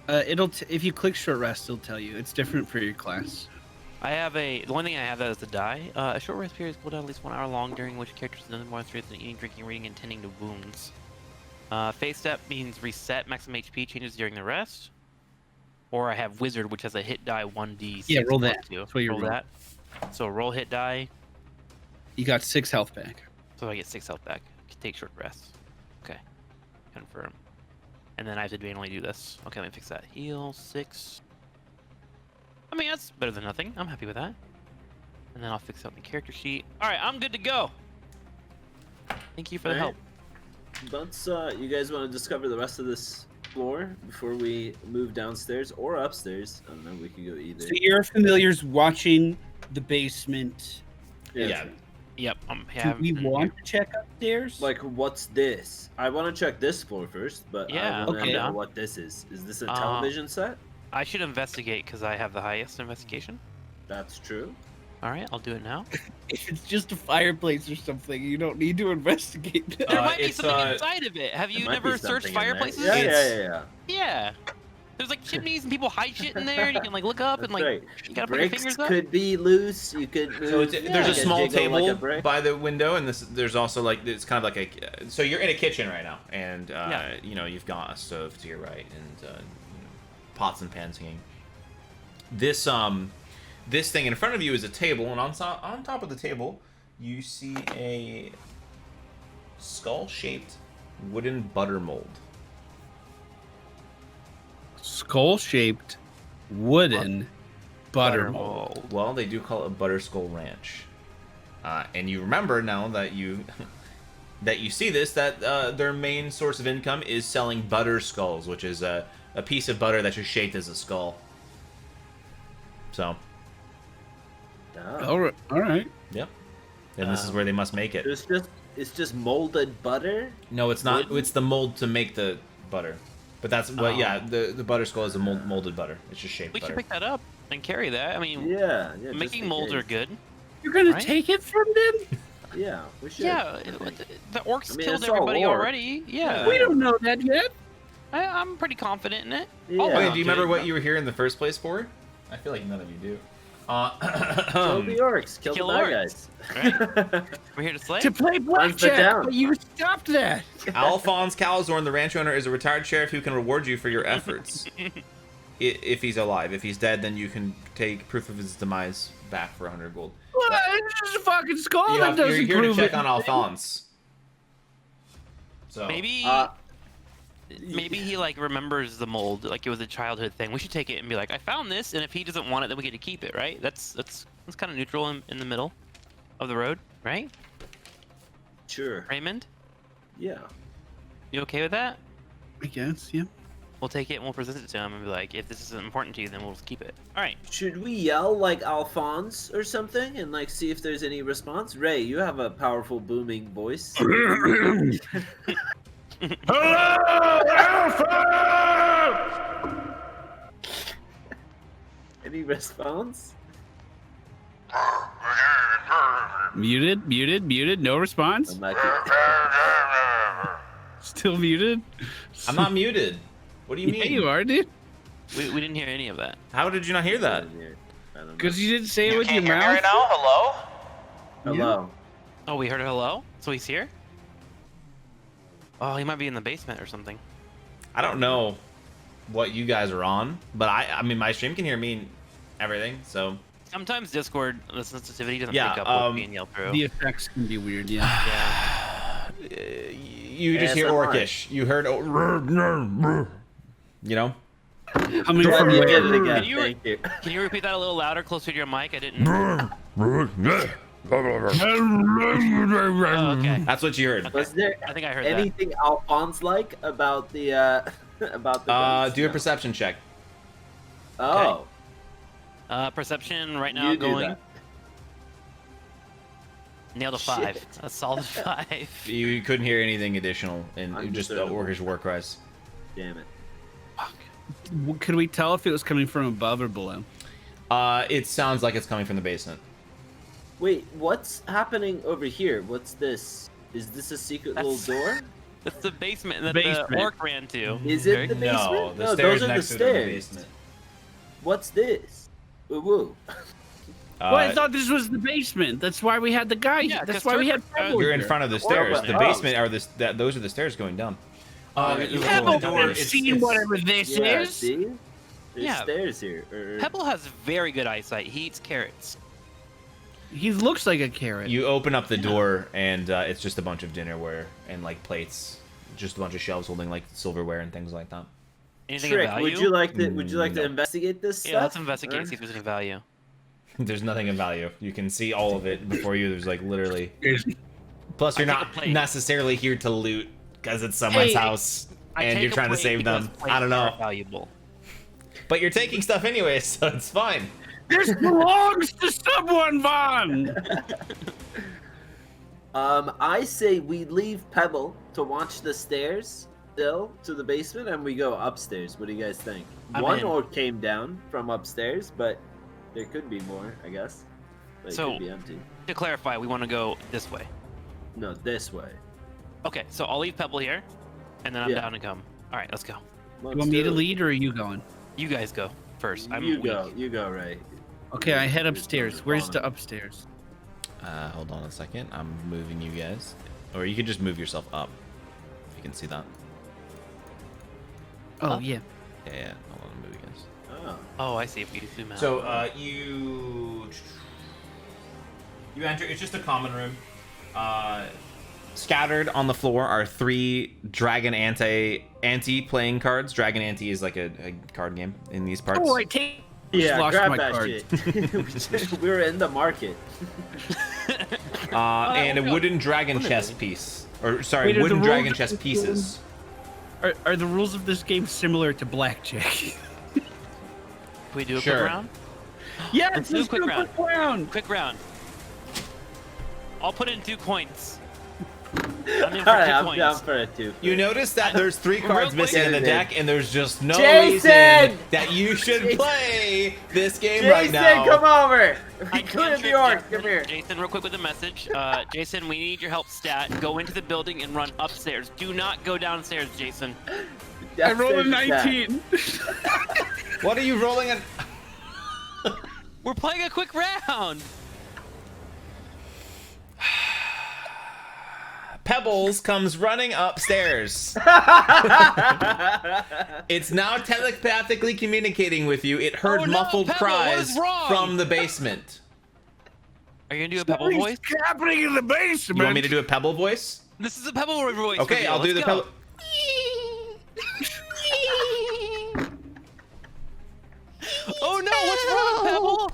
If you click short rest, it'll tell you. It's different for your class. The only thing I have that is the die. A short rest period is cooldown at least 1 hour long, during which characters do nothing more than eating, drinking, reading, and tending to wounds. Phase step means reset maximum HP changes during the rest. Or I have wizard, which has a hit die 1d. Yeah, roll that. Two. That's what you roll roll. that. So roll hit die, You got 6 health back. so I get 6 health back. Take short rest. Okay. Confirm. And then I have to manually do this. Okay, let me fix that. Heal 6. I mean, that's better than nothing. I'm happy with that. And then I'll fix it on the character sheet. All right, I'm good to go. Thank you for the help. Let's, you guys want to discover the rest of this floor before we move downstairs or upstairs? I don't know. We can go either. So your familiars watching the basement. Yeah. Yep. Do we want to check upstairs? Like, what's this? I want to check this floor first, but Yeah, I want to okay. know what this is. Is this a television set? I should investigate because I have the highest investigation. That's true. All right, I'll do it now. If it's just a fireplace or something, you don't need to investigate that. There might be it's, something inside of it. Have you There might be never searched something in there. fireplaces? Yeah. Yeah. There's like chimneys and people hide shit in there. And you can like look up That's and like right. you gotta put your Bricks fingers up. could be loose. You could move. So there's a small jiggle like a table brick. by the window, and there's also like it's kind of like a. So you're in a kitchen right now, and Yeah. you know you've got a stove to your right, and you know, pots and pans hanging. This thing in front of you is a table, and on top of the table, you see a skull-shaped wooden butter mold. Skull-shaped wooden butter mold. Well, they do call it a Butter Skull Ranch. And you remember now that you that you see this, that their main source of income is selling butter skulls, which is a piece of butter that's just shaped as a skull. So, Oh. All right. yep. And this is where they must make it. It's just molded butter. No, it's not. wooden? It's the mold to make the butter. But that's what. Yeah, the butter skull is a molded butter. It's just shaped We should butter. pick that up and carry that. I mean, Yeah. Just making in molds are case. good. You're gonna Right? take it from them? Yeah, we should. Yeah, I think. the orcs I mean, killed it's all everybody orc. already. Yeah, We don't know that yet. I'm pretty confident in it. Yeah. Okay, do you remember Good. what you were here in the first place for? I feel like none of you do. Kill the orcs. Kill Kill the bad orcs. guys. We're here to slay. To play the blackjack, down. but you stopped that. Alphonse Calzorn, the ranch owner, is a retired sheriff who can reward you for your efforts. If he's alive. If he's dead, then you can take proof of his demise back for 100 gold. Well, it's just a fucking skull You're that doesn't here to prove check it. on Alphonse. So Maybe he like remembers the mold, like it was a childhood thing. We should take it and be like, I found this, and if he doesn't want it, then we get to keep it, right? That's kind of neutral in the middle of the road, right? Sure. Raymond, Yeah. you okay with that? I guess, yeah. We'll take it and we'll present it to him and be like, if this isn't important to you, then we'll just keep it. All right. Should we yell like Alphonse or something and like see if there's any response? Ray, you have a powerful booming voice. Any response? Muted, no response. I'm not Still muted. I'm not muted. What do you Yeah, mean? you are, dude. We didn't hear any of that. How did you not hear that? I don't know. Because you didn't say it with your Can't hear me mouth. right now? Hello? Hello. Oh, we heard a hello? So he's here? Oh, he might be in the basement or something. I don't know what you guys are on, but I mean my stream can hear me and everything. So Sometimes Discord, the sensitivity doesn't Yeah, pick up what's being yelled through. The effects can be weird, yeah. Yeah. you just hear ASMR. orcish. You heard, you know. Coming Glad from you where? did it again. Can you- Thank you. Can you repeat that a little louder, closer to your mic? I didn't. Oh, okay. That's what you heard. Was there I think I heard that. anything Alphonse like about the about the ghost? Do a No. perception check. Oh, Perception right now you do going. that. Nailed a 5. Shit. A solid 5. You couldn't hear anything additional, and just Understandable. orcish work rise. Damn it. Could we tell if it was coming from above or below? It sounds like it's coming from the basement. Wait, what's happening over here? What's this? Is this a secret little door? That's the basement that Basement. the orc ran to. Is it the basement? No, the No, stairs those are the next to it are the stairs. basement. What's this? Woo woo. Well, I thought this was the basement. That's why we had the guy. Yeah, That's 'cause why we had. Turk- Pebble You're in here. front of the Or stairs. about The the basement are those are the stairs going down. Pebble door. would have seen whatever this Yeah, is. see? There's Yeah. stairs here. Pebble has very good eyesight. He eats carrots. He looks like a carrot. You open up the door, and it's just a bunch of dinnerware and like plates, just a bunch of shelves holding like silverware and things like that. Anything Trick, of value? would you like to No. investigate this Yeah, stuff? let's investigate. Or- See if there's any value. There's nothing of value. You can see all of it before you. There's like literally. Is- Plus, you're I take not a plate. necessarily here to loot because it's someone's Hey, house I and take you're a trying to plate save because them. plates I don't are know. Valuable. But you're taking stuff anyway, so it's fine. This belongs to someone, Vaughn. I say we leave Pebble to watch the stairs still to the basement, and we go upstairs. What do you guys think? I'm One in. orc came down from upstairs, but there could be more, I guess. But it So- could be empty. To clarify, we want to go this way. No, this way. Okay, so I'll leave Pebble here, and then I'm Yeah. down to come. All right, let's go. You want me to lead or are you going? You guys go first. I'm You weak. go. You go, Ray. Okay, I head upstairs. Where's the upstairs? Hold on a second. I'm moving you guys. Or you can just move yourself up. If you can see that. Oh, yeah. Yeah. Hold on, I'll move you guys. Oh. Oh, I see. If you zoom out. So, you enter. It's just a common room. Scattered on the floor are 3 Dragon Ante playing cards. Dragon Ante is like a card game in these parts. Oh, I take. Yeah, lost grab my that cards. shit. We were in the market. And a we'll go. wooden dragon Wouldn't chess it piece. Or sorry, Wait, are the wooden rules dragon of chess this pieces. Are the rules of this game similar to Blackjack? Can we do a Sure. quick round? Yes, Let's do a let's quick do a round. quick round. Quick round. I'll put in 2 coins. I'm in for 2 Alright, I'm coins. down for it too. You notice that there's 3 cards Real quick- missing in the Get it in. deck, and there's just no Jason! reason that you should Jason! play this game right Jason, now. come over! I We cleared can't the trip orc. Jason. Come here. Jason, real quick with a message. Jason, we need your help stat. Go into the building and run upstairs. Do not go downstairs, Jason. I rolled a Downstairs is 19. What are you rolling at? We're playing a quick round. Pebbles comes running upstairs. that. It's now telepathically communicating with you. It heard Oh no, muffled Pebble, what cries is wrong? from the basement. Are you gonna do a pebble voice? What's happening in the basement? You want me to do a pebble voice? This is a pebble voice. Okay, reveal. I'll do the Let's go. pebble. Oh no, what's wrong, Pebble?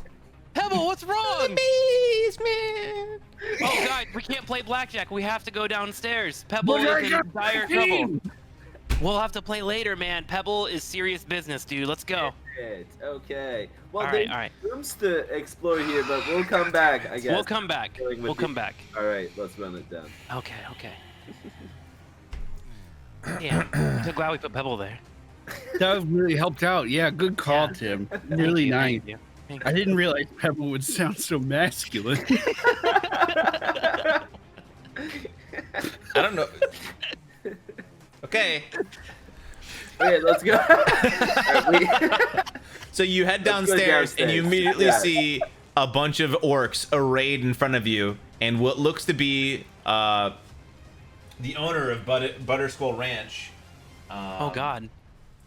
Pebble, what's wrong? Basement. Oh god, we can't play blackjack. We have to go downstairs. Pebble Look, I is in got dire 15. trouble. We'll have to play later, man. Pebble is serious business, dude. Let's go. Okay. Well, All there's right, all right. rooms to explore here, but we'll come back, I guess. We'll come back. Dealing with We'll you. come back. All right, let's run it down. Okay, okay. Yeah, I'm so glad we put Pebble there. That really helped out. Yeah, good call, Yeah. Tim. Thank Really you, nice. Thank you. Thank I you. didn't realize Pebble would sound so masculine. I don't know. Okay. Okay, let's go. Alright, we- So you head Let's go downstairs and you downstairs. immediately Yeah. see a bunch of orcs arrayed in front of you, and what looks to be the owner of Butterskull Ranch. Oh god.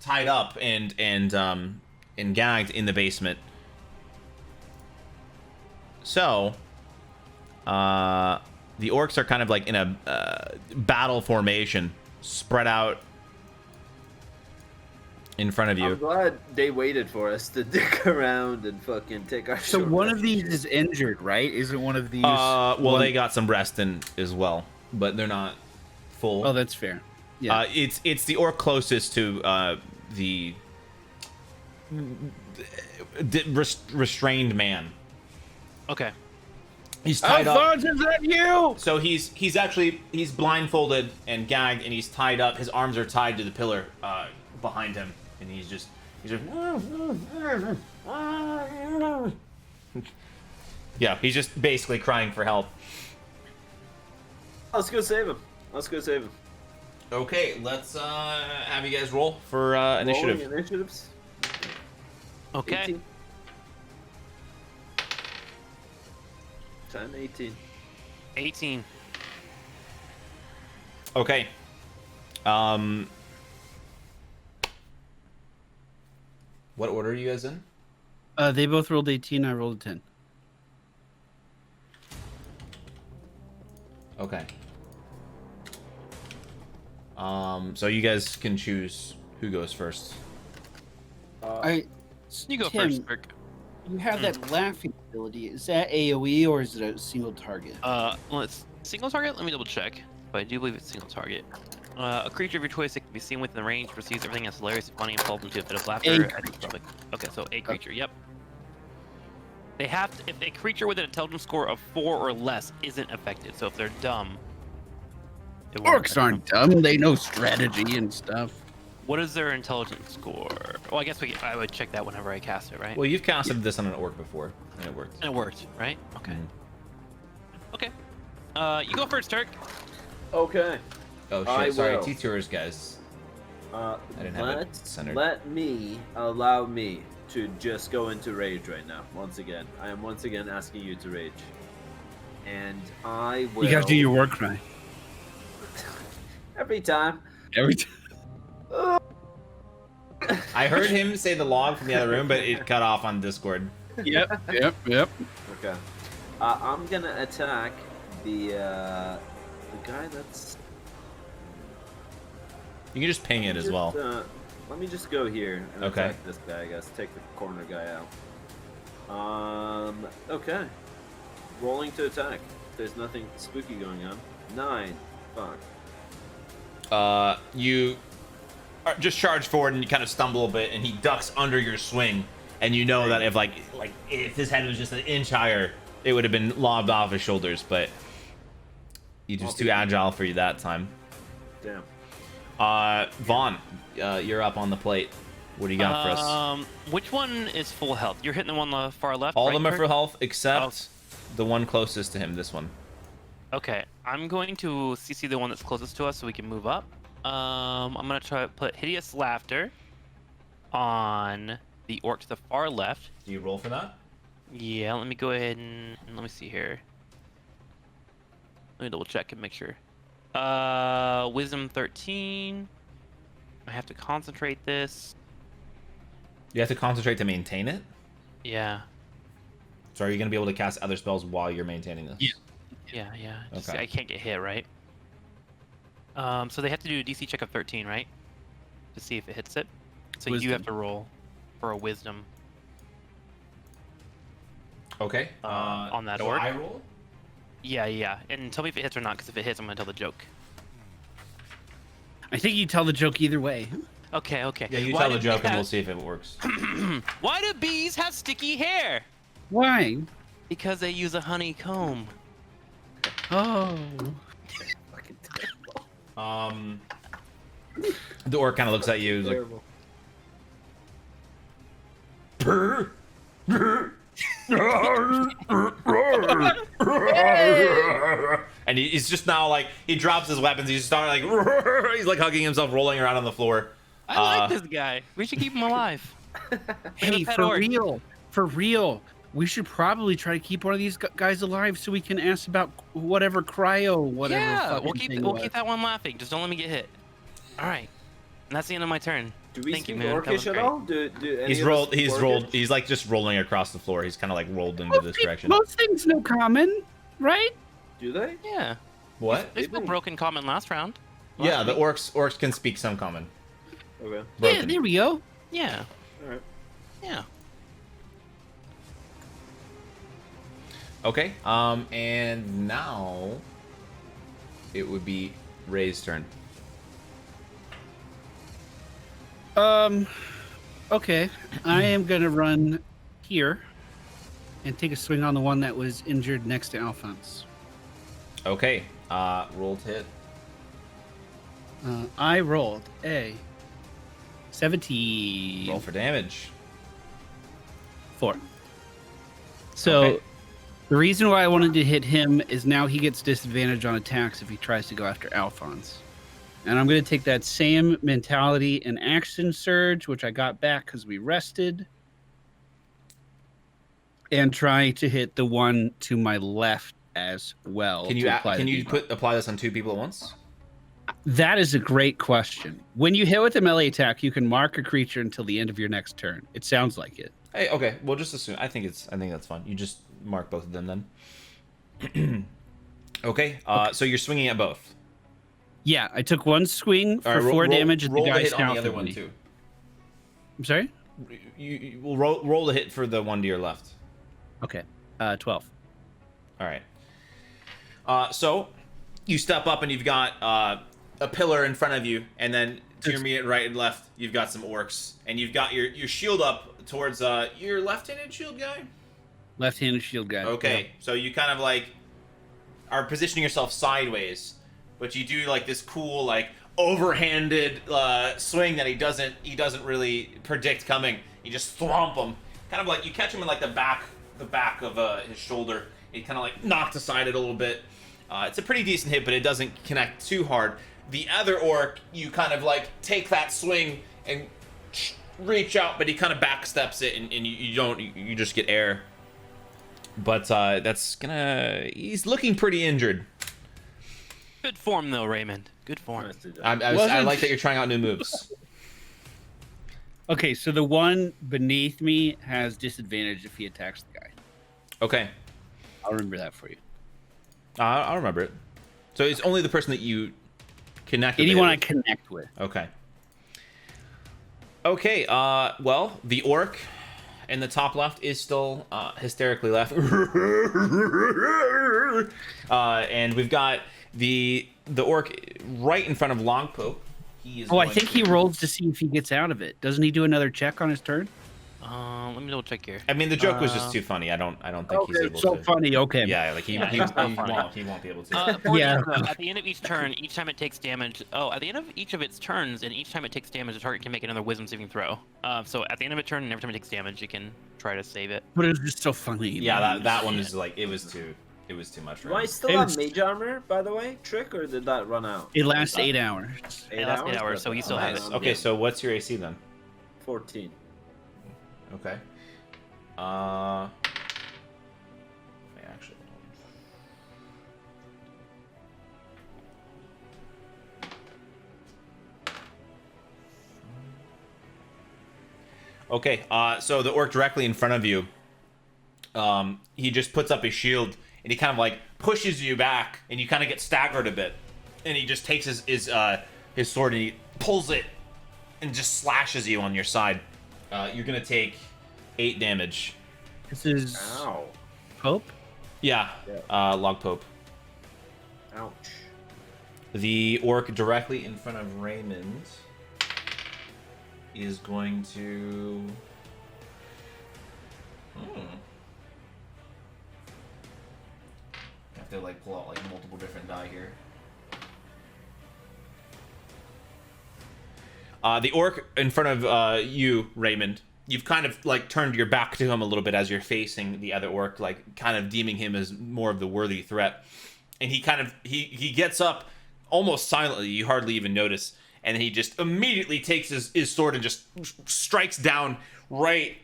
Tied up and gagged in the basement. So, the orcs are kind of like in a battle formation, spread out in front of you. I'm glad they waited for us to dick around and fucking take our So short one of rest. these is injured, right? Isn't one of these? Well, one- they got some rest in as well, but they're not full. Oh, that's fair. Yeah. It's the orc closest to the restrained man. Okay. He's tied up. Alphonse, is that you? So he's actually blindfolded and gagged, and he's tied up. His arms are tied to the pillar behind him, and he's just yeah, he's just basically crying for help. Let's go save him. Let's go save him. Okay, let's have you guys roll for initiative. Rolling initiatives. Okay. 18. 10, 18. 18. Okay. What order are you guys in? They both rolled 18. I rolled a 10. Okay. So you guys can choose who goes first. I. You go Tim, first, Rick. You have that laughing ability. Is that AoE or is it a single target? Well, it's single target. Let me double check. But I do believe it's single target. A creature of your choice that can be seen within the range receives everything that's hilarious and funny and falls into a fit of laughter. Okay, so a creature. Yep. They have to, if a creature with an intelligence score of 4 or less isn't affected. So if they're dumb, it won't Orcs affect aren't them. dumb. They know strategy and stuff. What is their intelligence score? Well, I guess I would check that whenever I cast it, right? Well, you've casted this on an orc before, and it worked. And it worked, right? Okay. Mhm. Okay. You go first, Turk. Okay. Oh I shit! Sorry, will. T-Tours, guys. I didn't have it centered. Allow me to just go into rage right now. Once again, I am once again asking you to rage, and I will. You gotta do your work right. every time. Every time. I heard him say the log from the other room, but it cut off on Discord. Yep. Okay. I'm gonna attack the guy that's. You can just ping it as well. Let me just go here and Okay. attack this guy. I guess take the corner guy out. Okay. Rolling to attack. There's nothing spooky going on. 9. Fuck. You just charge forward and you kind of stumble a bit, and he ducks under your swing, and you know that if his head was just an inch higher, it would have been lobbed off his shoulders, but he's just too agile for you that time. Damn. Vaughn, you're up on the plate. What do you got for us? Which one is full health? You're hitting the one on the far left. All right, of them are Turk? for health except the one closest to him. This one. Okay, I'm going to CC the one that's closest to us so we can move up. I'm gonna try to put Hideous Laughter on the orc to the far left. Do you roll for that? Yeah, let me go ahead and let me see here. Let me double check and make sure. Wisdom 13. I have to concentrate this. You have to concentrate to maintain it. Yeah. So are you gonna be able to cast other spells while you're maintaining this? Yeah. Just, Okay. I can't get hit, right? So they have to do a DC check of 13, right? To see if it hits it. So you Wisdom. have to roll for a wisdom. Okay. On that so orc. I roll. Yeah. And tell me if it hits or not, because if it hits, I'm gonna tell the joke. I think you tell the joke either way. Okay. Yeah, you Why tell the do joke bees and we'll have- see if it works. Why do bees have sticky hair? Why? Because they use a honeycomb. Oh. The orc kind of looks at you. He's like, Terrible. "Brr, brr." And he's just now like he drops his weapons. He's starting like he's like hugging himself, rolling around on the floor. I like this guy. We should keep him alive. Hey, pet for orc. real. We should probably try to keep one of these guys alive so we can ask about whatever whatever. Yeah, fucking we'll keep thing we'll was. keep that one laughing. Just don't let me get hit. All right, and that's the end of my turn. Do we Thank you, speak Moon. That was Orcish at great. all? Do any He's of us rolled. speak He's Orcish? rolled. He's like just rolling across the floor. He's kind of like rolled into this direction. Most things no common, right? Do they? Yeah, What? they spoke broken common last round. Yeah, the orcs can speak some common. Okay. Yeah, Broken. there we go. Yeah, All right. yeah. Okay. And now it would be Ray's turn. Okay. I am gonna run here and take a swing on the one that was injured next to Alphonse. Okay. Roll to hit. I rolled a 17. Roll for damage. 4. So Okay. the reason why I wanted to hit him is now he gets disadvantage on attacks if he tries to go after Alphonse. And I'm going to take that same mentality and action surge, which I got back because we rested, and try to hit the one to my left as well. Can you to apply can the you debuff. apply this on 2 people at once? That is a great question. When you hit with a melee attack, you can mark a creature until the end of your next turn. It sounds like it. Hey, okay. We'll just assume. I think that's fine. You just mark both of them then. Okay. So you're swinging at both. Yeah, I took one swing for All right, 4 damage, and roll the the guy hit on the south other of one me. too. I'm sorry? you will roll the hit for the one to your left. Okay. 12. All right. So you step up and you've got a pillar in front of you, and then to your immediate right and left, you've got some orcs, and you've got your shield up towards your left-handed shield guy. Left-handed shield guy. Okay, so you kind of like are positioning yourself sideways, but you do like this cool like overhanded swing that he doesn't really predict coming. You just thwomp him, kind of like you catch him in like the back of his shoulder. He kind of like knocked aside it a little bit. It's a pretty decent hit, but it doesn't connect too hard. The other orc, you kind of like take that swing and reach out, but he kind of backsteps it, and you just get air. But he's looking pretty injured. Good form though, Raymond. Good form. I like that you're trying out new moves. Okay, so the one beneath me has disadvantage if he attacks the guy. Okay. I'll remember that for you. I'll remember it. So it's only the person that you connect with. Anyone I connect with. Okay. Okay, well, the orc in the top left is still hysterically laughing. And we've got the orc right in front of Longpoke. I think he rolls to see if he gets out of it. Doesn't he do another check on his turn? Let me double check here. I mean, the joke was just too funny. I don't think he's able so to. funny. Okay. Yeah, like he won't be able to. Yeah. At the end of each turn, each time it takes damage. Oh, at the end of each of its turns, and each time it takes damage, the target can make another Wisdom saving throw. So at the end of a turn, and every time it takes damage, you can try to save it. But it was just so funny. Yeah, that one is like it was too much for him. Do I still have mage armor, by the way, Trick, or did that run out? It lasts 8 hours. It lasts 8 hours, so he still has it. Okay, so what's your AC then? 14. Okay. Actually. Okay, so the orc directly in front of you, he just puts up his shield and he kind of like pushes you back, and you kind of get staggered a bit, and he just takes his sword and he pulls it and just slashes you on your side. You're gonna take 8 damage. This is Ow. Pope? Yeah. Log Pope. Ouch. The orc directly in front of Raymond is going to... I have to like pull out like multiple different die here. The orc in front of you, Raymond, you've kind of like turned your back to him a little bit as you're facing the other orc, like kind of deeming him as more of the worthy threat. And he kind of he gets up almost silently, you hardly even notice, and he just immediately takes his sword and just strikes down right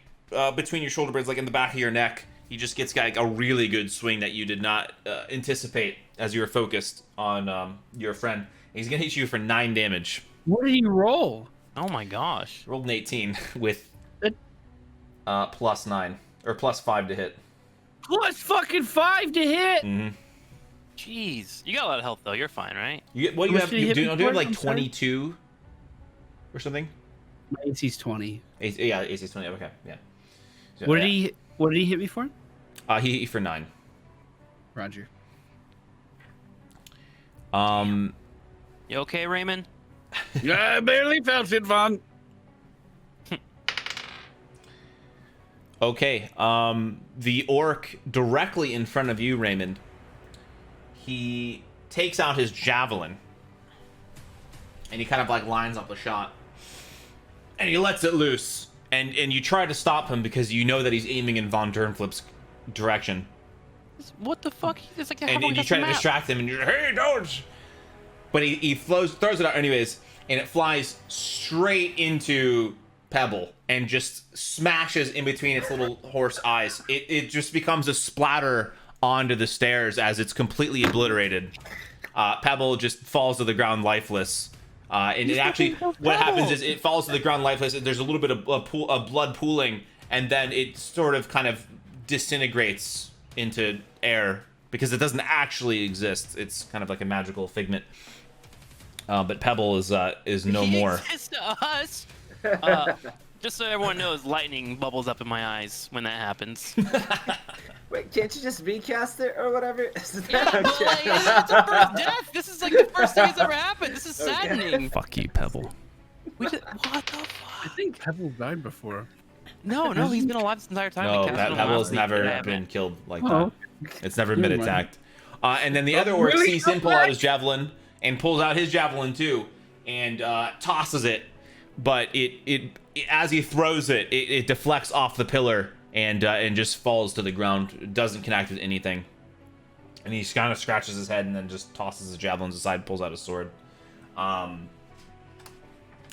between your shoulder blades, like in the back of your neck. He just gets like a really good swing that you did not anticipate as you were focused on your friend. And he's gonna hit you for 9 damage. What did he roll? Oh my gosh. Rolled an 18 with plus 9 or plus 5 to hit. Plus fucking 5 to hit. Mm-hmm. Jeez, you got a lot of health though. You're fine, right? You What have? did he hit Do you before? have like I'm sorry? 22 or something? My AC's 20. Yeah, AC's 20. Okay, yeah. So, What yeah. did he hit me for? He hit you for 9. Roger. You okay, Raymond? Yeah, I barely felt it, Vaughn. Okay. The orc directly in front of you, Raymond. He takes out his javelin, and he kind of like lines up the shot, and he lets it loose. And you try to stop him because you know that he's aiming in Von Durnflip's direction. What the fuck? It's like And you try to distract him, and you're like, hey, don't! But he throws it out anyways, and it flies straight into Pebble and just smashes in between its little horse eyes. It just becomes a splatter onto the stairs as it's completely obliterated. Pebble just falls to the ground lifeless. And it actually, what happens is it falls to the ground lifeless. There's a little bit of blood pooling, and then it sort of kind of disintegrates into air because it doesn't actually exist. It's kind of like a magical figment. But Pebble is no more. He exists to us. Just so everyone knows, lightning bubbles up in my eyes when that happens. Wait, can't you just recast it or whatever? Yeah, but like, it's a first death. This is like the first thing that's ever happened. This is saddening. Fuck you, Pebble. What the I fuck? think Pebble died before. No, he's been alive this entire time. No, and Cass Pebble's been alive. never Yeah, been man. killed like Oh. that. It's never been Never mind. attacked. And then the other orc really? sees him pull out his javelin and pulls out his javelin too, and tosses it. But it as he throws it, it deflects off the pillar and just falls to the ground. It doesn't connect with anything. And he kind of scratches his head and then just tosses his javelins aside, pulls out his sword.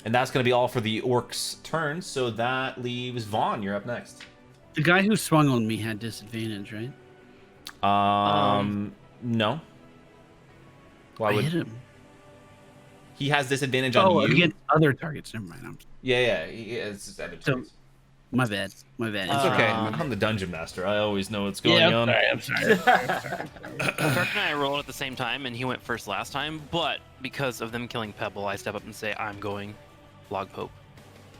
And that's going to be all for the orc's turn. So that leaves Vaughn. You're up next. The guy who swung on me had disadvantage, right? No. Why I would hit him. he has disadvantage on you? Against other targets. Never mind. Yeah. It's just So- My bad. It's okay. I'm the dungeon master. I always know what's going on. I'm sorry. Kirk and I rolled at the same time, and he went first last time. But because of them killing Pebble, I step up and say, "I'm going, Log Pope."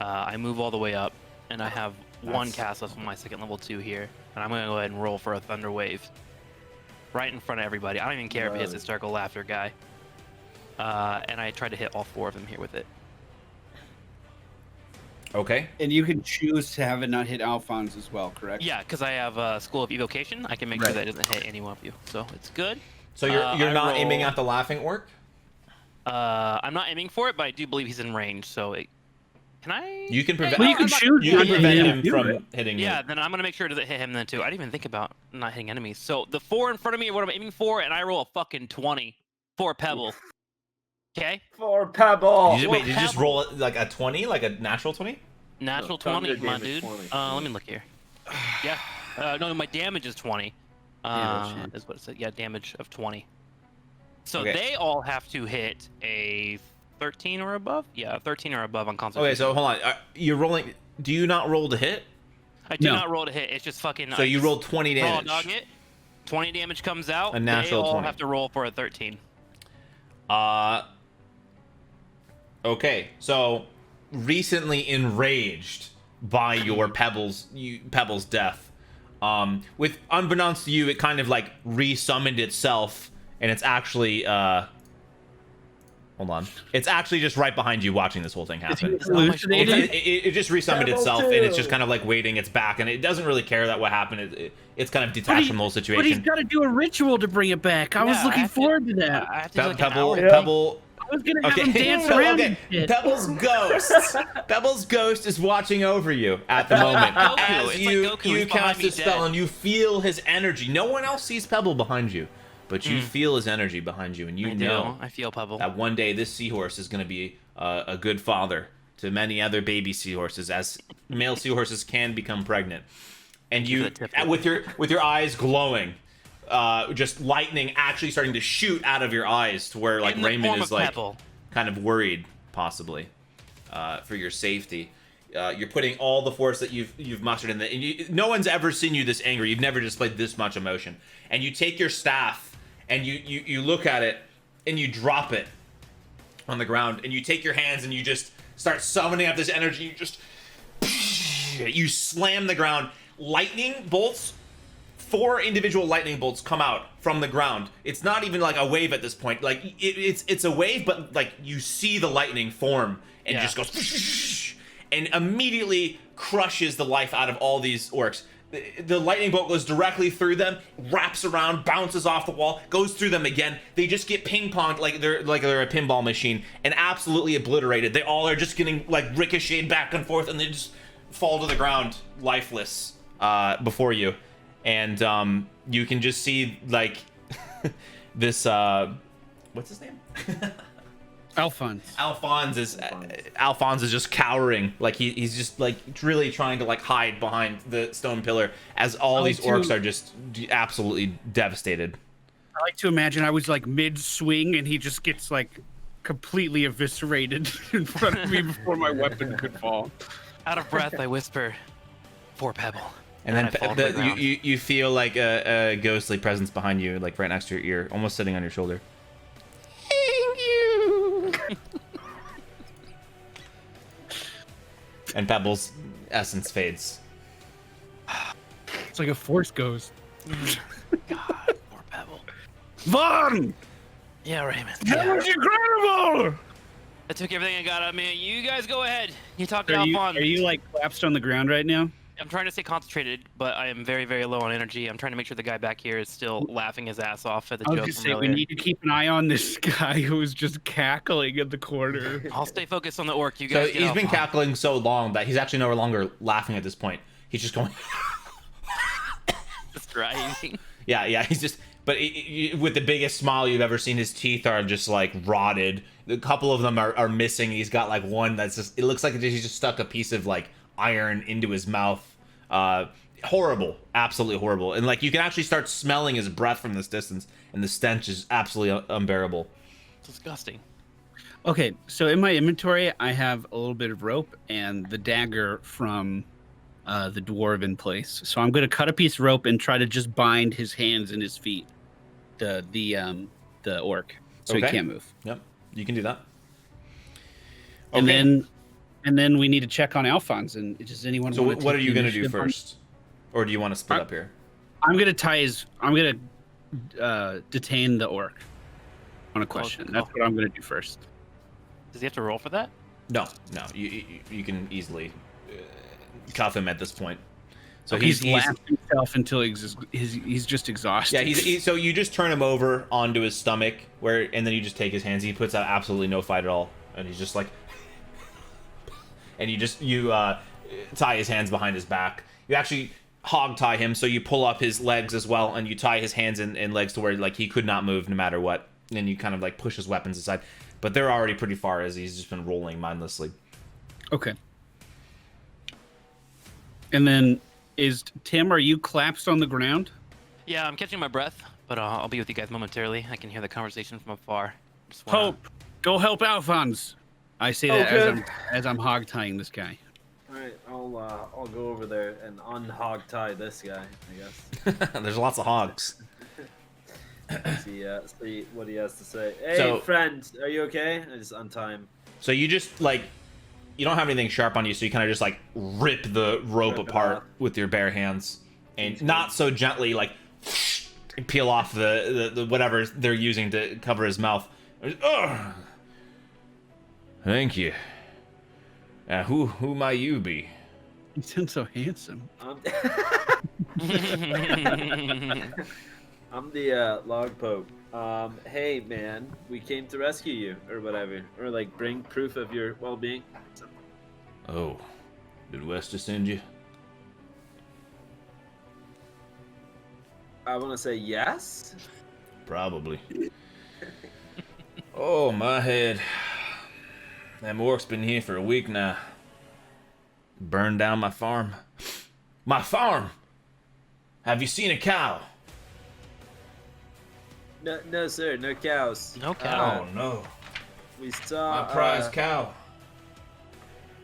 I move all the way up, and I have one cast left on my second level 2 here, and I'm gonna go ahead and roll for a Thunderwave, right in front of everybody. I don't even care if it hits hysterical laughter guy. And I tried to hit all 4 of them here with it. Okay. And you can choose to have it not hit Alphonse as well, correct? Yeah, because I have School of Evocation. I can make sure that it doesn't hit any one of you, so it's good. So you're I not aiming roll- at the laughing orc? I'm not aiming for it, but I do believe he's in range. So can I? You can prevent. Well, you can I'm not- choose You not can to prevent hit him do from it. hitting Yeah, you. then I'm gonna make sure to hit him then too. I didn't even think about not hitting enemies. So the 4 in front of me are what I'm aiming for, and I roll a fucking 20 for a Pebble. Okay, For Pebble. Did you just roll it like a 20, like a natural 20? natural Thunder 20, my damage dude. 20. Let me look here. Yeah, no, my damage is 20. Damage, Is what it said. Yeah, damage of 20. So Okay. they all have to hit a 13 or above. Yeah, 13 or above on Constitution. Okay, so hold on. You're rolling. Do you not roll to hit? I do No. not roll to hit. It's just fucking. So I you just rolled 20 raw damage. dog it. 20 damage comes out. A natural they all 20. have to roll for a 13. Okay, so recently enraged by your Pebble's death, with unbeknownst to you, it kind of like resummoned itself, and it's actually hold on, it's actually just right behind you, watching this whole thing happen. Hallucinated? It just resummoned Pebble itself, and it's just too. kind of like waiting its back, and it doesn't really care that what happened. It's kind of detached from the whole But he's situation. got to do a ritual to bring it back. I was Yeah, I looking have to- forward to that. I have to do like an Pebble, hour. Pebble. I was gonna have Okay. him dance around Okay. and shit. Pebble's ghost. Pebble's ghost is watching over you at the moment. Goku. As It's you like Goku. you He's behind cast me a spell dead. and you feel his energy. No one else sees Pebble behind you, but you feel his energy behind you, and you I know do. I feel Pebble. that one day this seahorse is going to be a good father to many other baby seahorses, as male seahorses can become pregnant. And you, the tip. with your eyes glowing, just lightning actually starting to shoot out of your eyes, to where like In the Raymond form is of like Pebble. kind of worried, possibly, for your safety. You're putting all the force that you've mustered in, and no one's ever seen you this angry. You've never displayed this much emotion. And you take your staff and you look at it and you drop it on the ground, and you take your hands and you just start summoning up this energy. You just slam the ground. Lightning bolts. 4 individual lightning bolts come out from the ground. It's not even like a wave at this point. Like it's a wave, but like you see the lightning form and it just goes and immediately crushes the life out of all these orcs. The lightning bolt goes directly through them, wraps around, bounces off the wall, goes through them again. They just get ping-ponged like they're a pinball machine and absolutely obliterated. They all are just getting like ricocheted back and forth, and they just fall to the ground lifeless before you. And you can just see like this what's his name? Alphonse. Alphonse is just cowering, like he's just like really trying to like hide behind the stone pillar as all these orcs are just absolutely devastated. I like to imagine I was like mid swing and he just gets like completely eviscerated in front of me before my weapon could fall. Out of breath, I whisper, "For Pebble." And then I fall to the ground. you feel like a ghostly presence behind you, like right next to your ear, almost sitting on your shoulder. Thank you. And Pebble's essence fades. It's like a force ghost. God, poor Pebble. Vaughn! Yeah, Raymond. That was incredible! I took everything I got out of me. You guys go ahead. You talk to Are Alphonse. you like collapsed on the ground right now? I'm trying to stay concentrated, but I am very, very low on energy. I'm trying to make sure the guy back here is still laughing his ass off at the I was joke just from saying, we earlier. need to keep an eye on this guy who is just cackling in the corner. I'll stay focused on the orc. You So guys get he's been Alphonse. cackling so long that he's actually no longer laughing at this point. He's just going. Just driving. Yeah. He's just. But with the biggest smile you've ever seen, his teeth are just like rotted. A couple of them are missing. He's got like one that's just. It looks like he's just stuck a piece of like iron into his mouth. Horrible, absolutely horrible. And like you can actually start smelling his breath from this distance, and the stench is absolutely unbearable. It's disgusting. Okay, so in my inventory, I have a little bit of rope and the dagger from the dwarven place. So I'm going to cut a piece of rope and try to just bind his hands and his feet, the orc, so Okay. he can't move. Yep, you can do that. And Okay. then we need to check on Alphonse. And does anyone? So want to what take are you the gonna do initiative on- first, or do you want to split up here? I'm going to tie his. I'm going to detain the orc on a question. That's what I'm going to do first. Does he have to roll for that? No. You can easily cuff him at this point. So He's laughed himself until he's just exhausted. yeah. So you just turn him over onto his stomach, and then you just take his hands. He puts out absolutely no fight at all, and he's just like, and you tie his hands behind his back. You actually hog tie him, so you pull up his legs as well, and you tie his hands and legs to where like he could not move no matter what. And then you kind of like push his weapons aside, but they're already pretty far as he's just been rolling mindlessly. Okay. And then Tim, are you collapsed on the ground? Yeah, I'm catching my breath, but I'll be with you guys momentarily. I can hear the conversation from afar. Just wanna- Hope, go help Alphonse. I say that Okay. as I'm hog tying this guy. All right, I'll go over there and unhog tie this guy, I guess. There's lots of hogs. See what he has to say. Hey, So- friend, are you okay? I just untie him. So you just like, you don't have anything sharp on you, so you kind of just like rip the rope Rip it apart off. with your bare hands, and not so gently like peel off the whatever they're using to cover his mouth. Ugh. Thank you. Who might you be? He sounds so handsome. I'm the log pope. Hey man, we came to rescue you, or whatever, or like bring proof of your well-being. Oh, did Wester send you? I want to say yes. Probably. Oh, my head. That orc's been here for a week now. Burned down my farm. My farm! Have you seen a cow? No, sir, no cows. No cow. Oh, no. We saw My prize cow.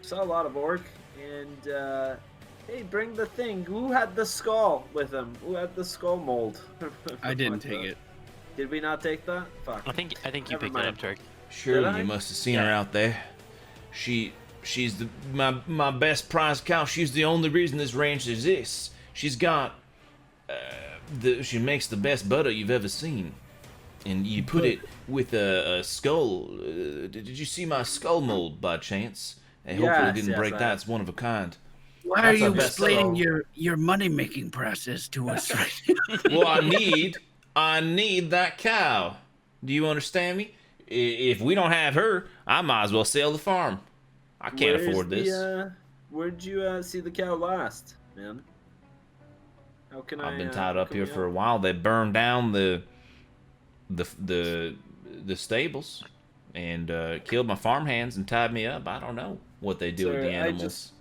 saw a lot of orc, and hey, bring the thing. Who had the skull with him? Who had the skull mold? I didn't take it. Did we not take that? Fuck. I think you Never picked it mind. up, Turk. Sure, Did I? you must have seen her out there. She's my best prize cow. She's the only reason this ranch exists. She's got she makes the best butter you've ever seen. And you put it with a skull. Did you see my skull mold by chance? I hopefully Yes, didn't yes, break I that. have. It's one of a kind. Why That's are our you best explaining seller. your money making process to us right now? Well, I need that cow. Do you understand me? If we don't have her, I might as well sell the farm. I can't Where's afford this. Where'd you see the cow last, man? How can I've I? been tied up can here we for a help? while. They burned down the stables and killed my farmhands and tied me up. I don't know what they do with Sir, the animals.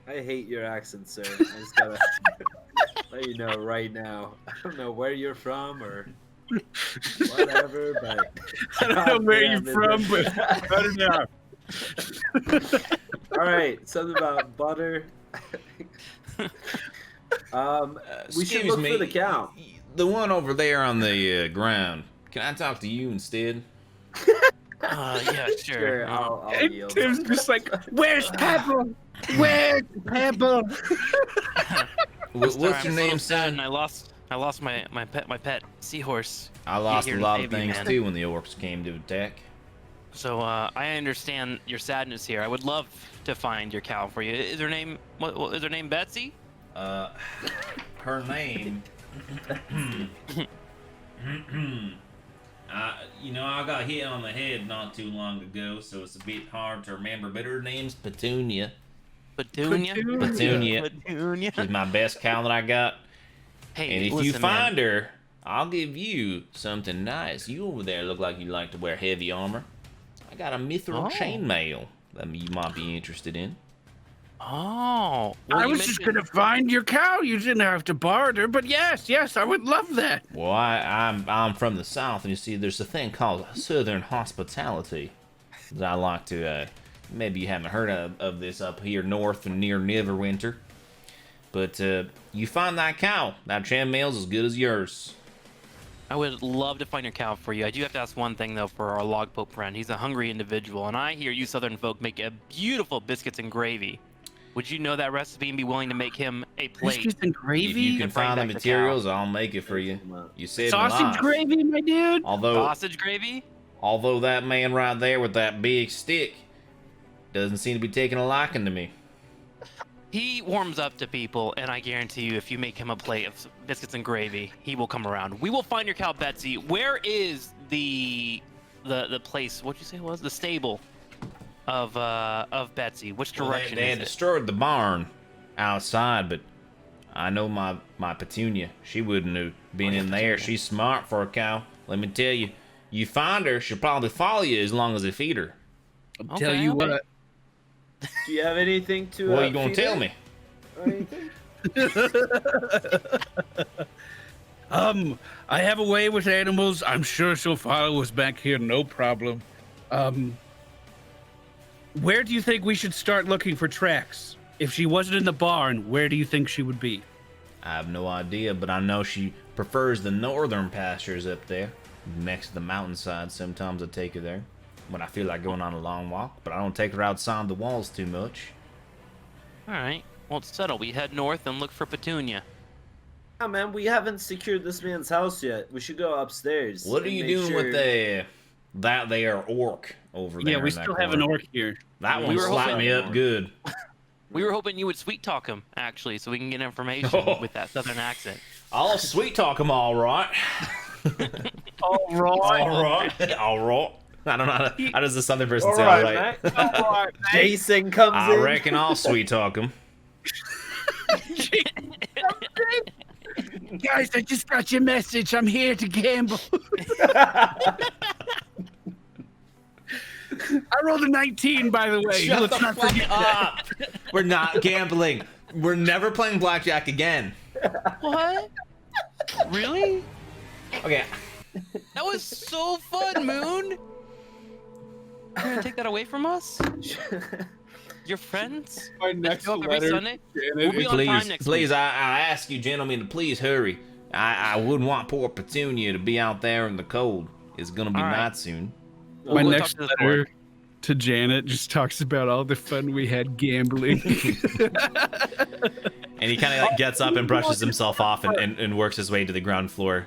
I hate your accent, sir. I just gotta let you know right now. I don't know where you're from or whatever, but I don't know where you're goddamn, from, it- but cut it out. All right, something about butter. We should Excuse look me, for the cow. The one over there on the ground. Can I talk to you instead? Yeah, sure. Sure, I'll And yield. Tim's just like, "Where's Pebble? Where's Pebble?" Sorry, What's I'm your a little name, sad, son? and I lost my pet seahorse. I lost here a to lot of save you, things man. too when the orcs came to attack. So I understand your sadness here. I would love to find your cow for you. Is her name what is her name Betsy? Her name. I got hit on the head not too long ago, so it's a bit hard to remember. But her name's Petunia. Petunia. Petunia. She's my best cow that I got. Hey, And if listen, you man. find her, I'll give you something nice. You over there look like you like to wear heavy armor. I got a mithril chainmail that you might be interested in. Oh, well, I you was just mentioned- gonna find your cow. You didn't have to barter, but yes, I would love that. Well, I'm from the south, and you see, there's a thing called Southern hospitality that I like to. Maybe you haven't heard of this up here north and near Neverwinter, but you find that cow, that chainmail's as good as yours. I would love to find your cow for you. I do have to ask one thing though for our log pope friend. He's a hungry individual, and I hear you Southern folk make a beautiful biscuits and gravy. Would you know that recipe and be willing to make him a plate? Biscuits and If gravy, you can bring find the back the materials, I'll make it for you. You saved my sausage life. gravy, my dude. Sausage gravy? Although that man right there with that big stick doesn't seem to be taking a liking to me. He warms up to people, and I guarantee you, if you make him a plate of biscuits and gravy, he will come around. We will find your cow, Betsy. Where is the place? What'd you say it was? The stable of Betsy. Which direction They had is it? destroyed the barn outside, but I know my Petunia. She wouldn't have been in there. She's smart for a cow. Let me tell you. You find her, she'll probably follow you as long as they feed her. I'll tell you okay. what. Do you have anything to? What are you gonna feed tell her? me? Or anything? I have a way with animals. I'm sure she'll follow us back here, no problem. Where do you think we should start looking for tracks? If she wasn't in the barn, where do you think she would be? I have no idea, but I know she prefers the northern pastures up there, next to the mountainside. Sometimes I take her there when I feel like going on a long walk, but I don't take her outside the walls too much. All right. Well, it's settled. We head north and look for Petunia. Yeah, man, we haven't secured this man's house yet. We should go upstairs. What are and you make doing sure- with that there orc over there? Yeah, we in that still have an corner? orc here. That We one were slapped hoping- me up good. We were hoping you would sweet talk him, actually, so we can get information Oh. with that southern accent. I'll sweet talk him all right. All right. All right. All right. I don't know how does the southern person All sound right, right? mate. All right, mate. Jason comes I in. reckon I'll sweet talk him. Guys, I just got your message. I'm here to gamble. I rolled a 19, by the way. Shut Let's the not fuck forget that. up. We're not gambling. We're never playing blackjack again. What? Really? Okay. That was so fun, Moon. You're gonna take that away from us? Your friends? My That next show up every letter, Sunday? Janet, We'll be on time Please, next please, week. I ask you gentlemen to please hurry. I wouldn't want poor Petunia to be out there in the cold. It's gonna be All right. night soon. We'll My go next talk to the letter orc. to Janet just talks about all the fun we had gambling. And he kind of like gets up and brushes himself off and works his way to the ground floor.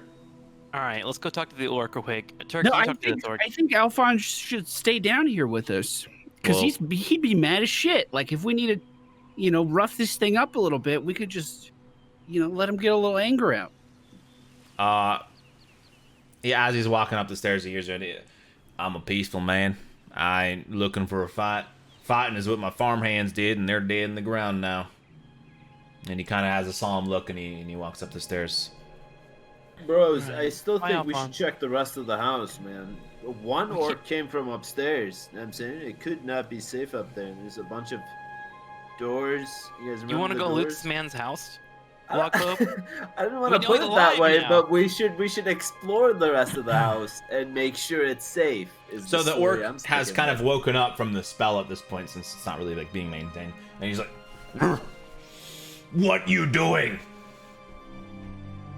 All right, let's go talk to the orc real quick. Turkey, No, you I talk to think, this orc. I think Alphonse should stay down here with us because Well- he'd be mad as shit. Like if we need to, rough this thing up a little bit, we could just, let him get a little anger out. Yeah, as he's walking up the stairs, he hears it. I'm a peaceful man. I ain't looking for a fight. Fighting is what my farm hands did, and they're dead in the ground now. And he kind of has a solemn look, and he walks up the stairs. Bros, I still Bye, think we should Alphonse. check the rest of the house, man. One orc came from upstairs. You know what I'm saying it could not be safe up there. There's a bunch of doors. You guys remember You want to the go loot doors? this man's house? Log Pope? I don't want We to know put the it that line way, now. but we should explore the rest of the house and make sure it's safe. Is So the story orc I'm has sticking kind of with. woken up from the spell at this point, since it's not really like being maintained, and he's like, "What you doing?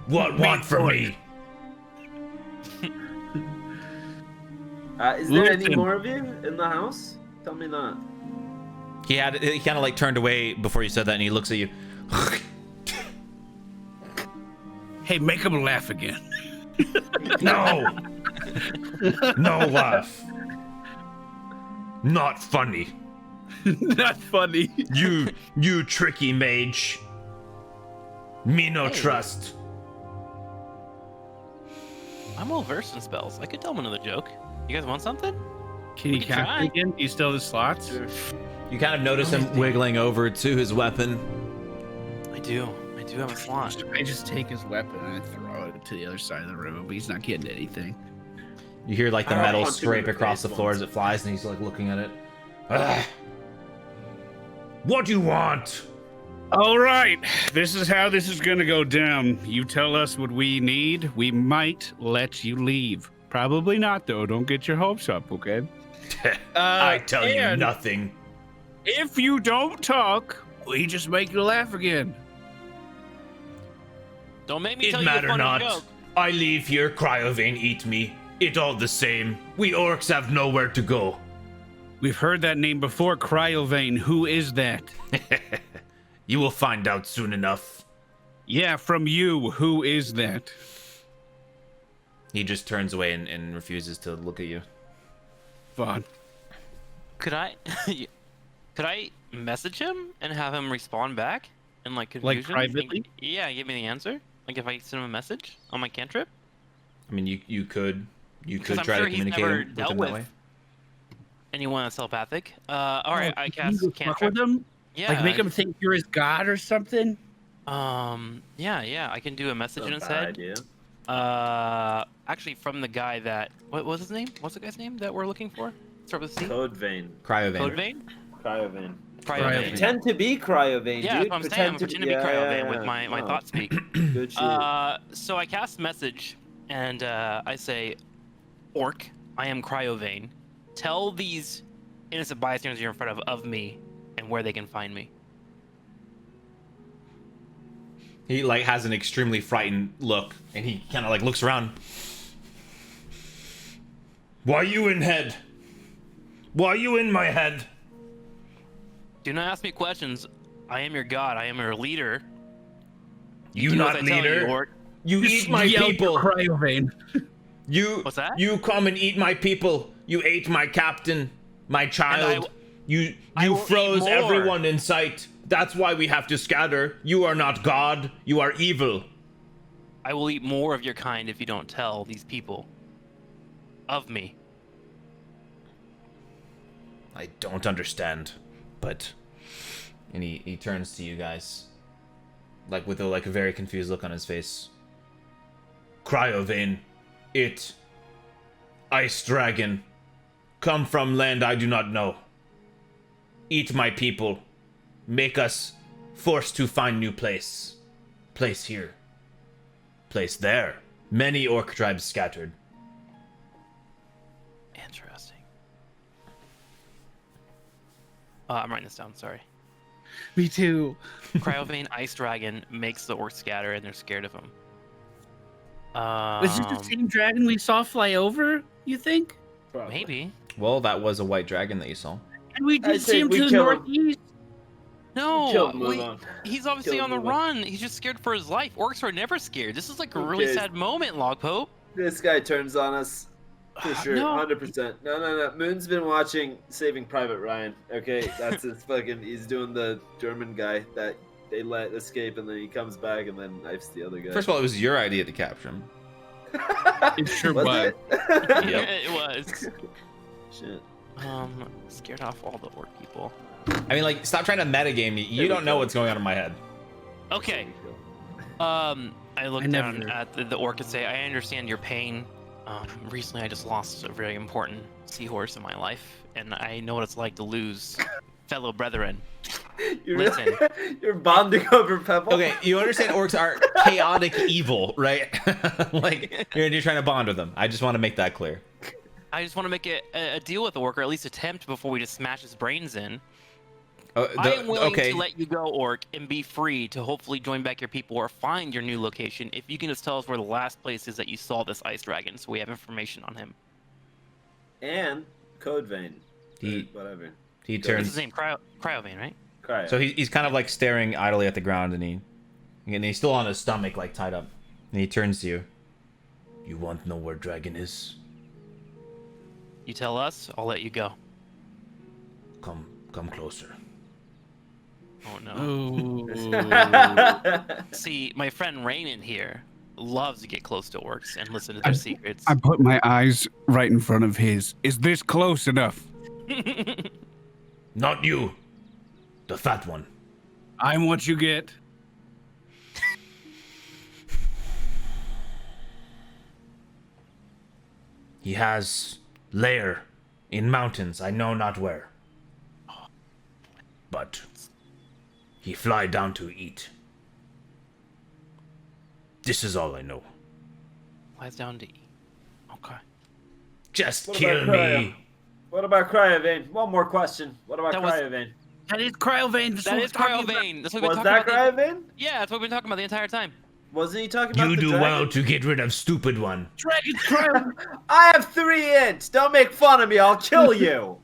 What want from me?" Is there any Listen. more of you in the house? Tell me that. He kind of like turned away before you said that, and he looks at you. Hey, make him laugh again. No. No laugh. Not funny. Not funny. You tricky mage. Me no trust. I'm well versed in spells. I could tell him another joke. You guys want something? Can you We can cast try. it again? Do you still have the slots? Sure. You kind of notice him wiggling over to his weapon. I do have a slot. I just take his weapon and I throw it to the other side of the room, but he's not getting anything. You hear like the I metal punched him in scrape the across face the floor once. as it flies, and he's like looking at it. Ugh. What do you want? All right, this is how this is gonna go down. You tell us what we need, we might let you leave. Probably not, though. Don't get your hopes up, okay? I tell you and nothing. If you don't talk, we just make you laugh again. Don't make me It tell you a matter funny not. joke. I leave here, Cryovane eat me. It all the same. We orcs have nowhere to go. We've heard that name before, Cryovane. Who is that? You will find out soon enough. Yeah, from you. Who is that? He just turns away and refuses to look at you. Vaughn. Could I message him and have him respond back in like Like confusion? privately? Yeah, give me the answer. Like if I send him a message on my cantrip. I mean, you could Because I'm try sure to he's communicate never with dealt him that with way. anyone that's telepathic. All right, I Can cast you fuck cantrip. with him? Yeah. Like make him think you're his god or something? Yeah, I can do a message in Not a his bad head. idea. Actually, from the guy that what was his name? What's the guy's name that we're looking for? Start with a C. Code vein. Cryovane. Code vein. Cryovane. Cryovane. Pretend to be Cryovane, Yeah, dude. that's what I'm saying. I'm pretending to be Cryovane with my Oh, thought speak. Good shit. So I cast message, and I say, "Orc, I am Cryovane. Tell these innocent bystanders you're in front of me, and where they can find me." He like has an extremely frightened look, and he kind of like looks around. Why you in head? Why you in my head? Do not ask me questions. I am your god. I am your leader. You do not as I tell leader. You, orc. You Just eat my yell for people. Cryovane. You What's that? You come and eat my people. You ate my captain, my child. You I will froze eat more. everyone in sight. That's why we have to scatter. You are not God. You are evil. I will eat more of your kind if you don't tell these people of me. I don't understand, but and he turns to you guys, like with a very confused look on his face. Cryovane, it, ice dragon, come from land I do not know. Eat my people, make us forced to find new place here, place there. Many orc tribes scattered. Interesting. I'm writing this down. Sorry. Me too. Cryovane Ice Dragon makes the orcs scatter, and they're scared of him. Was this the same dragon we saw fly over, you think? Probably. Maybe. Well, that was a white dragon that you saw. And we I did say see him we to the kill him. northeast. No, Kill him, move on. he's obviously Kill on him, the move on. run. He's just scared for his life. Orcs are never scared. This is like a Who really cares? sad moment, Logpope. This guy turns on us. For sure, No. 100%. No. Moon's been watching Saving Private Ryan. Okay, that's his fucking. He's doing the German guy that they let escape, and then he comes back and then knifes the other guy. First of all, it was your idea to capture him. It sure Was was. it? Yep. It was. Shit. Scared off all the orc people. I mean, like, stop trying to metagame me. You we don't know go. what's going on in my head. Okay. I look I down never- at the orc and say, I understand your pain. Recently I just lost a very important seahorse in my life, and I know what it's like to lose fellow brethren. You're, Listen. you're bonding over Pebble. Okay, you understand orcs are chaotic evil, right? Like, you're trying to bond with them. I just want to make that clear. I just want to make a deal with the orc, or at least attempt before we just smash his brains in. Oh, I am willing okay. to let you go, orc, and be free to hopefully join back your people or find your new location if you can just tell us where the last place is that you saw this ice dragon, so we have information on him. and Code Vein. He Whatever. he What's turns. his name? Cryovane, right? Cryo. So he's kind of like staring idly at the ground, and he's still on his stomach, like tied up. And he turns to you. You want to know where Dragon is? You tell us, I'll let you go. Come closer. Oh no. Oh. See, my friend Rainin here loves to get close to orcs and listen to their secrets. I put my eyes right in front of his. Is this close enough? Not you. The fat one. I'm what you get. He has lair in mountains, I know not where. But he fly down to eat. This is all I know. Lies down to eat. Okay. Just What kill about Cryo? me. What about Cryovane? One more question. What about That was- Cryovane? That is Cryovane. That is Cryovane. That's what we've Was been that talking about. Cryovane? Yeah, that's what we've been talking about the entire time. Wasn't he talking about You the do dragon? well to get rid of stupid one. Dragon Cryo. I have 3 ints. Don't make fun of me. I'll kill you.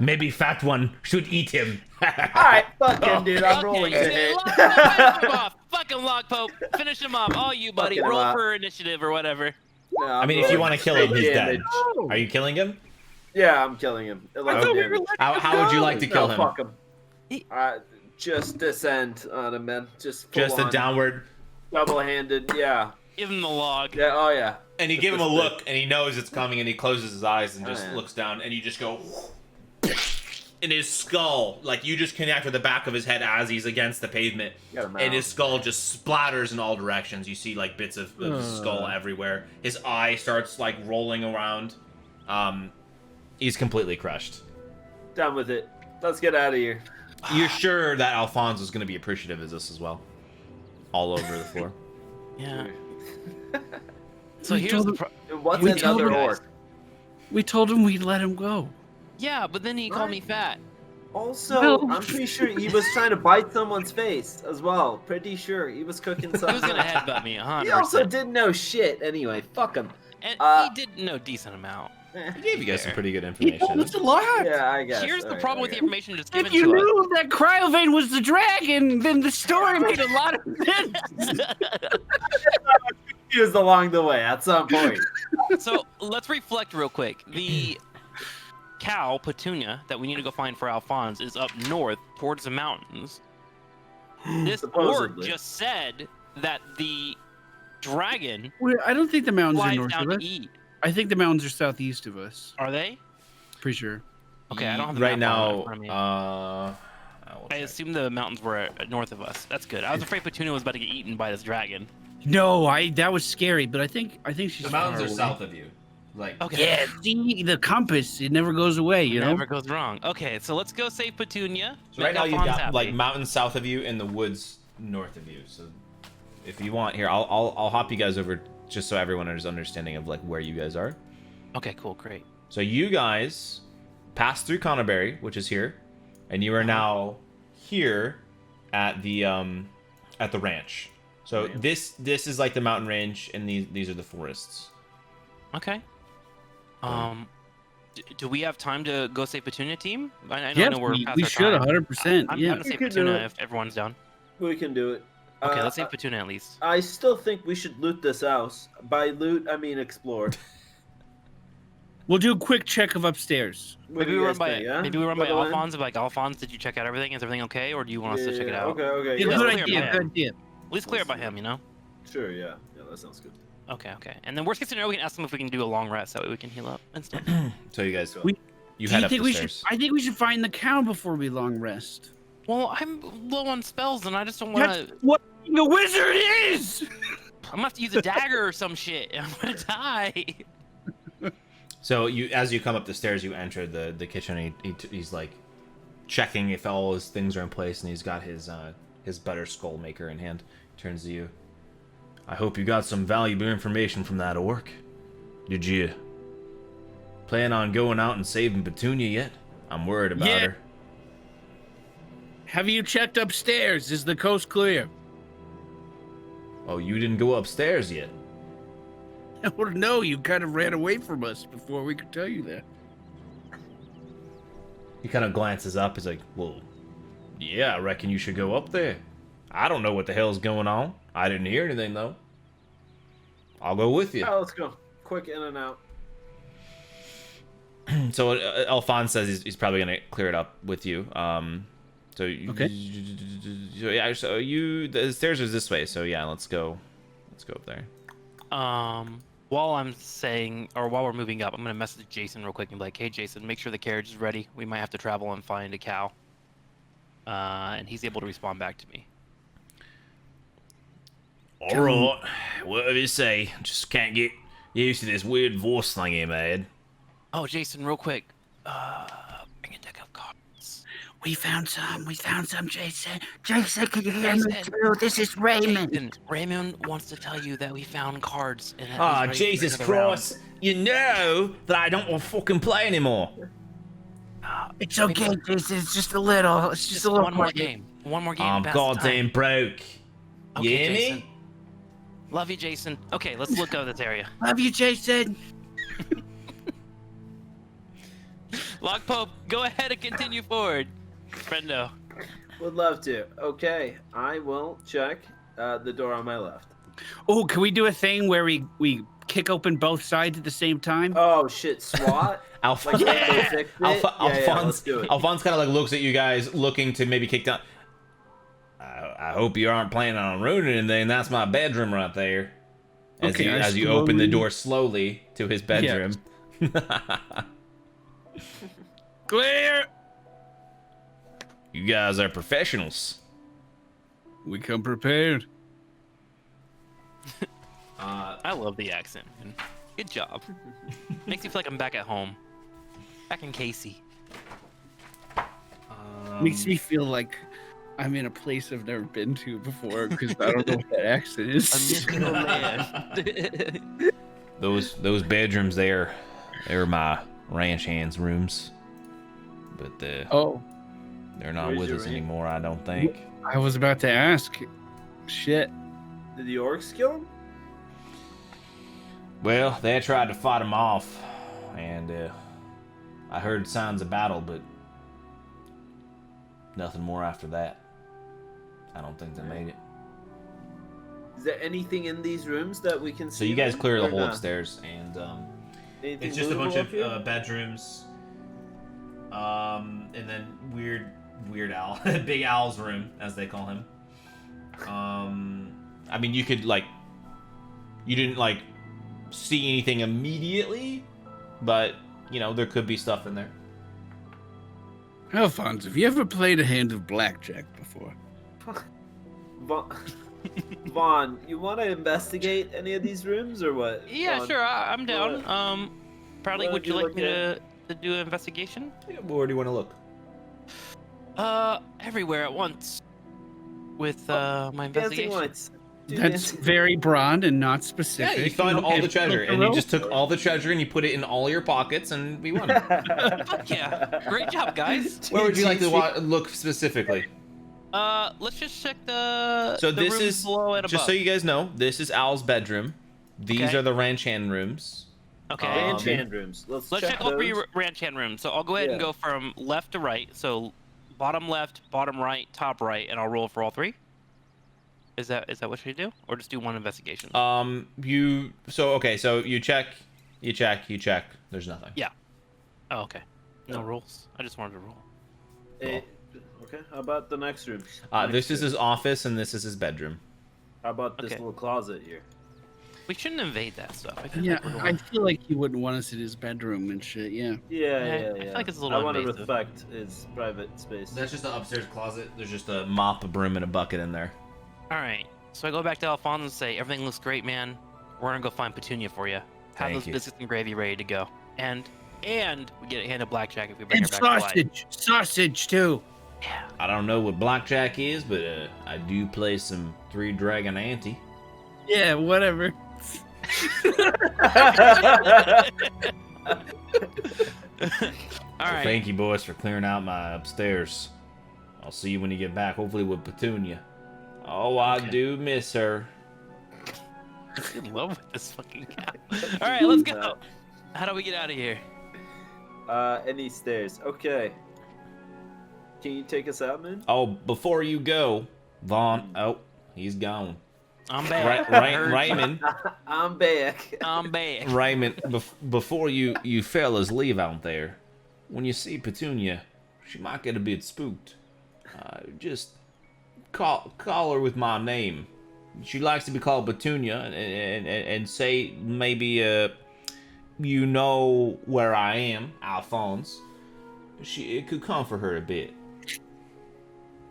Maybe fat one should eat him. Alright, fuck him, dude. I'm Okay, rolling to hit. Finish him off. Fucking Log Pope. Finish him off. All you, buddy. Fucking him Roll up. for initiative or whatever. No, I I'm mean, if you rolling want to kill him, straight he's dead. damage. Are you killing him? Yeah, I'm killing him. 11 thought we damage. were How would you like to kill No, him? fuck him. Just descend on him, man. Just Just a full-on, downward. double-handed. Yeah. Give him the log. Yeah. Oh yeah. And you give him a look, and he knows it's coming, and he closes his eyes and just Oh, yeah. looks down, and you just go in his skull, like you just connect with the back of his head as he's against the pavement, Got him and out. his skull just splatters in all directions. You see like bits of his skull everywhere. His eye starts like rolling around. He's completely crushed. Done with it. Let's get out of here. You're sure that Alphonse is going to be appreciative of this as well? All over the floor. Yeah. So We here's told the him- What's We another told him- orc? We told him we'd let him go. Yeah, but then he called me fat. Also, No. I'm pretty sure he was trying to bite someone's face as well. Pretty sure he was cooking He was something. gonna headbutt me 100%. He also didn't know shit anyway. Fuck him. And Uh, he did know a decent amount. He gave you guys some pretty good He told information. us a lot. Yeah, I guess. Here's the Alright, problem with the okay. information just given If you to us. knew that Cryovane was the dragon, then the story made a lot of sense. Confused along the way at some point. So let's reflect real quick. The cow, Petunia, that we need to go find for Alphonse is up north towards the mountains. This orc Supposedly. just said that the dragon I don't think the mountains are flies north down of to us. eat. I think the mountains are southeast of us. Are they? Pretty sure. Okay, I don't have the right map now. in front of me. I will I check. assume the mountains were north of us. That's good. I was afraid Petunia was about to get eaten by this dragon. No, that was scary, but I think she's The mountains far are away. south of you. Like Okay. Yeah, see the compass, it never goes away, you know? Never goes wrong. Okay, so let's go save Petunia. So right make now you've Alphonse got happy. like mountains south of you and the woods north of you. So if you want, here I'll hop you guys over just so everyone has understanding of like where you guys are. Okay, cool, great. So you guys passed through Connerberry, which is here, and you are now here at the ranch. So this is like the mountain range, and these are the forests. Okay. Do we have time to go save Petunia, team? I Yes, know we're we past our should, time. 100%, I'm yeah. gonna save We could do Petunia it. if everyone's down. We can do it. Okay, let's save Petunia at least. I still think we should loot this house. By loot, I mean explore. We'll do a quick check of upstairs. What Maybe do we you run guys by think, yeah? maybe we run by Go in. Alphonse. Like Alphonse, did you check out everything? Is everything okay, or do you want us to check it out? Okay, okay. Yeah, let's good clear idea, by good him. idea. At least clear it by him, you know. Sure, yeah. Yeah, that sounds good. Okay, okay. And then worst case scenario, we can ask them if we can do a long rest. That way we can heal up and stuff. So you guys, We- you Do head you up think the we stairs. should? I think we should find the cow before we long rest. Well, I'm low on spells, and I just don't want That's to. what a wizard is. I'm gonna have to use a dagger or some shit. I'm gonna die. So as you come up the stairs, you enter the kitchen. And he's like checking if all his things are in place, and he's got his butter skull maker in hand. Turns to you. I hope you got some valuable information from that orc. Did you plan on going out and saving Petunia yet? I'm worried about Yeah. her. Have you checked upstairs? Is the coast clear? Oh, you didn't go upstairs yet. Well, no, you kind of ran away from us before we could tell you that. He kind of glances up. He's like, well, yeah, I reckon you should go up there. I don't know what the hell's going on. I didn't hear anything, though. I'll go with you. Oh, let's go. Quick in and out. So Alphonse says he's probably going to clear it up with you. So Okay. Yeah, so the stairs is this way. So yeah, let's go up there. While I'm saying, or while we're moving up, I'm gonna message Jason real quick and be like, "Hey, Jason, make sure the carriage is ready. We might have to travel and find a cow." And he's able to respond back to me. All right, whatever you say. Just can't get used to this weird voice thing he made. Oh, Jason, real quick. Bring a deck of cards. We found some, Jason. Jason, can you hear me too? This is Raymond. Jason, Raymond wants to tell you that we found cards. And that he's Ah, ready for Jesus another round. Christ. You know that I don't want to fucking play anymore. It's okay, Jason. It's just a little. It's just a little. One more game. One more game. I'm to pass the time. goddamn broke. Okay, You hear Jason. me? Love you, Jason. Okay, let's look over this area. Love you, Jason. Lock Pope, go ahead and continue forward. Friendo. Would love to. Okay, I will check the door on my left. Oh, can we do a thing where we kick open both sides at the same time? Oh shit, SWAT? Alphonse, Like, yeah. Let's do it. Alphonse kind of like looks at you guys, looking to maybe kick down. I hope you aren't planning on ruining anything. That's my bedroom right there. As Okay, as you open the door slowly to his bedroom. Clear. You guys are professionals. We come prepared. I love the accent, man. Good job. Makes me feel like I'm back at home. Back in Casey. Makes me feel like I'm in a place I've never been to before because I don't know what that accent A is. mystical land. Those bedrooms there, they're my ranch hands' rooms. But Oh, they're not Where's with your us ranch? anymore, I don't think. I was about to ask. Shit. Did the orcs kill him? Well, they tried to fight him off, and I heard signs of battle, but nothing more after that. I don't think they made it. Is there anything in these rooms that we can see? So you guys then, clear the or whole not? upstairs, and Anything it's just a bunch movable of up here? bedrooms, and then weird owl, big owl's room, as they call him. I mean, you could you didn't see anything immediately, but there could be stuff in there. Alphonse, have you ever played a hand of blackjack before? Vaughn, you want to investigate any of these rooms or what? Yeah, Vaughn? sure. I'm down. What- Probably what would would you you like me look to do an investigation? Where do you want to look? Everywhere at once. With my Dancing investigation. lights. Do That's dancing- very broad and not specific. Yeah, you find all Okay, the treasure, look and you around. just took all the treasure and you put it in all your pockets, and we won. Fuck yeah! Great job, guys. Where would you like to look specifically? Let's just check the. So the this rooms is below and just above. so you guys know, this is Al's bedroom. These Okay. are the ranch hand rooms. Okay. Ranch hand rooms. Let's Let's check all three ranch hand rooms. So I'll go ahead and Yeah. go from left to right. So bottom left, bottom right, top right, and I'll roll for all three. Is that what you do, or just do one investigation? So you check. There's nothing. Yeah. Oh, okay. No rolls. I just wanted to roll. Okay, how about the next room? This is his office, and this is his bedroom. How about this Okay. little closet here? We shouldn't invade that stuff. I feel Yeah, like we're I going... feel like he wouldn't want us in his bedroom and shit. Yeah. Yeah. I feel like it's a little I want to invasive. respect his private space. That's just the upstairs closet. There's just a mop, a broom, and a bucket in there. All right. So I go back to Alphonse and say, everything looks great, man. We're gonna go find Petunia for you. Have Thank those you. biscuits and gravy ready to go. And we get a hand of blackjack if we bring And her back to life. sausage too. Yeah. I don't know what blackjack is, but I do play some Three Dragon Ante. Yeah, whatever. All So right. thank you, boys, for clearing out my upstairs. I'll see you when you get back, hopefully with Petunia. Oh, I Okay. do miss her. I'm in love with this fucking cow. All right, let's go. How do we get out of here? Any stairs? Okay. Can you take us out, man? Oh, before you go, Vaughn. Oh, he's gone. I'm back. Raymond. I'm back. I'm back. Raymond, before you fellas leave out there, when you see Petunia, she might get a bit spooked. Just call her with my name. She likes to be called Petunia, and say maybe you know where I am, Alphonse. It could comfort her a bit.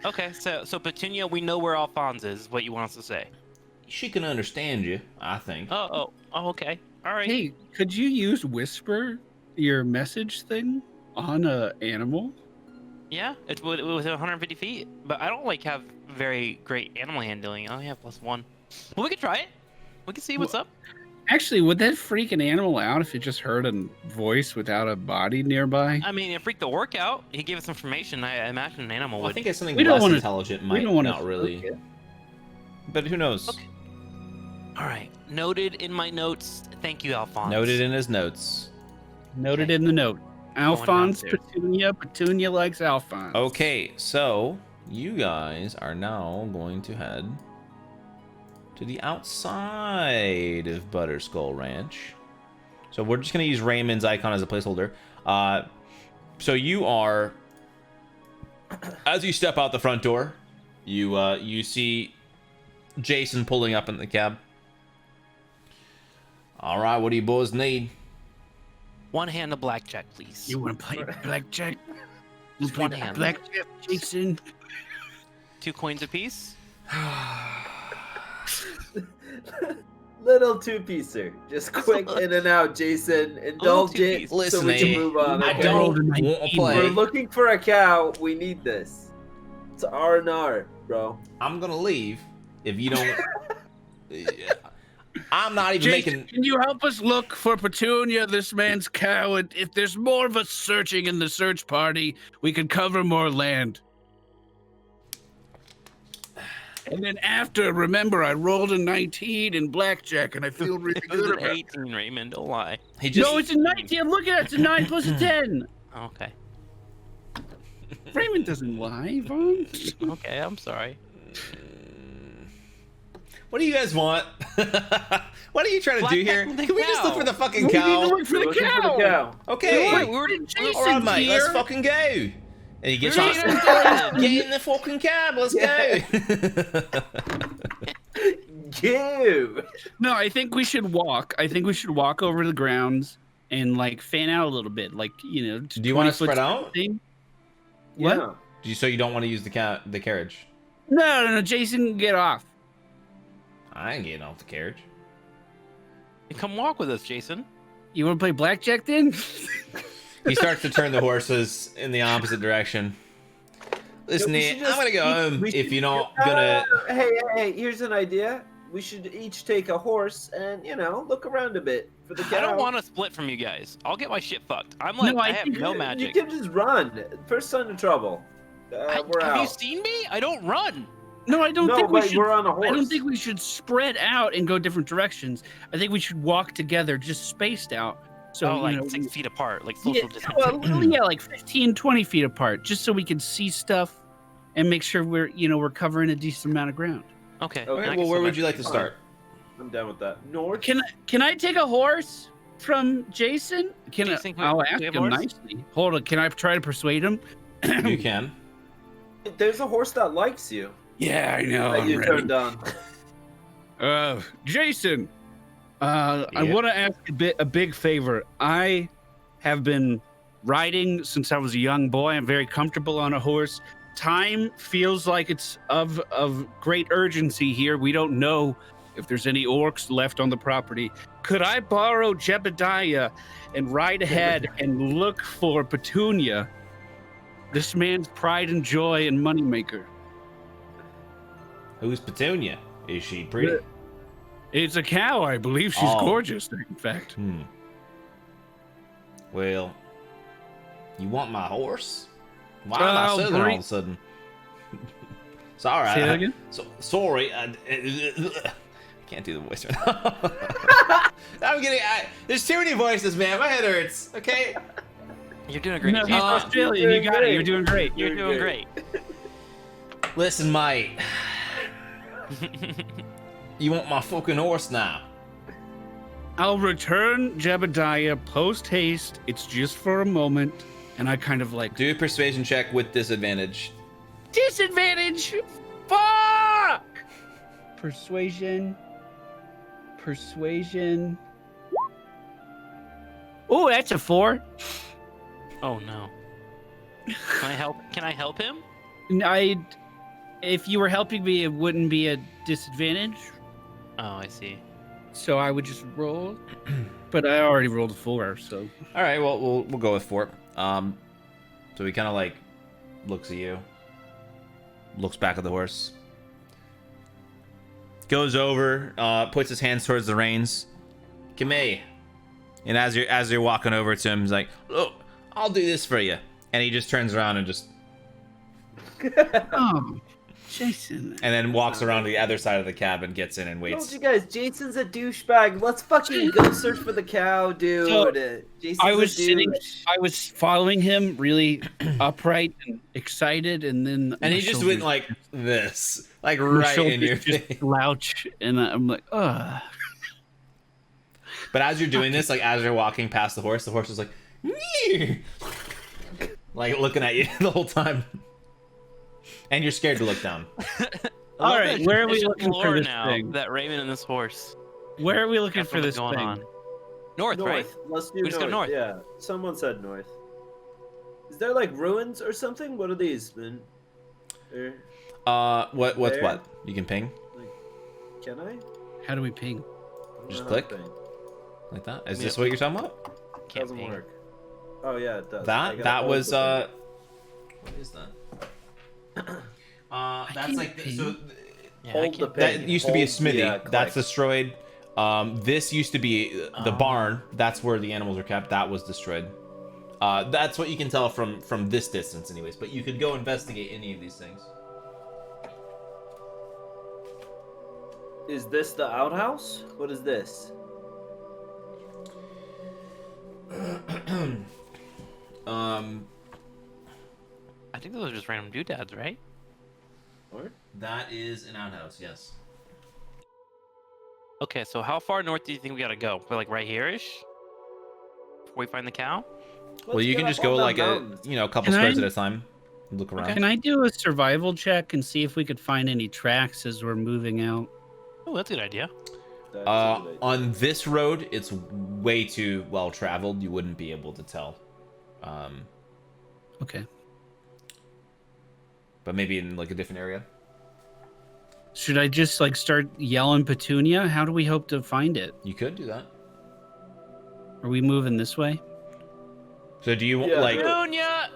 Okay, so Petunia, we know where Alphonse is. What you want us to say? She can understand you, I think. Oh, okay. All right. Hey, could you use whisper your message thing on a animal? Yeah, it was 150 feet, but I don't have very great animal handling. I only have +1. Well, we could try it. We can see what's up. Actually, would that freak an animal out if it just heard a voice without a body nearby? I mean, it freaked the orc out. He gave us information. I imagine an animal Well, I would. think it's something We don't less wanna- intelligent we might don't wanna not really. spook it. But who knows? Okay. All right. Noted in my notes. Thank you, Alphonse. Noted in his notes. Noted in the note. Alphonse, downstairs. Petunia likes Alphonse. Okay, so you guys are now going to head to the outside of Butterskull Ranch. So we're just going to use Raymond's icon as a placeholder. So you are, as you step out the front door, you see Jason pulling up in the cab. All right, what do you boys need? One hand of blackjack, please. You want to play blackjack? You Just play one hand. blackjack, Jason? 2 coins apiece. Little two-piecer. Just quick in and out, Jason. Indulge it two-piece. so we Listen, can move on. I okay? don't Rolled a want to 19. play. We're looking for a cow. We need this. It's R&R, bro. I'm gonna leave if you don't. I'm not even Jason, making. can you help us look for Petunia, this man's cow? And if there's more of us searching in the search party, we can cover more land. And then after, remember, I rolled a 19 in blackjack, and I feel really It was good an about it. 18, Raymond. Don't lie. He just. No, it's a 19. Look at it. It's a 9 plus a 10. Okay. Raymond doesn't lie, Vaughn. Okay, I'm sorry. What do you guys want? What are you trying to do here? Blackjack with the Can we just look cow. for the fucking We need to cow? look for We're the looking for cow. the cow. Okay. Wait, we're in Jason's All right, mate. Let's here. fucking go. And he gets We're on. Jason's Get in the fucking cab. Let's go. Go. No, I think we should walk. I think we should walk over the grounds and like fan out a little bit, like Do you want to spread out? Thing. What? Yeah. So you don't want to use the carriage? No, Jason, get off. I ain't getting off the carriage. Come walk with us, Jason. You want to play blackjack then? He starts to turn the horses in the opposite direction. Listen, we Nate, should I'm gonna go just- home we if should- you're not gonna. Hey, here's an idea. We should each take a horse and, look around a bit for the cow. I don't want to split from you guys. I'll get my shit fucked. I'm like, No, I I have think no You magic. can just run. First sign of trouble. We're Have out. you seen me? I don't run. No, I don't No, think we but should. we're on a horse. I don't think we should spread out and go different directions. I think we should walk together, just spaced out. So, Oh, like you know, 6 feet apart, like yeah, social distancing. well, yeah, like 15, 20 feet apart, just so we can see stuff and make sure we're covering a decent amount of ground. Okay. Okay, I Okay, can well, where still would you like to match. start? I'm done with that. North. Can I take a horse from Jason? Jason, can we- I'll do ask we have him horse? nicely. Hold on, can I try to persuade him? You can. There's a horse that likes you. Yeah, I know. That I'm you ready. turned on. Jason, I Yeah. want to ask a big favor. I have been riding since I was a young boy. I'm very comfortable on a horse. Time feels like it's of great urgency here. We don't know if there's any orcs left on the property. Could I borrow Jebediah and ride ahead and look for Petunia, this man's pride and joy and moneymaker? Who's Petunia? Is she pretty? It's a cow, I believe. She's Oh. gorgeous, in fact. Well, you want my horse? Why am I southern all of a sudden? Sorry. Say that again? Sorry. Can't do the voice right now. I'm getting. There's too many voices, man. My head hurts. Okay. You're doing a great No, he's job. Australian. You got it. You're doing great. You're doing great. Listen, mate. You want my fucking horse now? I'll return Jebediah post haste. It's just for a moment. And I kind of like... Do a persuasion check with disadvantage. Disadvantage! Fuck! Persuasion. Oh, that's a 4. Oh no. Can I help him? If you were helping me, it wouldn't be a disadvantage. Oh, I see. So I would just roll. But I already rolled a 4, so... All right, well, we'll go with 4. So he kind of like looks at you, looks back at the horse, goes over, puts his hands towards the reins. Come here. And as you're walking over to him, he's like, "Look, I'll do this for you." And he just turns around and just Oh, Jason. and then walks around to the other side of the cabin, gets in and I told waits. you guys, Jason's a douchebag. Let's fucking go search for the cow, dude. So, Jason's I was a douche. I was following him really upright and excited, and then And he my just went shoulders- like this, like my right in shoulders your just face. slouch, and I'm like, ugh. But as you're doing this, like as you're walking past the horse is like, "Nee!" Like looking at you the whole time, and you're scared to look down. All right, where are we looking for this now? thing? That Raymond and this horse. Where are we looking That's for what's this going thing? on. North, right? Let's do We just go north. Yeah, someone said north. Is there like ruins or something? What are these, man? What's There? what? You can ping Can I? How do we ping? I don't Just know how to click? ping. like that. Is Yeah. this what you're talking about? Can't Doesn't ping. work. Oh yeah, it does. I That gotta that hold was the thing. What is that? That's can't like ping. so. Yeah, I Hold the can't- ping. That used to be a Hold smithy. the, That's click. destroyed. This used to be the barn. That's where the animals were kept. That was destroyed. That's what you can tell from this distance, anyways. But you could go investigate any of these things. Is this the outhouse? What is this? I think those are just random doodads, right? Or? That is an outhouse. Yes. Okay, so how far north do you think we gotta go? We're like right here-ish? Before we find the cow? Well, Let's you get can up just go on the like mountains. a couple Can squares I- at a time. Look around. Can I do a survival check and see if we could find any tracks as we're moving out? Oh, that's a good idea. That's a good idea. On this road, it's way too well traveled. You wouldn't be able to tell. Okay. But maybe in like a different area. Should I just like start yelling Petunia? How do we hope to find it? You could do that. Are we moving this way? So do you Yeah, like? do it. Petunia!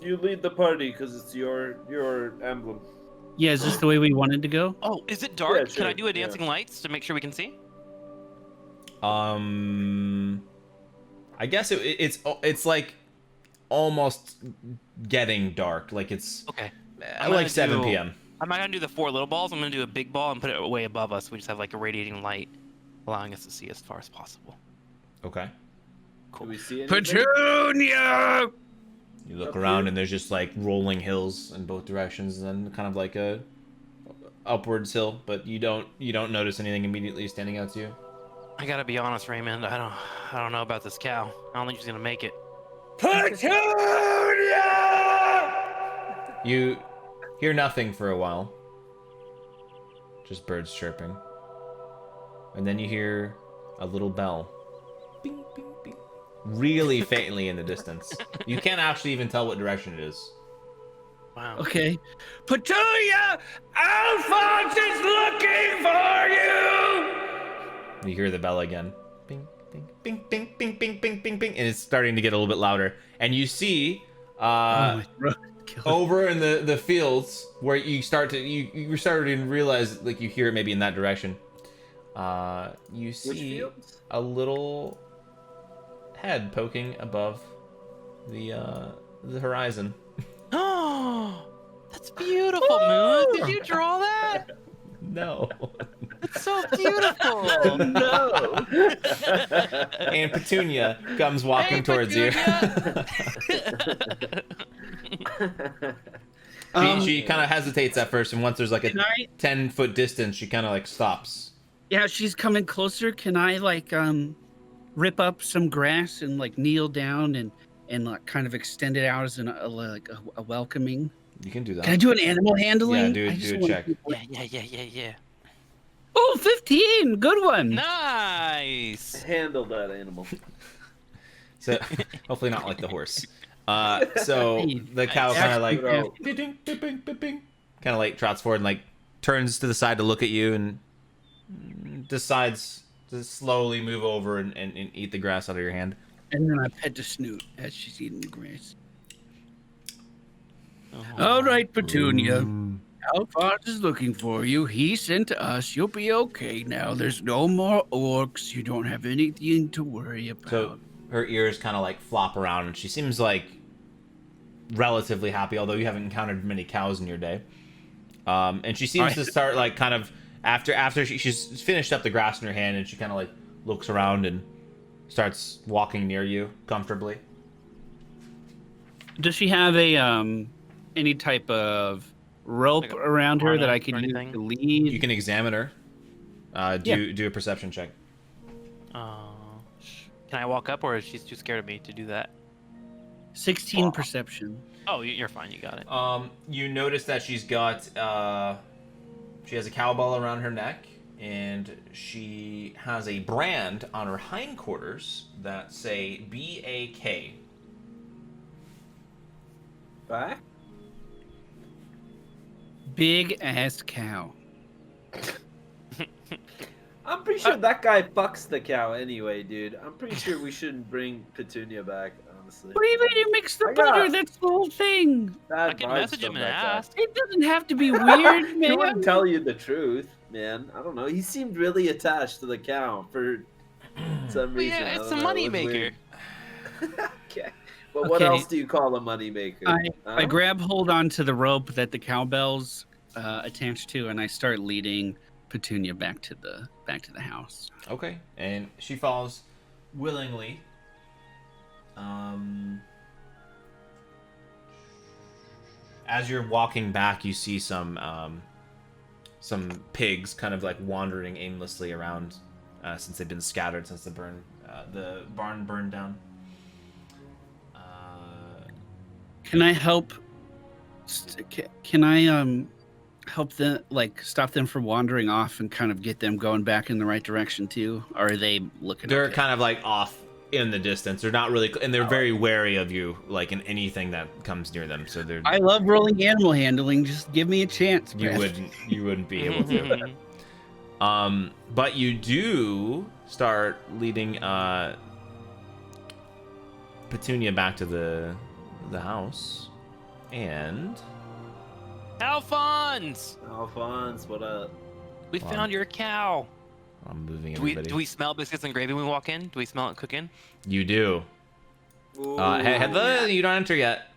You lead the party because it's your emblem. Yeah, is this the way we wanted to go? Oh, is it dark? Yeah, Can I sure, do a dancing yeah. lights to make sure we can see? I guess it's like almost getting dark. Like it's Okay. like gonna 7 do- p.m. I'm not gonna do the 4 little balls. I'm gonna do a big ball and put it way above us. We just have like a radiating light, allowing us to see as far as possible. Okay. Do we see anything? Petunia! You look Up around here? and there's just like rolling hills in both directions, and then kind of like a upwards hill, but you don't notice anything immediately standing out to you. I gotta be honest, Raymond. I don't know about this cow. I don't think she's gonna make it. You hear nothing for a while. Just birds chirping. And then you hear a little bell. Bing, bing, bing. Really faintly in the distance. You can't actually even tell what direction it is. Wow. Okay. Petunia! Alphonse is looking for you! You hear the bell again. Bing, bing, bing, bing, bing, bing, bing, bing, bing. And it's starting to get a little bit louder. And you see Oh my throat. over in the fields where you start to you're starting to realize like you hear it maybe in that direction. You Which see fields? a little head poking above the horizon. Oh, that's beautiful, Moon. Did you draw that? No. That's So beautiful. No. And Petunia comes walking Hey, towards you. She kind of hesitates at first, and once there's like a Can I? 10-foot distance, she kind of like stops. Yeah, she's coming closer. Can I like rip up some grass and like kneel down and like kind of extend it out as a welcoming? You can do that. Can I do an animal handling? Yeah, I just do a wanna check. Yeah. Oh, 15. Good one. Nice. Handle that animal. So hopefully not like the horse. So the cow kind of like kind of like trots forward and like turns to the side to look at you and decides to slowly move over and eat the grass out of your hand. And then I pet the snoot as she's eating the grass. Oh. All right, Petunia. Alphonse is looking for you. He sent us. You'll be okay now. There's no more orcs. You don't have anything to worry about. So her ears kind of like flop around, and she seems like relatively happy, although you haven't encountered many cows in your day. And she seems to start like kind of after she's finished up the grass in her hand, and she kind of like looks around and starts walking near you comfortably. Does she have a any type of rope Like a around her that I harness could or use anything? to lead? You can examine her. Do a perception check. Can I walk up, or is she too scared of me to do that? 16 perception. Oh, you're fine. You got it. You notice that she's got she has a cowbell around her neck, and she has a brand on her hindquarters that say BAK. Back? Big ass cow. I'm pretty sure that guy fucks the cow anyway, dude. I'm pretty sure we shouldn't bring Petunia back, honestly. What do you mean you mix the I got- butter? That's the whole thing. Bad I can vibes message him from and that guy. ask. It doesn't have to be weird, He man. wouldn't tell you the truth, man. I don't know. He seemed really attached to the cow for some Well, reason. yeah, I it's don't a know, it money was maker. weird. Okay. But what Okay. else do you call a money maker? I grab hold onto the rope that the cowbell's attached to, and I start leading Petunia back to the house. Okay, and she follows willingly. As you're walking back, you see some pigs kind of like wandering aimlessly around since they've been scattered since the barn burned down. Can I help? Can I help them, like stop them from wandering off and kind of get them going back in the right direction too? Or are they looking? They're okay? kind of like off in the distance. They're not really, and they're very wary of you, like in anything that comes near them. So they're. I love rolling animal handling. Just give me a chance. You Brad. wouldn't be able to. But you do start leading Petunia back to the house, and Alphonse, Alphonse, what up? we Wow. found your cow. I'm moving Do we everybody. smell biscuits and gravy when we walk in? Do we smell it cooking? You do. Hey, Heather, you don't enter yet.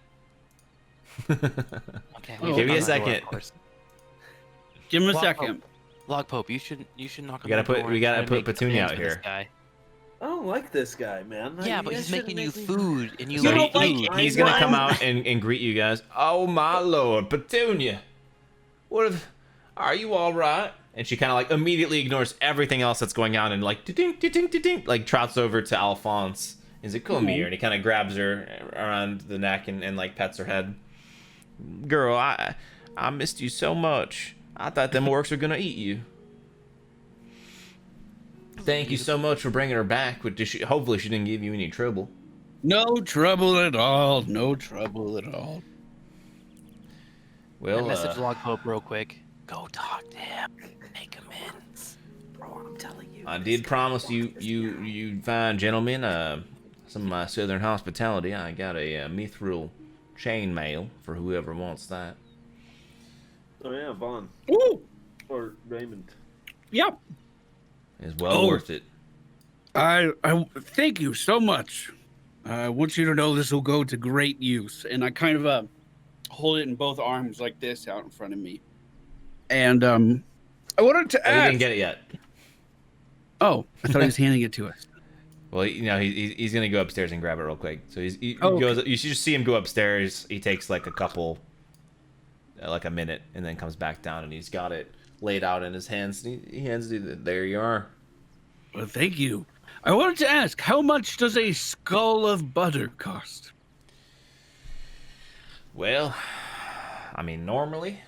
Okay. Oh, Give me a okay. second. Give him a Log second. Log Pope, you should knock on We gotta the put- door we and gotta try to put make Petunia plans out for this here. guy. I don't like this guy, man. Yeah, You but guys he's making shouldn't you make me- food, and you So You like don't like food. it. he's gonna Why? come out and greet you guys. Oh my lord, Petunia, are you all right? And she kind of like immediately ignores everything else that's going on and like ding, like trots over to Alphonse. Is it come here? And he kind of grabs her around the neck and like pets her head. Girl, I missed you so much. I thought them orcs were gonna eat you. Thank you so much for bringing her back. Hopefully she didn't give you any trouble. No trouble at all. No trouble at all. Well, I message Log Pope real quick. Go talk to him. Make amends. Bro, I'm telling you. I did promise you fine gentlemen some of my southern hospitality. I got a mithril chainmail for whoever wants that. Oh yeah, Vaughn. Ooh. Or Raymond. Yep. It's well Oh. worth it. I thank you so much. I want you to know this will go to great use. And I kind of hold it in both arms like this out in front of me. And I wanted to Oh, you ask. didn't get it yet. Oh, I thought he was handing it to us. Well, he's gonna go upstairs and grab it real quick. So he Oh, goes. You should just see him go upstairs. He takes like a couple, like a minute, and then comes back down, and he's got it laid out in his hands. And he hands you. There you are. Well, thank you. I wanted to ask, how much does a skull of butter cost? Well, I mean, normally,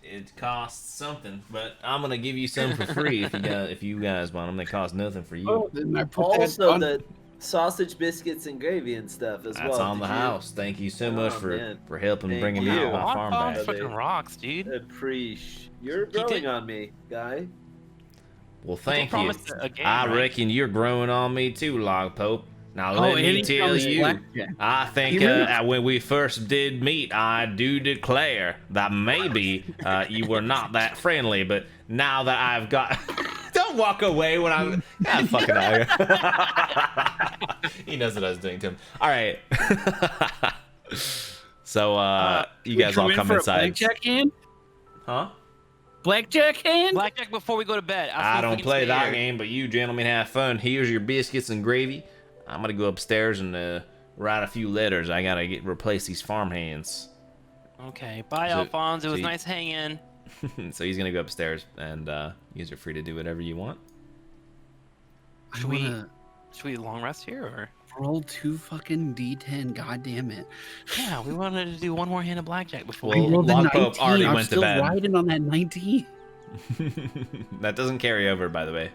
it costs something, but I'm gonna give you some for free if you guys want them. They cost nothing for you. Oh, then I put Also, that the sausage biscuits and gravy and stuff as That's well. on the house. Thank you so much man. for helping Thank bringing you. me Oh, my farm back. Fucking rocks, dude. You're did- growing on me, guy. Well, thank you. promise a game, I right? reckon you're growing on me too, Log Pope. Now Oh, let and me he tell promised you, blackjack. I think He really- when we first did meet, I do declare that maybe you were not that friendly, but now that I've got... Don't walk away when I'm... Ah, fucking out. He knows what I was doing to him. All right. So, you guys all come inside. Blackjack hand? Huh? Blackjack hand? Blackjack before we go to bed. I don't play that game, but you gentlemen have fun. Here's your biscuits and gravy. I'm gonna go upstairs and write a few letters. I gotta replace these farm hands. Okay, bye, So- Alphonse. It was so you- nice hanging. So he's gonna go upstairs, and you guys are free to do whatever you want. I Should we- wanna Should we long rest here, or? roll 2 fucking D10. God damn it. Yeah, we wanted to do one more hand of blackjack before. Well, I rolled a Log Pope 19. already I'm went to still bed. riding on that 19. That doesn't carry over, by the way.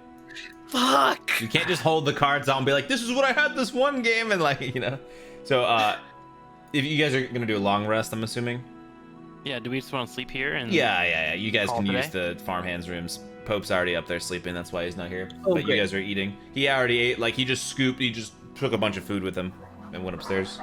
Fuck. You can't just hold the cards out and be like, "This is what I had this one game," and like, you know. So, if you guys are gonna do a long rest, I'm assuming. Yeah, do we just want to sleep here? And Yeah. You guys Call can today? use the farmhands rooms. Pope's already up there sleeping. That's why he's not here. Oh, But great. you guys are eating. He already ate. Like he just took a bunch of food with him and went upstairs.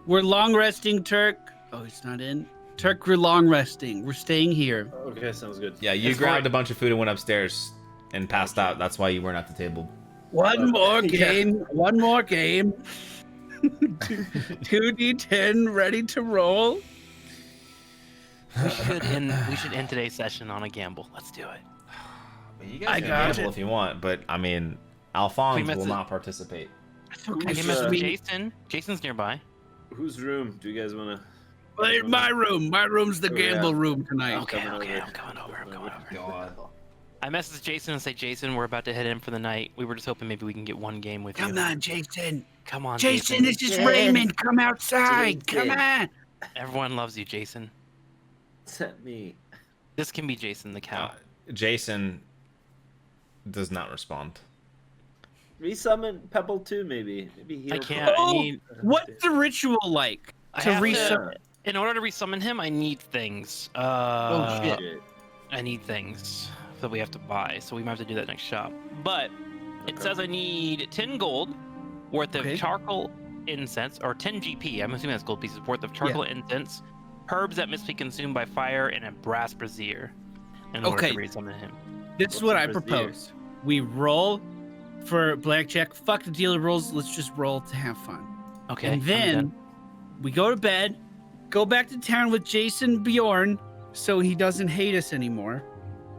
We're long resting, Turk. Oh, he's not in. Turk, we're long resting. We're staying here. Okay, sounds good. Yeah, you It's grabbed fine. a bunch of food and went upstairs and passed out. That's why you weren't at the table. One more Yeah. game. One more game. 2D10 ready to roll. we should end today's session on a gamble. Let's do it. You I guys can got gamble it. if you want, but I mean, Alphonse We missed will it. not participate. It's I okay. can Who's, message uh, Jason. Jason's nearby. Whose room do you guys want to? My room. My room's the Oh, yeah. gamble room tonight. Okay, coming okay, over. I'm coming over. I'm coming over. God. I messaged Jason and say, Jason, we're about to head in for the night. We were just hoping maybe we can get one game with Come you. on, Jason. Come on, Jason, this is Jason. Raymond. Come outside. Jason. Come on. Everyone loves you, Jason. Set me. This can be Jason the cow. Jason does not respond. Resummon Pebble 2, maybe. Maybe heal. I can't. I Oh, need. what's the ritual like? I To have resummon. In order to resummon him, I need things. Oh, shit. I need things that we have to buy, so we might have to do that next shop. But it Okay. says I need 10 gold worth of Okay. charcoal incense, or 10 GP. I'm assuming that's gold pieces worth of charcoal incense, herbs that must be consumed by fire, and a brass brazier in order Okay. to resummon him. This is What's what the I brazier? propose. We roll for blackjack. Fuck the dealer rolls. Let's just roll to have fun. Okay. And I'm then done. we go to bed, go back to town with Jason Bjorn so he doesn't hate us anymore.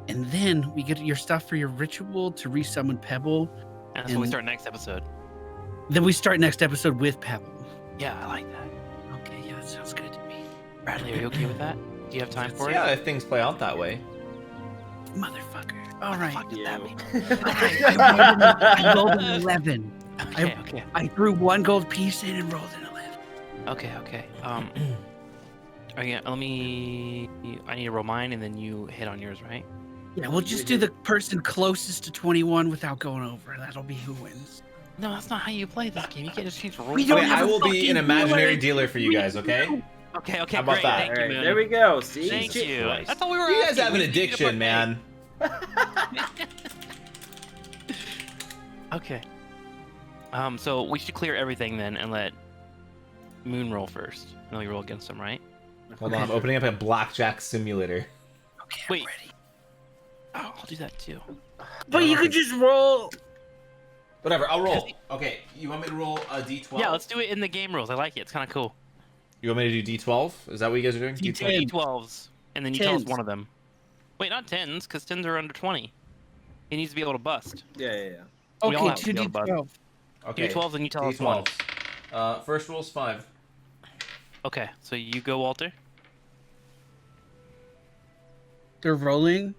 And then we get your stuff for your ritual to resummon Pebble. And that's when we and- start next episode. Then we start next episode with Pebble. Yeah, I like that. Okay, yeah, that sounds good to me. Bradley, are you okay with that? Do you have time for Yeah, it? if things play out that way. Motherfucker. All What the right. fuck does that mean? I rolled an 11. Okay, okay, I threw 1 gold piece in and rolled an 11. okay. Okay, let me. I need to roll mine, and then you hit on yours, right? Yeah, we'll just do the person closest to 21 without going over. That'll be who wins. No, that's not how you play this game. You can't just change the rules. We don't Okay, have I a will be an fucking imaginary dealer. dealer for you guys, okay? Okay, okay, How about great. that? Thank you, Alright, man. there we go. See? Thank Jesus you. Christ. That's all we were You guys asking. have an We just need a addiction, man. Okay. So we should clear everything then and let Moon roll first. And then we roll against him, right? Hold on, I'm opening up a blackjack simulator. Okay, Wait. I'm ready. Oh, I'll do that too. But you could just roll. Whatever, I'll roll. Okay, you want me to roll a d12? Yeah, let's do it in the game rules. I like it. It's kind of cool. You want me to do D12? Is that what you guys are doing? You D10. take D12s, and then you tell us Tens. one of them. Wait, not 10s, because 10s are under 20. He needs to be able to bust. Yeah. We all Okay, have to two be able to bust. D12. Okay. D12s, and you tell us one. First roll's 5. Okay, so you go, Walter. They're rolling.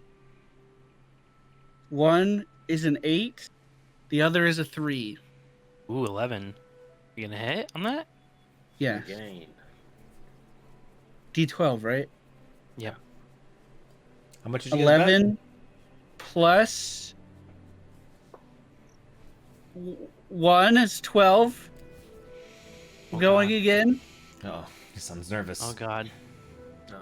One is an 8. The other is a 3. Ooh, 11. You gonna hit on that? Yeah. Gain. D12, right? Yeah. How much did you guys bet? 11 plus 1 is 12. Oh, Going God. again. Oh, your son's nervous. Oh God. No.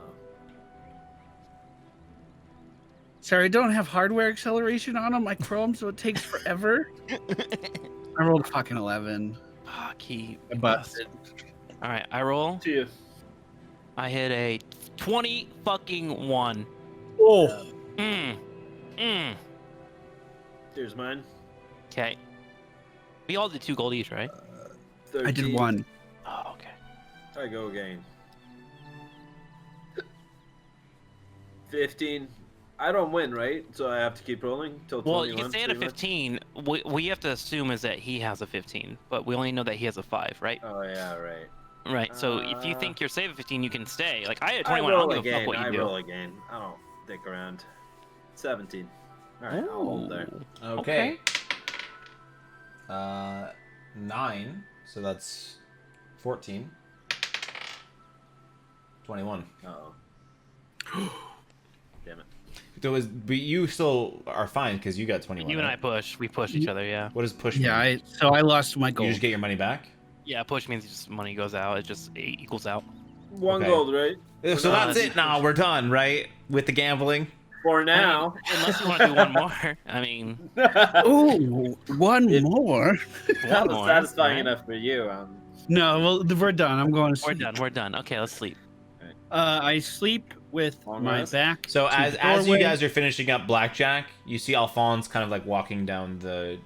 Sorry, I don't have hardware acceleration on my Chrome, so it takes forever. I rolled a fucking 11. Fuck, he I busted. All right, I roll. To you. I hit a 20 fucking 1. Oh. Here's mine. Okay. We all did 2 gold each, right? 13. I did 1. Oh, okay. I go again. 15. I don't win, right? So I have to keep rolling till 21. Well, you can stay at a pretty much? 15. What you have to assume is that he has a 15, but we only know that he has a 5, right? Oh yeah, right. Right. So if you think you're safe at 15, you can stay. Like I had a I 21. I don't roll give a fuck again. what you I do. roll again. I don't dick around. 17. All right, I'll hold there. Okay. 9. So that's 14. 21. Uh-oh. Damn it. But you still are fine because you got 21. You and I right? push. We push each other. Yeah. What does push Yeah, mean? so I lost my You gold. just get your money back? Yeah. Push means just money goes out. It just equals out. One Okay. gold, right? So not- that's it now. We're done, right? With the gambling? For now. Unless you want to do one more. I mean, Ooh, one more? That one was more. satisfying right? enough for you. No, well, we're done. I'm going to We're sleep. done. We're done. Okay, let's sleep. I sleep with Long my rest? back. So to as the you doorway. guys are finishing up Blackjack, you see Alphonse kind of like walking down the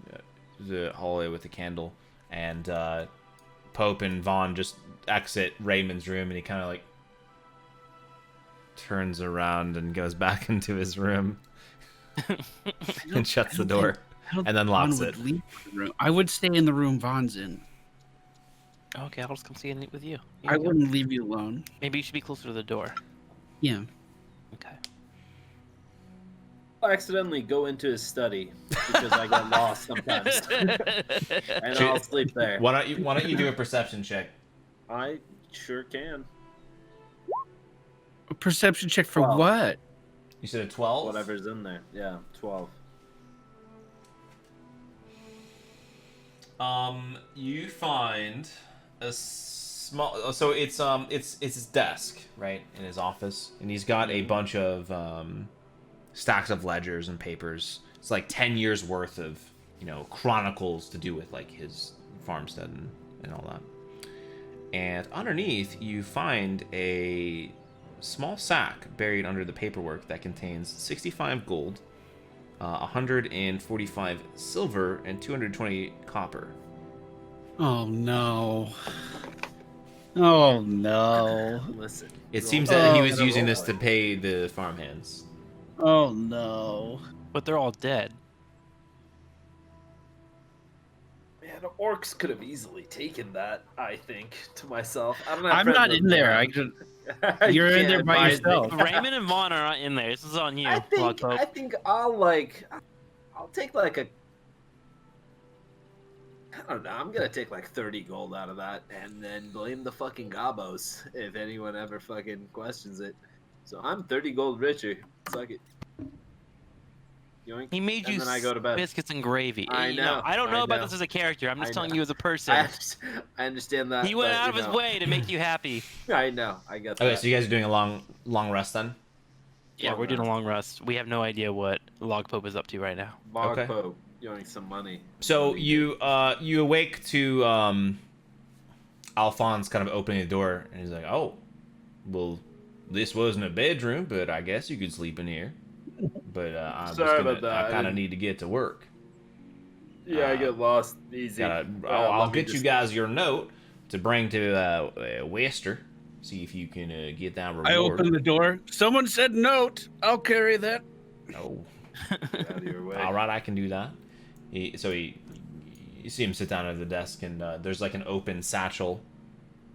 hallway with a candle, and Pope and Vaughn just exit Raymond's room, and he kind of like turns around and goes back into his room and shuts the door I don't and then think locks Vaughn it. would leave the room. I would stay in the room Vaughn's in. Okay, I'll just come see it with you. Here I you go. wouldn't leave you alone. Maybe you should be closer to the door. Yeah. Okay. I'll accidentally go into his study because I get lost sometimes. And I'll sleep there. Why don't you do a perception check? I sure can. A perception check for 12. what? You said a 12? Whatever's in there. Yeah, 12. You find a small. So it's his desk, right, in his office, and he's got a bunch of stacks of ledgers and papers. It's like 10 years worth of chronicles to do with like his farmstead and all that. And underneath, you find a small sack buried under the paperwork that contains 65 gold, 145 silver, and 220 copper. Oh no. Oh no. Listen. It roll- seems that he Oh, was gotta using roll this to it. pay the farmhands. Oh no. But they're all dead. Man, orcs could have easily taken that, I think, to myself. I don't know. I'm not in there. I could. You're in there by yourself. Raymond and Vaughn are not in there. This is on you. I think Logpoke. I think I'll take like a I don't know, I'm gonna take like 30 gold out of that and then blame the fucking gobos if anyone ever fucking questions it. So I'm 30 gold richer. Suck it. Yoink. He made And you then I go to bed. biscuits and gravy. I You know, I don't know I about know. this as a character. I'm just I telling know. you as a person. I understand that. He went but, out of you his know, way to make you happy. I know. I get Okay, that. so you guys are doing a long rest then? Yeah, Long we're doing a rest. long rest. We have no idea what Logpope is up to right now. Bog Okay. Pope, yoink some money. So Money. you awake to Alphonse kind of opening the door, and he's like, "Oh, well, this wasn't a bedroom, but I guess you could sleep in here. But Sorry about that. I kind of need to get to work. Yeah, I get lost easy. I'll let me get you just- guys your note to bring to Wester. See if you can get that reward. I open the door. Someone said note. I'll carry that. No. Get out of your way. All right, I can do that. You see him sit down at the desk, and there's like an open satchel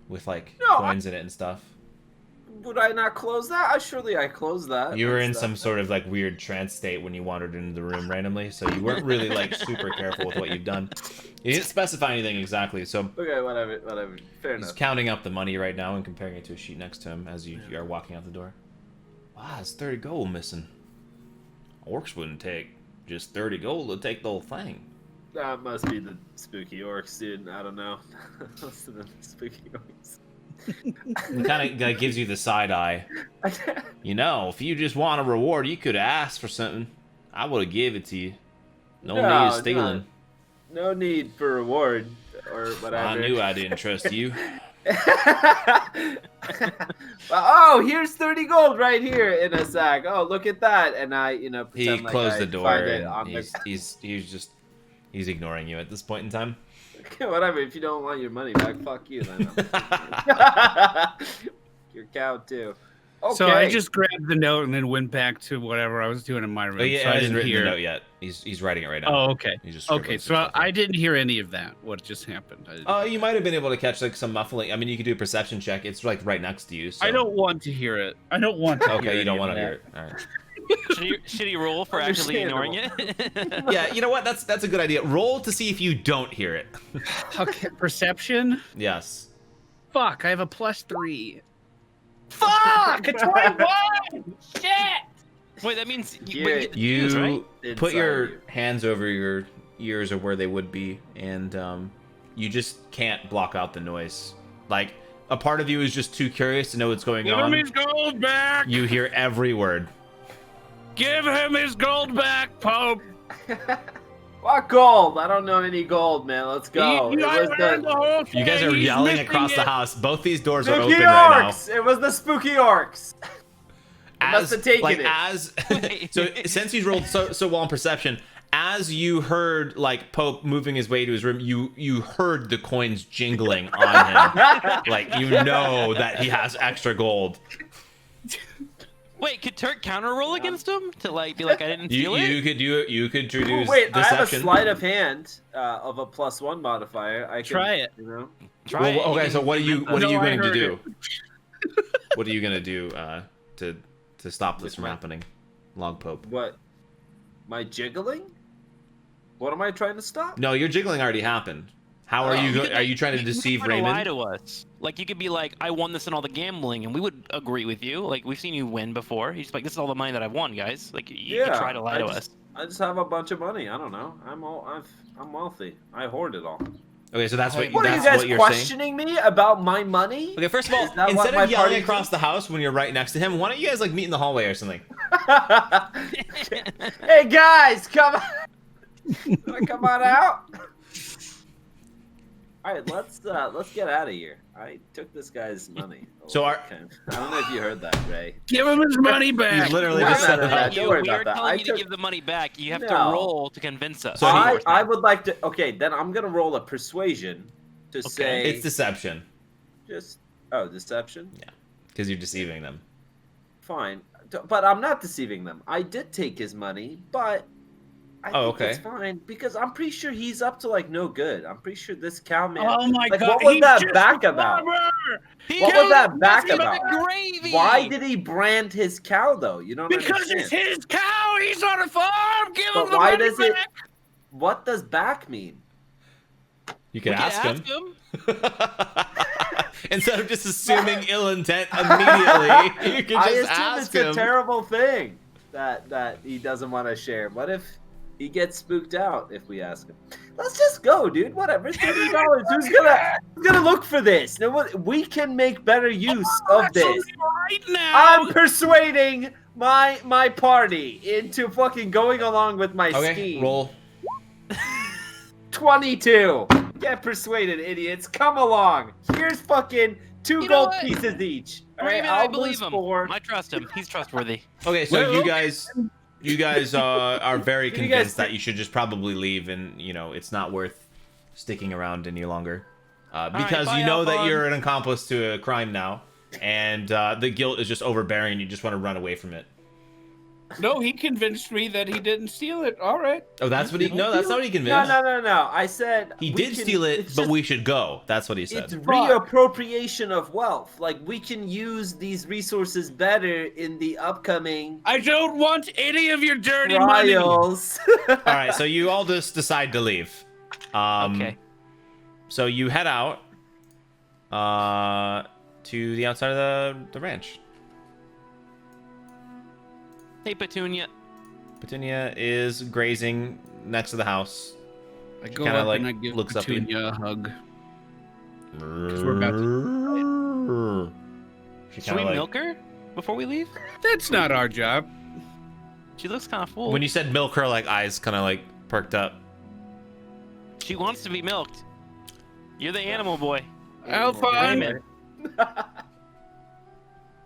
with like No, coins in it and stuff. Would I not close that? Surely I closed that. You were in That's some sort of like weird trance state when you wandered into the room randomly, so you weren't really like super careful with what you've done. You didn't specify anything exactly, so Okay, whatever. Fair he's enough. counting up the money right now and comparing it to a sheet next to him as you are walking out the door. Wow, it's 30 gold missing. Orcs wouldn't take just 30 gold to take the whole thing. That must be the spooky orcs, dude. I don't know. Must have been the spooky orcs. It kind of gives you the side eye. You know, if you just want a reward, you could ask for something. I would have gave it to you. No need of stealing. No need for reward or whatever. I knew I didn't trust you. Oh, here's 30 gold right here in a sack. Oh, look at that. And I, He pretend like closed I the door find it and on he's ignoring you at this point in time. Whatever. If you don't want your money back, fuck you then. Your cow too. Okay. So I just grabbed the note and then went back to whatever I was doing in my room. Oh, yeah, so I I hasn't didn't written hear. the note yet. He's writing it right now. Oh, okay. He's just Okay, scribbling so some stuff I down. didn't hear any of that. What just happened? You might have been able to catch like some muffling. I mean, you could do a perception check. It's like right next to you. So. I don't want to hear it. I don't want to. Okay, hear you don't any want of to that. hear it. All right. Shitty roll for actually ignoring it. Yeah, you know what? That's a good idea. Roll to see if you don't hear it. Okay, perception. Yes. Fuck, I have a +3. Fuck, a 21. Shit. Wait, that means Yeah, you get to choose, right? Put Inside your you. hands over your ears or where they would be, and you just can't block out the noise. Like a part of you is just too curious to know what's going Give him on. his gold back. You hear every word. Give him his gold back, Pope. What gold? I don't know any gold, man. Let's go. You It was the You guys are He's yelling missing across the it. house. Both these doors are spooky open right now. orcs. It was the spooky orcs. must have taken it. Wait. So since he's rolled so well in perception, as you heard like Pope moving his way to his room, you heard the coins jingling on him. Like you know that he has extra gold. Wait, could Turk counter roll against him to like be like I didn't steal it? You could do it. You could introduce Wait, I have a deception. sleight of hand of a +1 modifier. I can, Try it. You know. Try it. Okay, so what are you No, I going to heard do? What are you going to do to stop this from Which one? happening, Long Pope? What? My jiggling? What am I trying to stop? No, your jiggling already happened. How are you? Are you trying to deceive try to lie Raymond? to us. Like you could be like, I won this in all the gambling, and we would agree with you. Like we've seen you win before. He's like, this is all the money that I've won, guys. Like you could try to lie to us. I just have a bunch of money. I don't know. I'm wealthy. I hoard it all. Okay, so that's what What are you that's guys what you're saying. questioning me about my money? Okay, first of all, Is that what instead my of yelling party across the house when you're right next to him, why don't you guys like meet in the hallway or something? Hey guys, come on! Come on out. All right, let's get out of here. I took this guy's money. So I don't know if you heard that, Ray. Give him his money back. He's literally No, just no, said no, no, that. don't worry we about are that. telling I you took- to give the money back. You have to No. roll to convince us. So I would like to. Okay, then I'm gonna roll a persuasion to say It's deception just deception. because you're deceiving them. Fine, but I'm not deceiving them. I did take his money, but I think okay. it's fine because I'm pretty sure he's up to like no good. I'm pretty sure this cowman. Oh my like, god. what was he's that just back a about? robber! What was that back nothing about? but gravy. Why did he brand his cow though? You don't Because understand. it's his cow. He's on a farm. Give But him the why money does it- back. What does back mean? You could We could ask him. him. Instead of just assuming ill intent immediately, you could I just assume ask it's him. a terrible thing that he doesn't want to share. What if he gets spooked out if we ask him? Let's just go, dude. Whatever. It's $30. Who's gonna look for this? No, we can make better use of this. Actually, right now. I'm persuading my party into fucking going along with my Okay, scheme. roll. 22. Get persuaded, idiots. Come along. Here's fucking 2 You know gold what? pieces each. All right, Raven, I I'll believe lose him. 4. I trust him. He's trustworthy. Okay, so Well, you guys are very You guys convinced that think- you should just probably leave, and it's not worth sticking around any longer, right, because bye, you know have that fun. you're an accomplice to a crime now, and the guilt is just overbearing. You just want to run away from it. No, he convinced me that he didn't steal it. All right. Oh, that's what he. No, that's not what he No, convinced. no. I said He we did can- steal it, it's but just- we should go. That's what he said. It's reappropriation of wealth. Like, we can use these resources better in the upcoming I don't want any of your dirty money. trials. All right, so you all just decide to leave. Okay. So you head out to the outside of the ranch. Hey, Petunia. Petunia is grazing next to the house. I go Kinda up like and I give looks up at you. Petunia a hug. we're about She Should we kinda like, milk her before we leave? That's not our job. She looks kind of full. when you said milk, her like eyes kind of like perked up. She wants to be milked. You're the animal boy. Alphonse,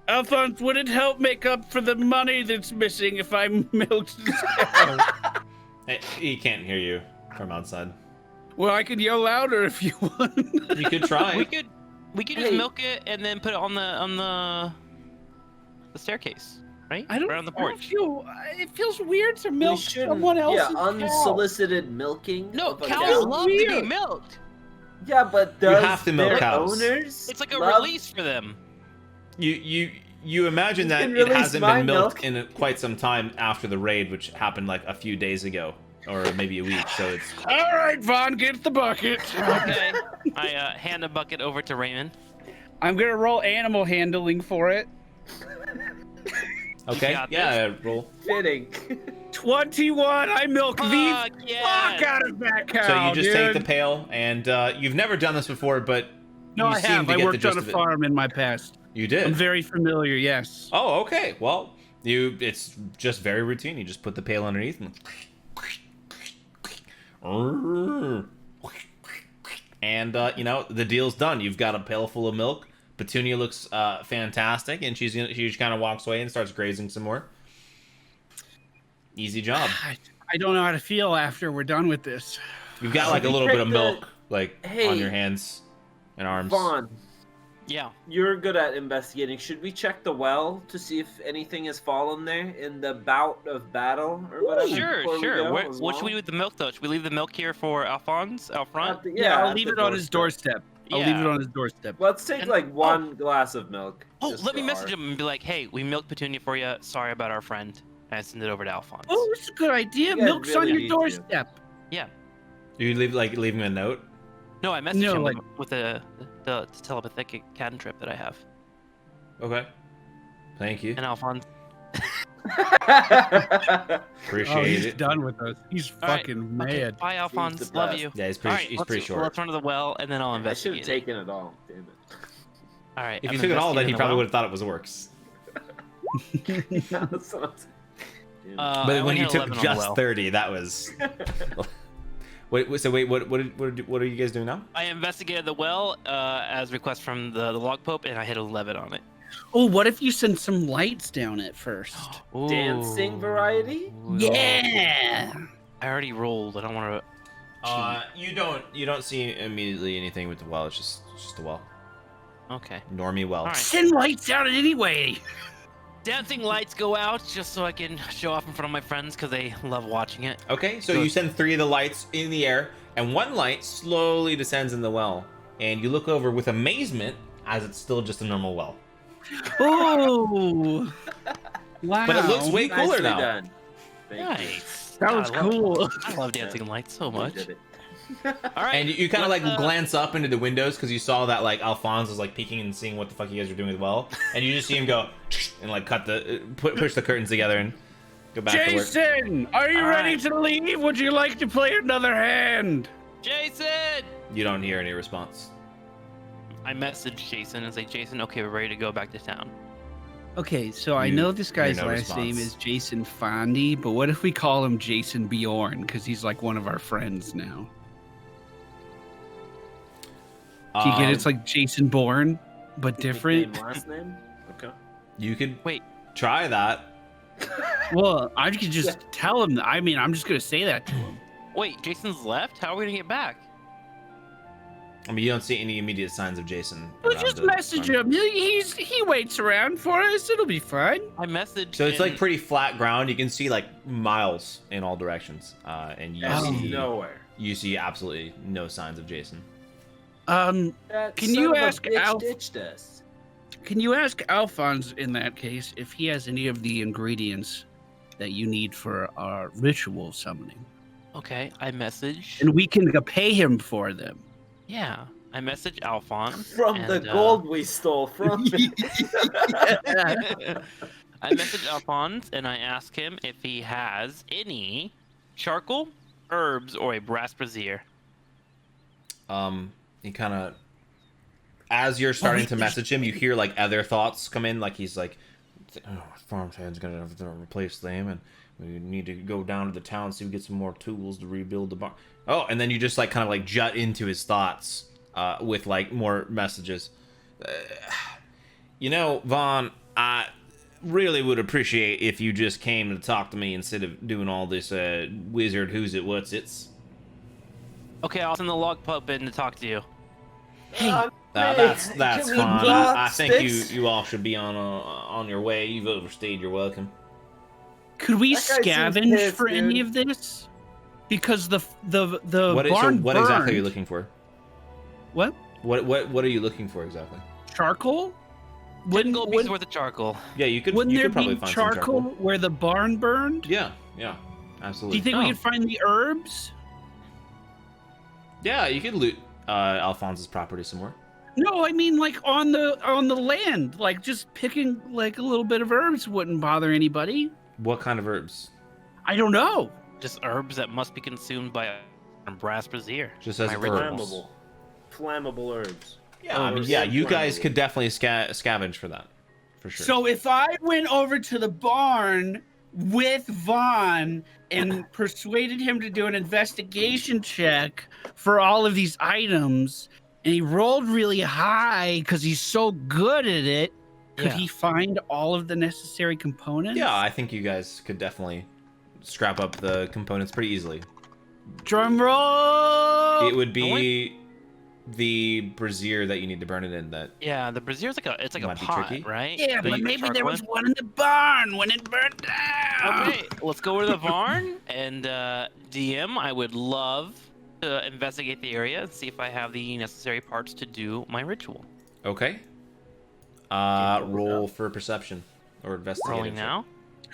Alphonse, would it help make up for the money that's missing if I milked this cow? Hey, he can't hear you from outside. Well, I can yell louder if you want. You could try. We could just Hey. milk it and then put it on the staircase, right? I don't, right on the I don't porch. feel. It feels weird to We milk shouldn't- someone else's Yeah, cow. unsolicited milking. No, of a cows cow. love to be Weird. milked. Yeah, but does have to milk their cows. owners It's like a love- release for them. You imagine You that can it release hasn't my been milked milk. in quite some time after the raid, which happened like a few days ago, or maybe a week. So it's All right, Vaughn, get the bucket. Okay. I hand a bucket over to Raymond. I'm gonna roll animal handling for it. okay. got Yeah, roll. Fitting. 21. I milk the Fuck fuck yeah! out of that cow. So you just take the dude. pail, and you've never done this before, but No, you I seem have. to I get the worked gist on a of it. farm in my past. You I'm did. very familiar. Yes. Oh, okay. Well, it's just very routine. You just put the pail underneath and the deal's done. You've got a pail full of milk. Petunia looks fantastic, and she just kind of walks away and starts grazing some more. Easy job. I don't know how to feel after we're done with this. You've got like a Should we little bit of check the- milk like Hey. on your hands and arms. Vaughn, Yeah. you're good at investigating. Should we check the well to see if anything has fallen there in the bout of battle or whatever? Sure, before we sure. go What as should we do well? with the milk, though? Should we leave the milk here for Alphonse out front? Yeah, I'll at leave the it on his doorstep. I'll leave Yeah. it on his doorstep. Let's take And- like one glass of milk. Oh, just let me for message our- him and be like, "Hey, we milked Petunia for you. Sorry about our friend." And I send it over to Alphonse. Oh, that's a good idea. You guys Milk's really on your need to. doorstep. Yeah. Do you leave him a note? No, I messaged No, him like- with the telepathic cantrip that I have. Okay. Thank you. And Alphonse. Appreciate Oh, he's it. done with us. He's All right, fucking okay, mad. bye, Alphonse. the Love best. you. Yeah, he's All pretty. right, He's let's- pretty short. Let's run to the well, and then I'll I should investigate. have it. taken it all. Damn it. All right. If I'm you took it all, then he investigating the probably well. would have thought it was orcs. That's what I'm saying. Damn it. I But only when you had took 11 on the just well. 30, that was. Wait. So wait. What are you guys doing now? I investigated the well as request from the log pope, and I hit 11 on it. Oh, what if you send some lights down it first? Dancing variety? Yeah. I already rolled. I don't want to. You don't see immediately anything with the well. It's just a well. Okay. Normie well. All right. Send lights down it anyway. Dancing lights go out just so I can show off in front of my friends because they love watching it. Okay, so Good. you send 3 of the lights in the air, and one light slowly descends in the well, and you look over with amazement as it's still just a normal well. Oh. Wow. But it looks way cooler Nicely now. done. Thank you. Nice. That was I love- cool. I love dancing lights so We much. did it. All right. And you kind of let's, like glance up into the windows because you saw that like Alphonse was like peeking and seeing what the fuck you guys are doing as well, and you just see him go and like push the curtains together and go back to work. Jason, are you All ready right. to leave? Would you like to play another hand? Jason. You don't hear any response. I messaged Jason and say, Jason, okay, we're ready to go back to town. Okay, so I You know this guy's hear no last name response. is Jason Fondy, but what if we call him Jason Bjorn because he's like one of our friends now? Do you get it? It's like Jason Bourne, but different. Nickname, last name? Okay. You could Wait. try that. Well, I could just tell him. I mean, I'm just gonna say that to him. Wait, Jason's left? How are we gonna get back? I mean, you don't see any immediate signs of Jason. We'll around just the message farm. him. He waits around for us. It'll be fine. I messaged. So it's like in- pretty flat ground. You can see like miles in all directions, and you see Nowhere. you see absolutely no signs of Jason. That Can son you of a ask bitch Alf- ditched us. Can you ask Alphonse in that case if he has any of the ingredients that you need for our ritual summoning, Okay, I messaged. and we can pay him for them? Yeah, I messaged Alphonse From the gold we stole from him. I messaged Alphonse and I asked him if he has any charcoal, herbs, or a brass brazier. He kind of, as you're starting to there's- message him, you hear like other thoughts come in. Like he's like, "Oh, farmhand's gonna have to replace them, and we need to go down to the town see if we get some more tools to rebuild the barn." Oh, and then you just like kind of like jut into his thoughts with like more messages. You know, Vaughn, I really would appreciate if you just came to talk to me instead of doing all this wizard who's it what's it's. Okay, I'll send the log pup in to talk to you. That's Can we fine. block I think sticks? you all should be on your way. You've overstayed your welcome. Could we That guy seems scavenge pissed, for any dude. of this? Because the What barn what exactly are you burned. looking for? What? What are you looking for exactly? Charcoal? Wouldn't go pieces Wouldn't, worth of charcoal. Yeah, you could wouldn't you there could probably be find charcoal, some charcoal. where the barn burned? Yeah, Do absolutely. you think Oh. we could find the herbs? Yeah, you could loot Alphonse's property somewhere. No, I mean like on the land. Like just picking like a little bit of herbs wouldn't bother anybody. What kind of herbs? I don't know. Just herbs that must be consumed by a brass brazier. Just as My herbs. ritual. Flammable herbs. Yeah, I mean, Herbs yeah, and you guys flammable. could definitely scavenge for that, for sure. So if I went over to the barn with Vaughn and persuaded him to do an investigation check for all of these items, and he rolled really high because he's so good at it, could Yeah. he find all of the necessary components? yeah, I think you guys could definitely scrap up the components pretty easily. Drum roll. It would be the brazier that you need to burn it in that. Yeah, the brazier's like a Might be pot, tricky. right? Yeah, That but you maybe put there charcoal was in? one in the barn when it burned down. Okay, let's go to the barn and DM. I would love to investigate the area and see if I have the necessary parts to do my ritual. Okay. Can't pull this Roll up. for perception or investigate. Rolling now.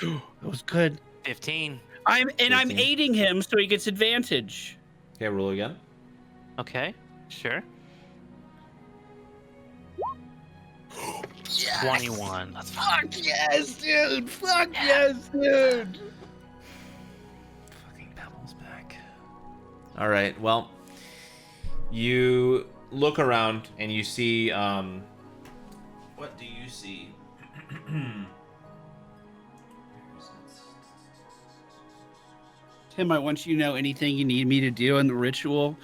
That was good. 15. I'm 15. aiding him so he gets advantage. Okay, roll again. Okay, sure. 21. That's fine. Fuck yes, dude. Fuck yes, dude. Fucking Pebble's back. All right. Well, you look around and you see. What do you see? Tim, I want you to know anything you need me to do in the ritual.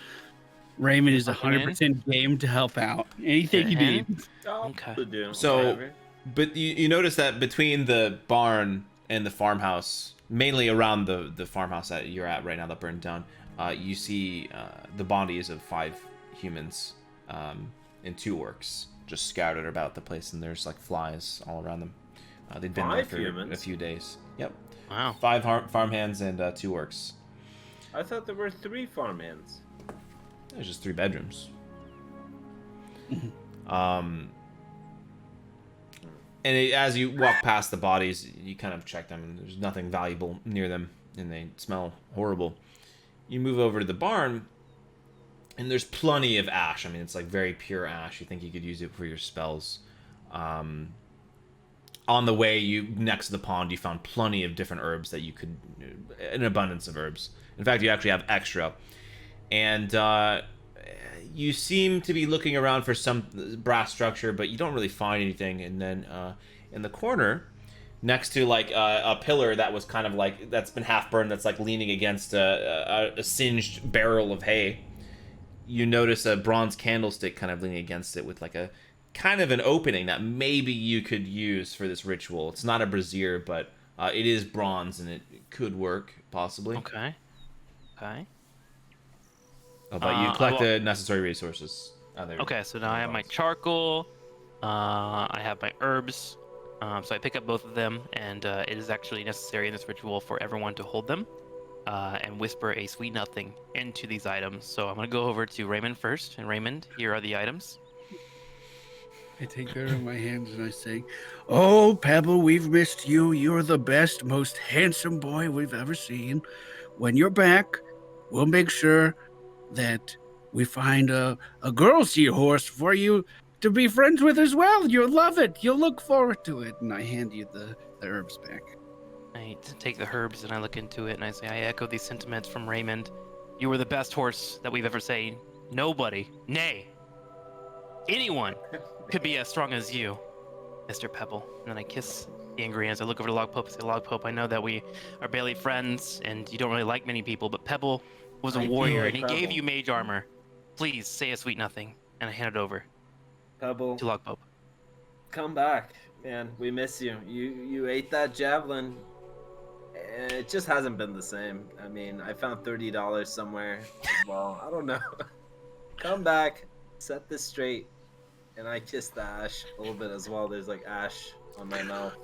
Raymond is Fucking in? 100% game to help out. Anything you Okay. need. Okay. To do. So- Whatever. But you notice that between the barn and the farmhouse, mainly around the farmhouse that you're at right now that burned down, you see the bodies of 5 humans and 2 orcs just scattered about the place, and there's like flies all around them. They've been there 5 for humans? a few days. Yep. Wow. 5 farmhands and 2 orcs. I thought there were 3 farmhands. There's just 3 bedrooms. As you walk past the bodies, you kind of check them, and there's nothing valuable near them, and they smell horrible. You move over to the barn, and there's plenty of ash. I mean, it's like very pure ash. You think you could use it for your spells. On the way, next to the pond, you found plenty of different herbs that you could, an abundance of herbs. In fact, you actually have extra. And you seem to be looking around for some brass structure, but you don't really find anything. And then in the corner, next to like a pillar that was kind of like, that's been half burned, that's like leaning against a singed barrel of hay, you notice a bronze candlestick kind of leaning against it with like a kind of an opening that maybe you could use for this ritual. It's not a brazier, but it is bronze and it could work possibly. Okay. Okay. But you I collect will- the necessary resources. Oh, there. Okay, so now I have my charcoal. I have my herbs. So I pick up both of them, and it is actually necessary in this ritual for everyone to hold them and whisper a sweet nothing into these items. So I'm gonna go over to Raymond first. And Raymond, here are the items. I take her in my hands and I say, "Oh, Pebble, we've missed you. You're the best, most handsome boy we've ever seen. When you're back, we'll make sure that we find a girl seahorse for you to be friends with as well. You'll love it. You'll look forward to it." And I hand you the herbs back. I take the herbs and I look into it and I say, I echo these sentiments from Raymond. You were the best horse that we've ever seen. Nobody, nay, anyone could be as strong as you, Mr. Pebble. And then I kiss the ingredients. I look over to Log Pope and say, Log Pope, I know that we are barely friends and you don't really like many people, but Pebble was a warrior and he gave you mage armor. Please say a sweet nothing. And I hand it over Pebble, to Log Pope. come back, man. We miss you. You ate that javelin. And it just hasn't been the same. I mean, I found $30 somewhere as well. I don't know. Come back, set this straight. And I kissed the ash a little bit as well. There's like ash on my mouth.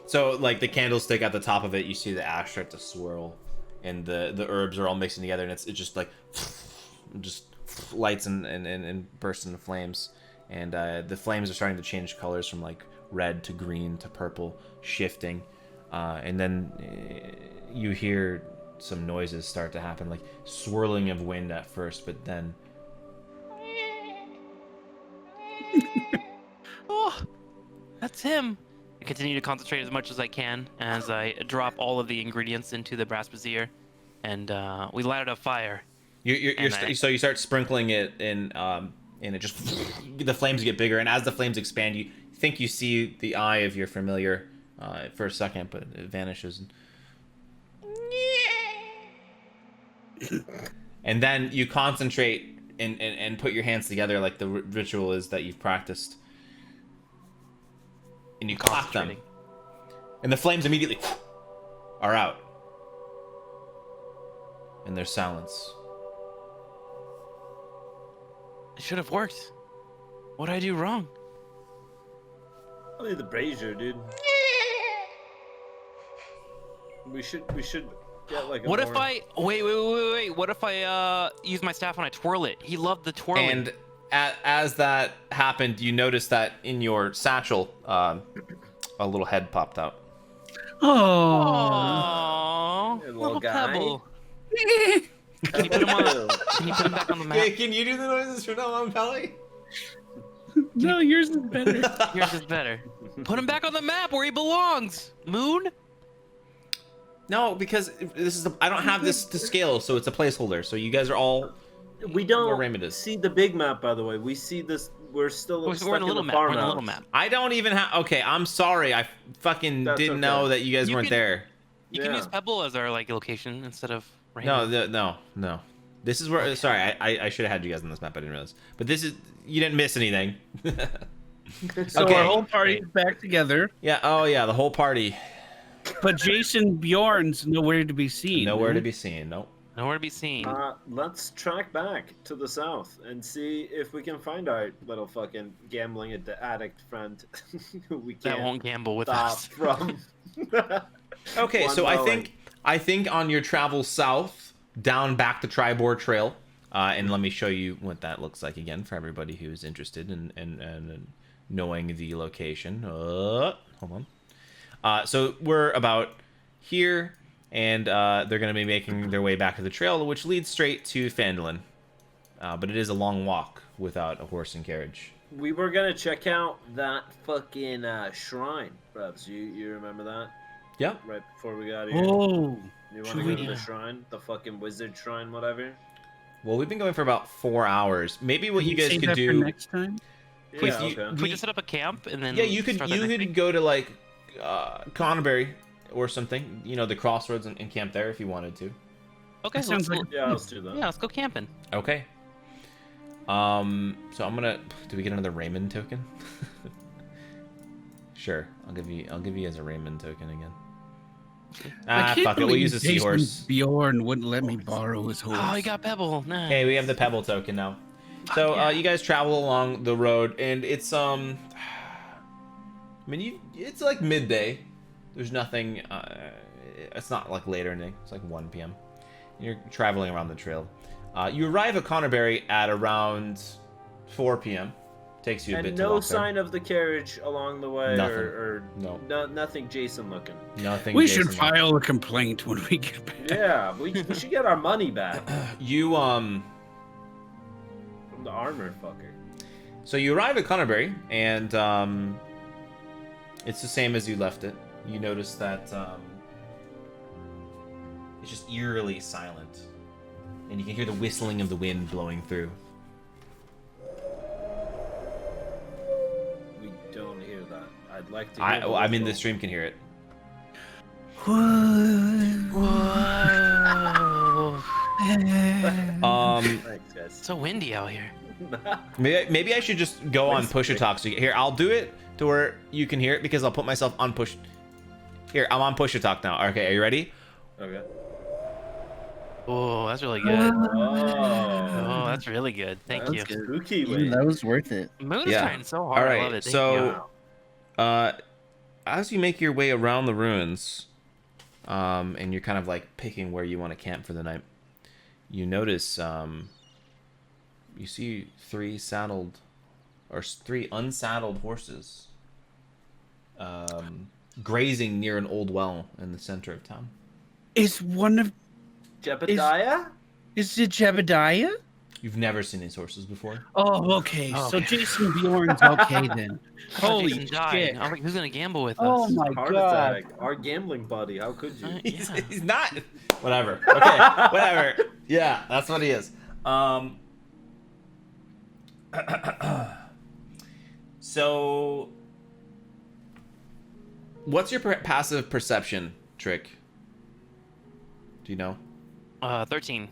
So like the candlestick at the top of it, you see the ash start to swirl, and the herbs are all mixing together, and it's just like just lights and bursts into flames, and the flames are starting to change colors from like red to green to purple, shifting, and then you hear some noises start to happen, like swirling of wind at first, but then Oh, that's him. I continue to concentrate as much as I can as I drop all of the ingredients into the brass brazier, and we light it a fire. So you start sprinkling it in, and it just the flames get bigger, and as the flames expand, you think you see the eye of your familiar for a second, but it vanishes. And then you concentrate and put your hands together like the ritual is that you've practiced. And you clap them. And the flames immediately are out. And there's silence. It should have worked. What did I do wrong? Probably the brazier, dude. We should get like a What more... if I wait? What if I use my staff when I twirl it? He loved the twirling. And as that happened, you noticed that in your satchel, a little head popped out. Oh, Aww, Hey, little little guy. Pebble. Can you put him on? Can you put him back on the map? Can you do the noises for no Pelly? no, yours is better. Yours is better. Put him back on the map where he belongs. Moon. No, because this is I don't have this to scale, so it's a placeholder. So you guys are all We where don't Raymond is. see the big map, by the way. We see this. We're still We're stuck in a little the map. We're in a farmhouse. little map. I don't even have. Okay, I'm sorry. I fucking That's didn't okay. know that you guys You weren't can- there. You can Yeah. use Pebble as our like location instead of No, Raymond. no. This is where. Sorry, I should have had you guys on this map. I didn't realize. But this is. You didn't miss anything. So Okay. our whole party's back together, Yeah. Oh yeah. The whole party. but Jason Bjorn's nowhere to be seen. Nowhere to be seen. Nope. Nowhere to be seen. Let's track back to the south and see if we can find our little fucking gambling addict friend who we That can't won't gamble with stop us. from. Okay, so Wandering. I think on your travel south down back the Tribord Trail, and let me show you what that looks like again for everybody who's interested in knowing the location. Hold on. So we're about here, and they're going to be making their way back to the trail, which leads straight to Phandalin. But it is a long walk without a horse and carriage. We were gonna check out that fucking shrine, Bubs. You remember that? Yeah. Right before we got here. Oh, You want to go to the shrine, the fucking wizard shrine, whatever. Well, we've been going for about 4 hours. Maybe what you guys save could that for do. next time. Yeah, If you- okay. Can we just set up a camp and then? Yeah, you could start that next week? go to like Connerbury or something. You know, the crossroads and camp there if you wanted to. Okay, That sounds let's like go. Yeah, let's do that. Yeah, let's go camping. Okay. So I'm gonna. Do we get another Raymond token? Sure, I'll give you as a Raymond token again. I can't Fuck it. We'll believe use a Jason seahorse. Bjorn wouldn't let me borrow his horse. Oh, he got Pebble. Nice. Okay, we have the Pebble token now. So you guys travel along the road, and it's I mean, it's like midday. There's nothing. It's not like late or anything. It's like 1 p.m. You're traveling around the trail. You arrive at Connerberry at around 4 p.m. Takes you a bit And to no walk there. sign of the carriage along the way, Nothing. or No. nothing Jason looking. Nothing. We Jason should file a complaint when we get back. Yeah, we should get our money back You from the armor fucker. So you arrive at Connerberry, and it's the same as you left it. You notice that it's just eerily silent, and you can hear the whistling of the wind blowing through. We don't hear that. I'd like to. I mean, the stream can hear it. Whoa. Thanks, guys. So windy out here. Maybe I should just go on push to talk. So here, I'll do it to where you can hear it because I'll put myself on push. Here, I'm on push to talk now. Okay, are you ready? Okay. Oh, that's really good. Oh, that's really good. Thank you. That's spooky. Even Wait. that was worth it. Moon is Yeah. trying so hard. All I right, love it. Thank so you. as you make your way around the ruins, and you're kind of like picking where you want to camp for the night, you notice you see three unsaddled horses grazing near an old well in the center of town. Is one of Jebediah? is it Jebediah? You've never seen these horses before. Oh, okay. Oh, So okay. Jason Bjorn's okay then. I thought Holy Jason died. shit! I was like, who's gonna gamble with us? Oh my Heart god! attack. Our gambling buddy. How could you? He's, Yeah. he's not. Whatever. Okay. Whatever. Yeah, that's what he is. So, what's your passive perception trick? Do you know? 13.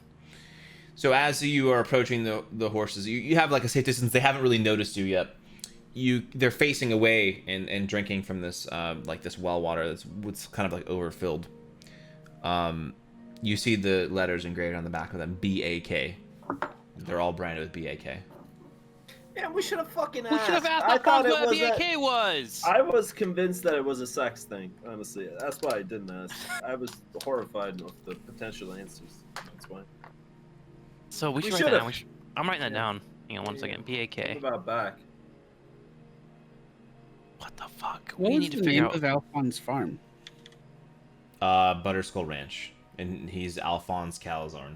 So as you are approaching the horses, you have like a safe distance. They haven't really noticed you yet. They're facing away and drinking from this like this well water that's kind of like overfilled. You see the letters engraved on the back of them, BAK. They're all branded with BAK. Yeah, we should have fucking asked. We should have asked I how thought it what was BAK was. I was convinced that it was a sex thing, honestly. That's why I didn't ask. I was horrified of the potential answers. That's why. So we should write should've. that down. I'm writing that down. Hang on one second. What BAK. about back? What the fuck? What We was need to the figure name out. of Alphonse Farm? Butterskull Ranch, and he's Alphonse Calazorn.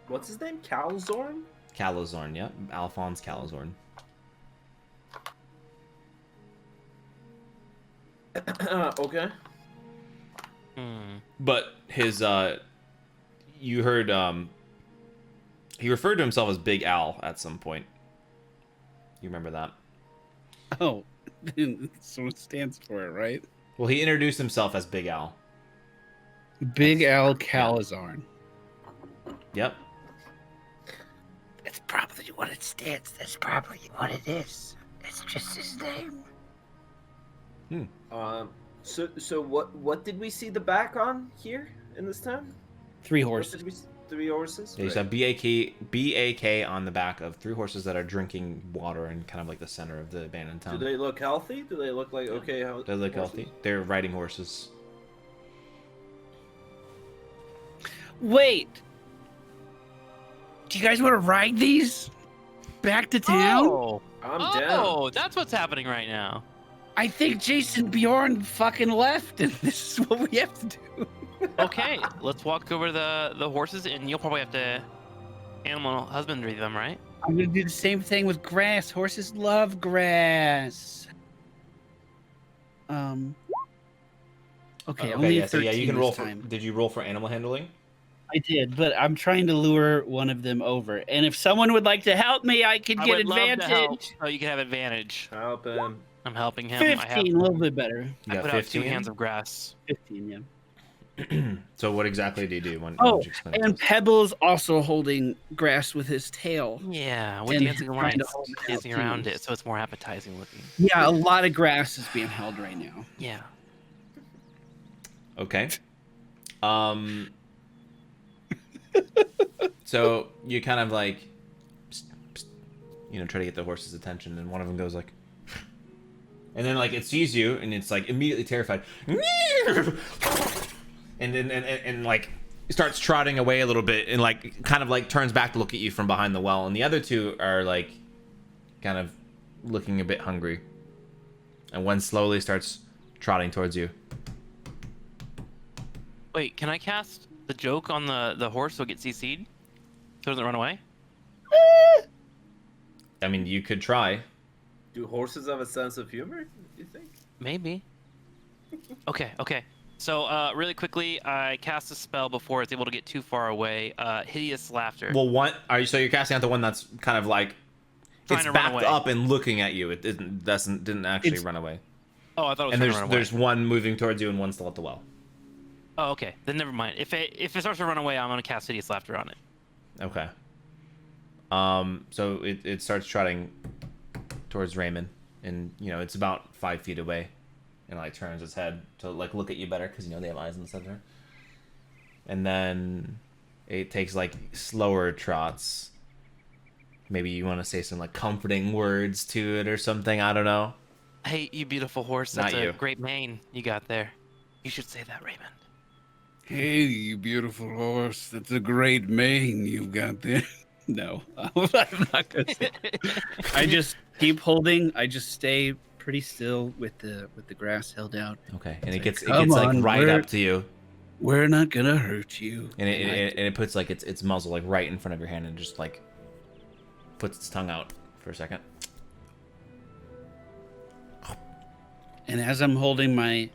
What's his name? Calzorn? Calazorn, yeah, Alphonse Calazorn. Okay. Hmm. But his you heard he referred to himself as Big Al at some point. You remember that? Oh, so it stands for it, right? Well, he introduced himself as Big Al. Big Al Calazarn. Yep. That's probably what it stands. That's probably what it is. It's just his name. So what did we see the back on here in this town? 3 What horses. did we see? 3 horses? Yeah, you saw BAK on the back of 3 horses that are drinking water in kind of like the center of the abandoned Do town. they look healthy? Do they look like okay? How They look horses? healthy. They're riding horses. Wait. Do you guys want to ride these back to town? Oh, I'm down. That's what's happening right now. I think Jason Bjorn fucking left, and this is what we have to do. Okay, let's walk over the horses, and you'll probably have to animal husbandry them, right? I'm gonna do the same thing with grass. Horses love grass. Okay, only yeah, so yeah, you 13 can this roll time. Did you roll for animal handling? I did, but I'm trying to lure one of them over. And if someone would like to help me, I could I get would love to help, advantage. so you can have advantage. Help him. I'm helping him. 15, a little bit better. You I got put out 2 15? hands of grass. 15, yeah. So what exactly do you do? Why Oh, don't you explain it to and us? Pebble's also holding grass with his tail. Yeah, with And dancing trying lights to hold it out dancing too. around it, so it's more appetizing looking. Yeah, a lot of grass is being held right now. Yeah. Okay. So you kind of like, psst, psst, try to get the horse's attention, and one of them goes like, and then like it sees you, and it's like immediately terrified, and then and like starts trotting away a little bit, and like kind of like turns back to look at you from behind the well, and the other two are like, kind of looking a bit hungry, and one slowly starts trotting towards you. Wait, can I cast the joke on the horse so it gets CC'd? So it doesn't run away? I mean, you could try. Do horses have a sense of humor, you think? Maybe. Okay. So, really quickly, I cast a spell before it's able to get too far away. Hideous Laughter. Well, so you're casting out the one that's kind of like, Trying it's to run backed away. up and looking at you. It didn't actually run away. Oh, I thought it was And trying to run away. there's one moving towards you and one still at the well. Oh, okay. Then never mind. If it starts to run away, I'm gonna cast Hideous Laughter on it. Okay. So it starts trotting towards Raymond, and it's about 5 feet away, and like turns its head to like look at you better because they have eyes in the center. And then it takes like slower trots. Maybe you want to say some like comforting words to it or something. I don't know. Hey, you beautiful horse. That's Not a you. great mane you got there. You should say that, Raymond. Hey, you beautiful horse. That's a great mane you've got there. No, I'm not gonna say. I just keep holding. I just stay pretty still with the grass held out. Okay. And it It's gets like, "Come like on, right we're- up to you, We're not gonna hurt you. and it puts like its muzzle like right in front of your hand and just like puts its tongue out for a second. And as I'm holding my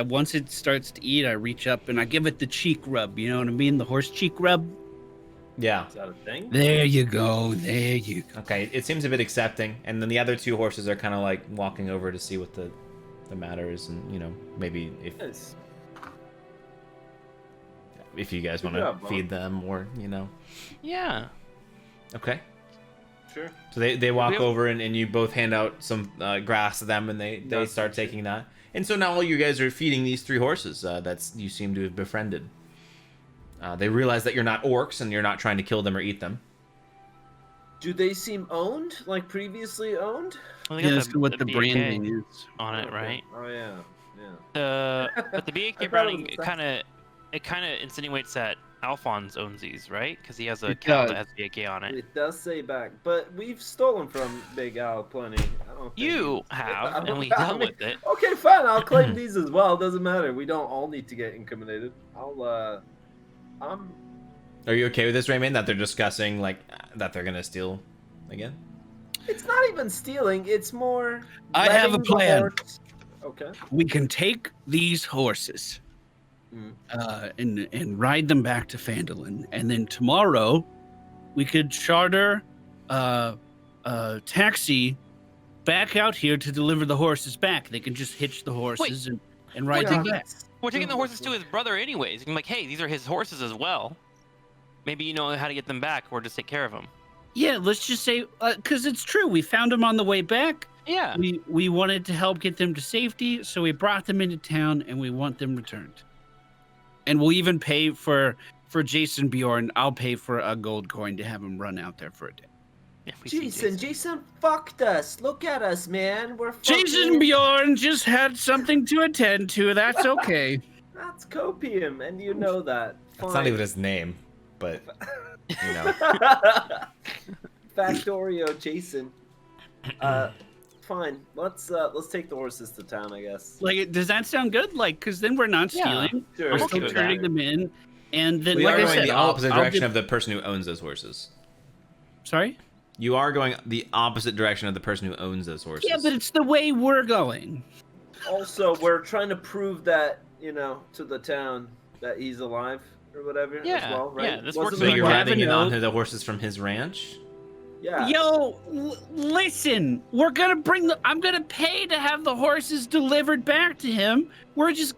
once it starts to eat, I reach up and I give it the cheek rub. You know what I mean? The horse cheek rub. Yeah. Is that a thing? There you go. There you go. Okay, it seems a bit accepting, and then the other two horses are kind of like walking over to see what the matter is, and maybe Yes. if you guys want Good to job, Bob. feed them, or Yeah. Okay. Sure. So they walk We have- over, and you both hand out some grass to them, and they That's start good. taking that, and so now all you guys are feeding these three horses that's you seem to have befriended. They realize that you're not orcs, and you're not trying to kill them or eat them. Do they seem owned, like previously owned? Well, they Yeah, got that's what the BAK branding is. on it, Okay. right? Oh yeah, yeah. But the I BAK thought it branding was the kind of insinuates that Alphonse owns these, right? Because he has a It cow does. that has BAK on it. It does say back, but we've stolen from Big Al plenty. I don't think You I have, don't- and we I dealt mean- with it. Okay, fine. I'll claim these as well. Doesn't matter. We don't all need to get incriminated. Are you okay with this, Raymond? That they're discussing like that they're gonna steal again? It's not even stealing. It's more. I have a letting the plan. horse- Okay. We can take these horses and ride them back to Phandalin, and then tomorrow we could charter a taxi back out here to deliver the horses back. They can just hitch the horses and ride We're them taking- back. We're taking the horses to his brother anyways. You can be like, hey, these are his horses as well. Maybe you know how to get them back, or just take care of them. Yeah, let's just say, because it's true. We found them on the way back. Yeah. We wanted to help get them to safety, so we brought them into town, and we want them returned. And we'll even pay for Jason Bjorn. I'll pay for a gold coin to have him run out there for a day. If we see Jason fucked us. Look at us, man. We're Jason fucking- Bjorn just had something to attend to. That's okay. That's copium, and you know that. That's not even his name, but Factorio Jason. Fine. Let's take the horses to town, I guess. Like, does that sound good? Like, because then we're not Yeah. stealing. Sure. We're I'm still okay with turning that. them in, and then, we like are I going said, the I'll- opposite I'll direction give- of the person who owns those horses. Sorry. You are going the opposite direction of the person who owns those horses. Yeah, but it's the way we're going. Also, we're trying to prove that, to the town that he's alive or whatever as Yeah, well, right? yeah, this Wasn't works So it like you're we like- have riding an in oath. on the horses from his ranch? Yeah. Yo, listen, I'm gonna pay to have the horses delivered back to him. We're just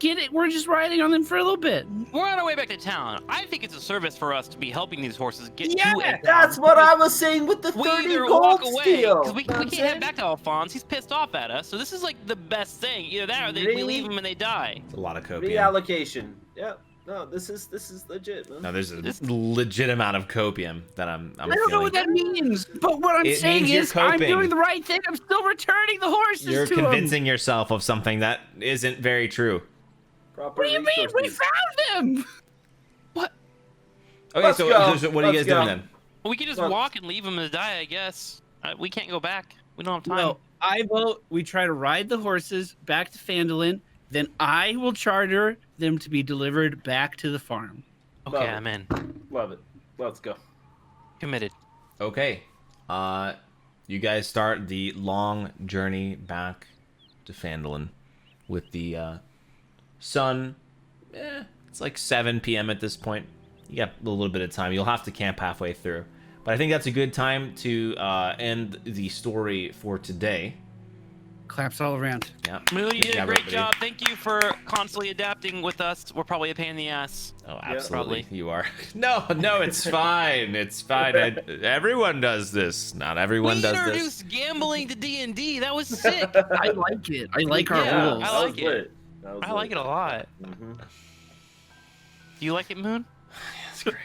riding on them for a little bit. We're on our way back to town. I think it's a service for us to be helping these horses get Yeah, to a town. That's what I was saying with the We 30 either gold walk away, steal. because we Know what I'm can't head saying? back to Alphonse. He's pissed off at us. So this is like the best thing. Either that or we Really? leave him and they die. It's a lot of copium. Reallocation. Yep. No, this is legit, man. No, there's a legit amount of copium that I'm I don't know feeling. what that means, but what I'm It saying means you're is I'm coping. doing the right thing. I'm still returning the horses You're to convincing yourself of something that isn't very true. Proper What do you mean? We resources. found them. Okay, Let's so go. so what are you guys Let's doing go. then? Well, we can just Well- walk and leave him to die, I guess. We can't go back. We don't have time. No, I vote we try to ride the horses back to Phandalin. Then I will charter them to be delivered back to the farm. Okay, Love it. I'm in. Love it. Let's go. Committed. Okay. You guys start the long journey back to Phandalin with the sun. It's like 7 p.m. at this point. You got a little bit of time. You'll have to camp halfway through. But I think that's a good time to end the story for today. Claps all around. Yeah. Moon, you Good did a job, great everybody. job. Thank you for constantly adapting with us. We're probably a pain in the ass. Oh, Yeah. absolutely. Probably. You are. No, it's fine. It's fine. Everyone does this. Not everyone We does this. introduced gambling to D&D. That was sick. I like it. I like our Yeah, rules. I That like was it. lit. That was I like it a lot. Mm-hmm. Do you like it, Moon? That's great.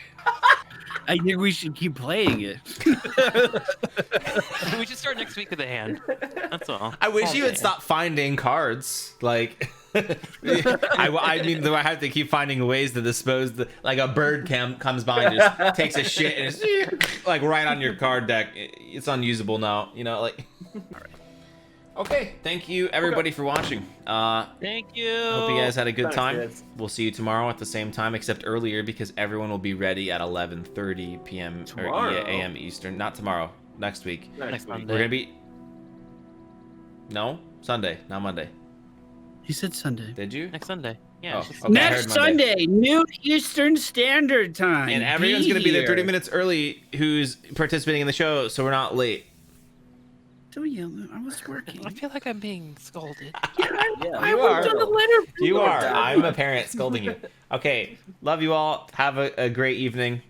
I think we should keep playing it. We should start next week with a hand. That's all. I wish you would Okay. stop finding cards. Like, I mean, though I have to keep finding ways to dispose. Like a bird comes by and just takes a shit and it's like right on your card deck. It's unusable now. You know, like. Okay, thank you everybody for watching. Thank you. Hope you guys had a good Thanks, time. guys. We'll see you tomorrow at the same time, except earlier because everyone will be ready at 11:30 p.m. or Tomorrow? a.m. Eastern. Not tomorrow. Next week. Next week. Monday. We're gonna be. No, Sunday, not Monday. He said Sunday. Did you? Next Sunday. Yeah. Oh, it's just- okay. I Next heard Monday. Sunday, noon Eastern Standard Time. And everyone's gonna be there 30 here. minutes early. Who's participating in the show, so we're not late. Don't yell. I was working. I feel like I'm being scolded. Yeah, I You worked are. on the letter. You are. Dad. I'm a parent scolding you. Okay, love you all. Have a great evening.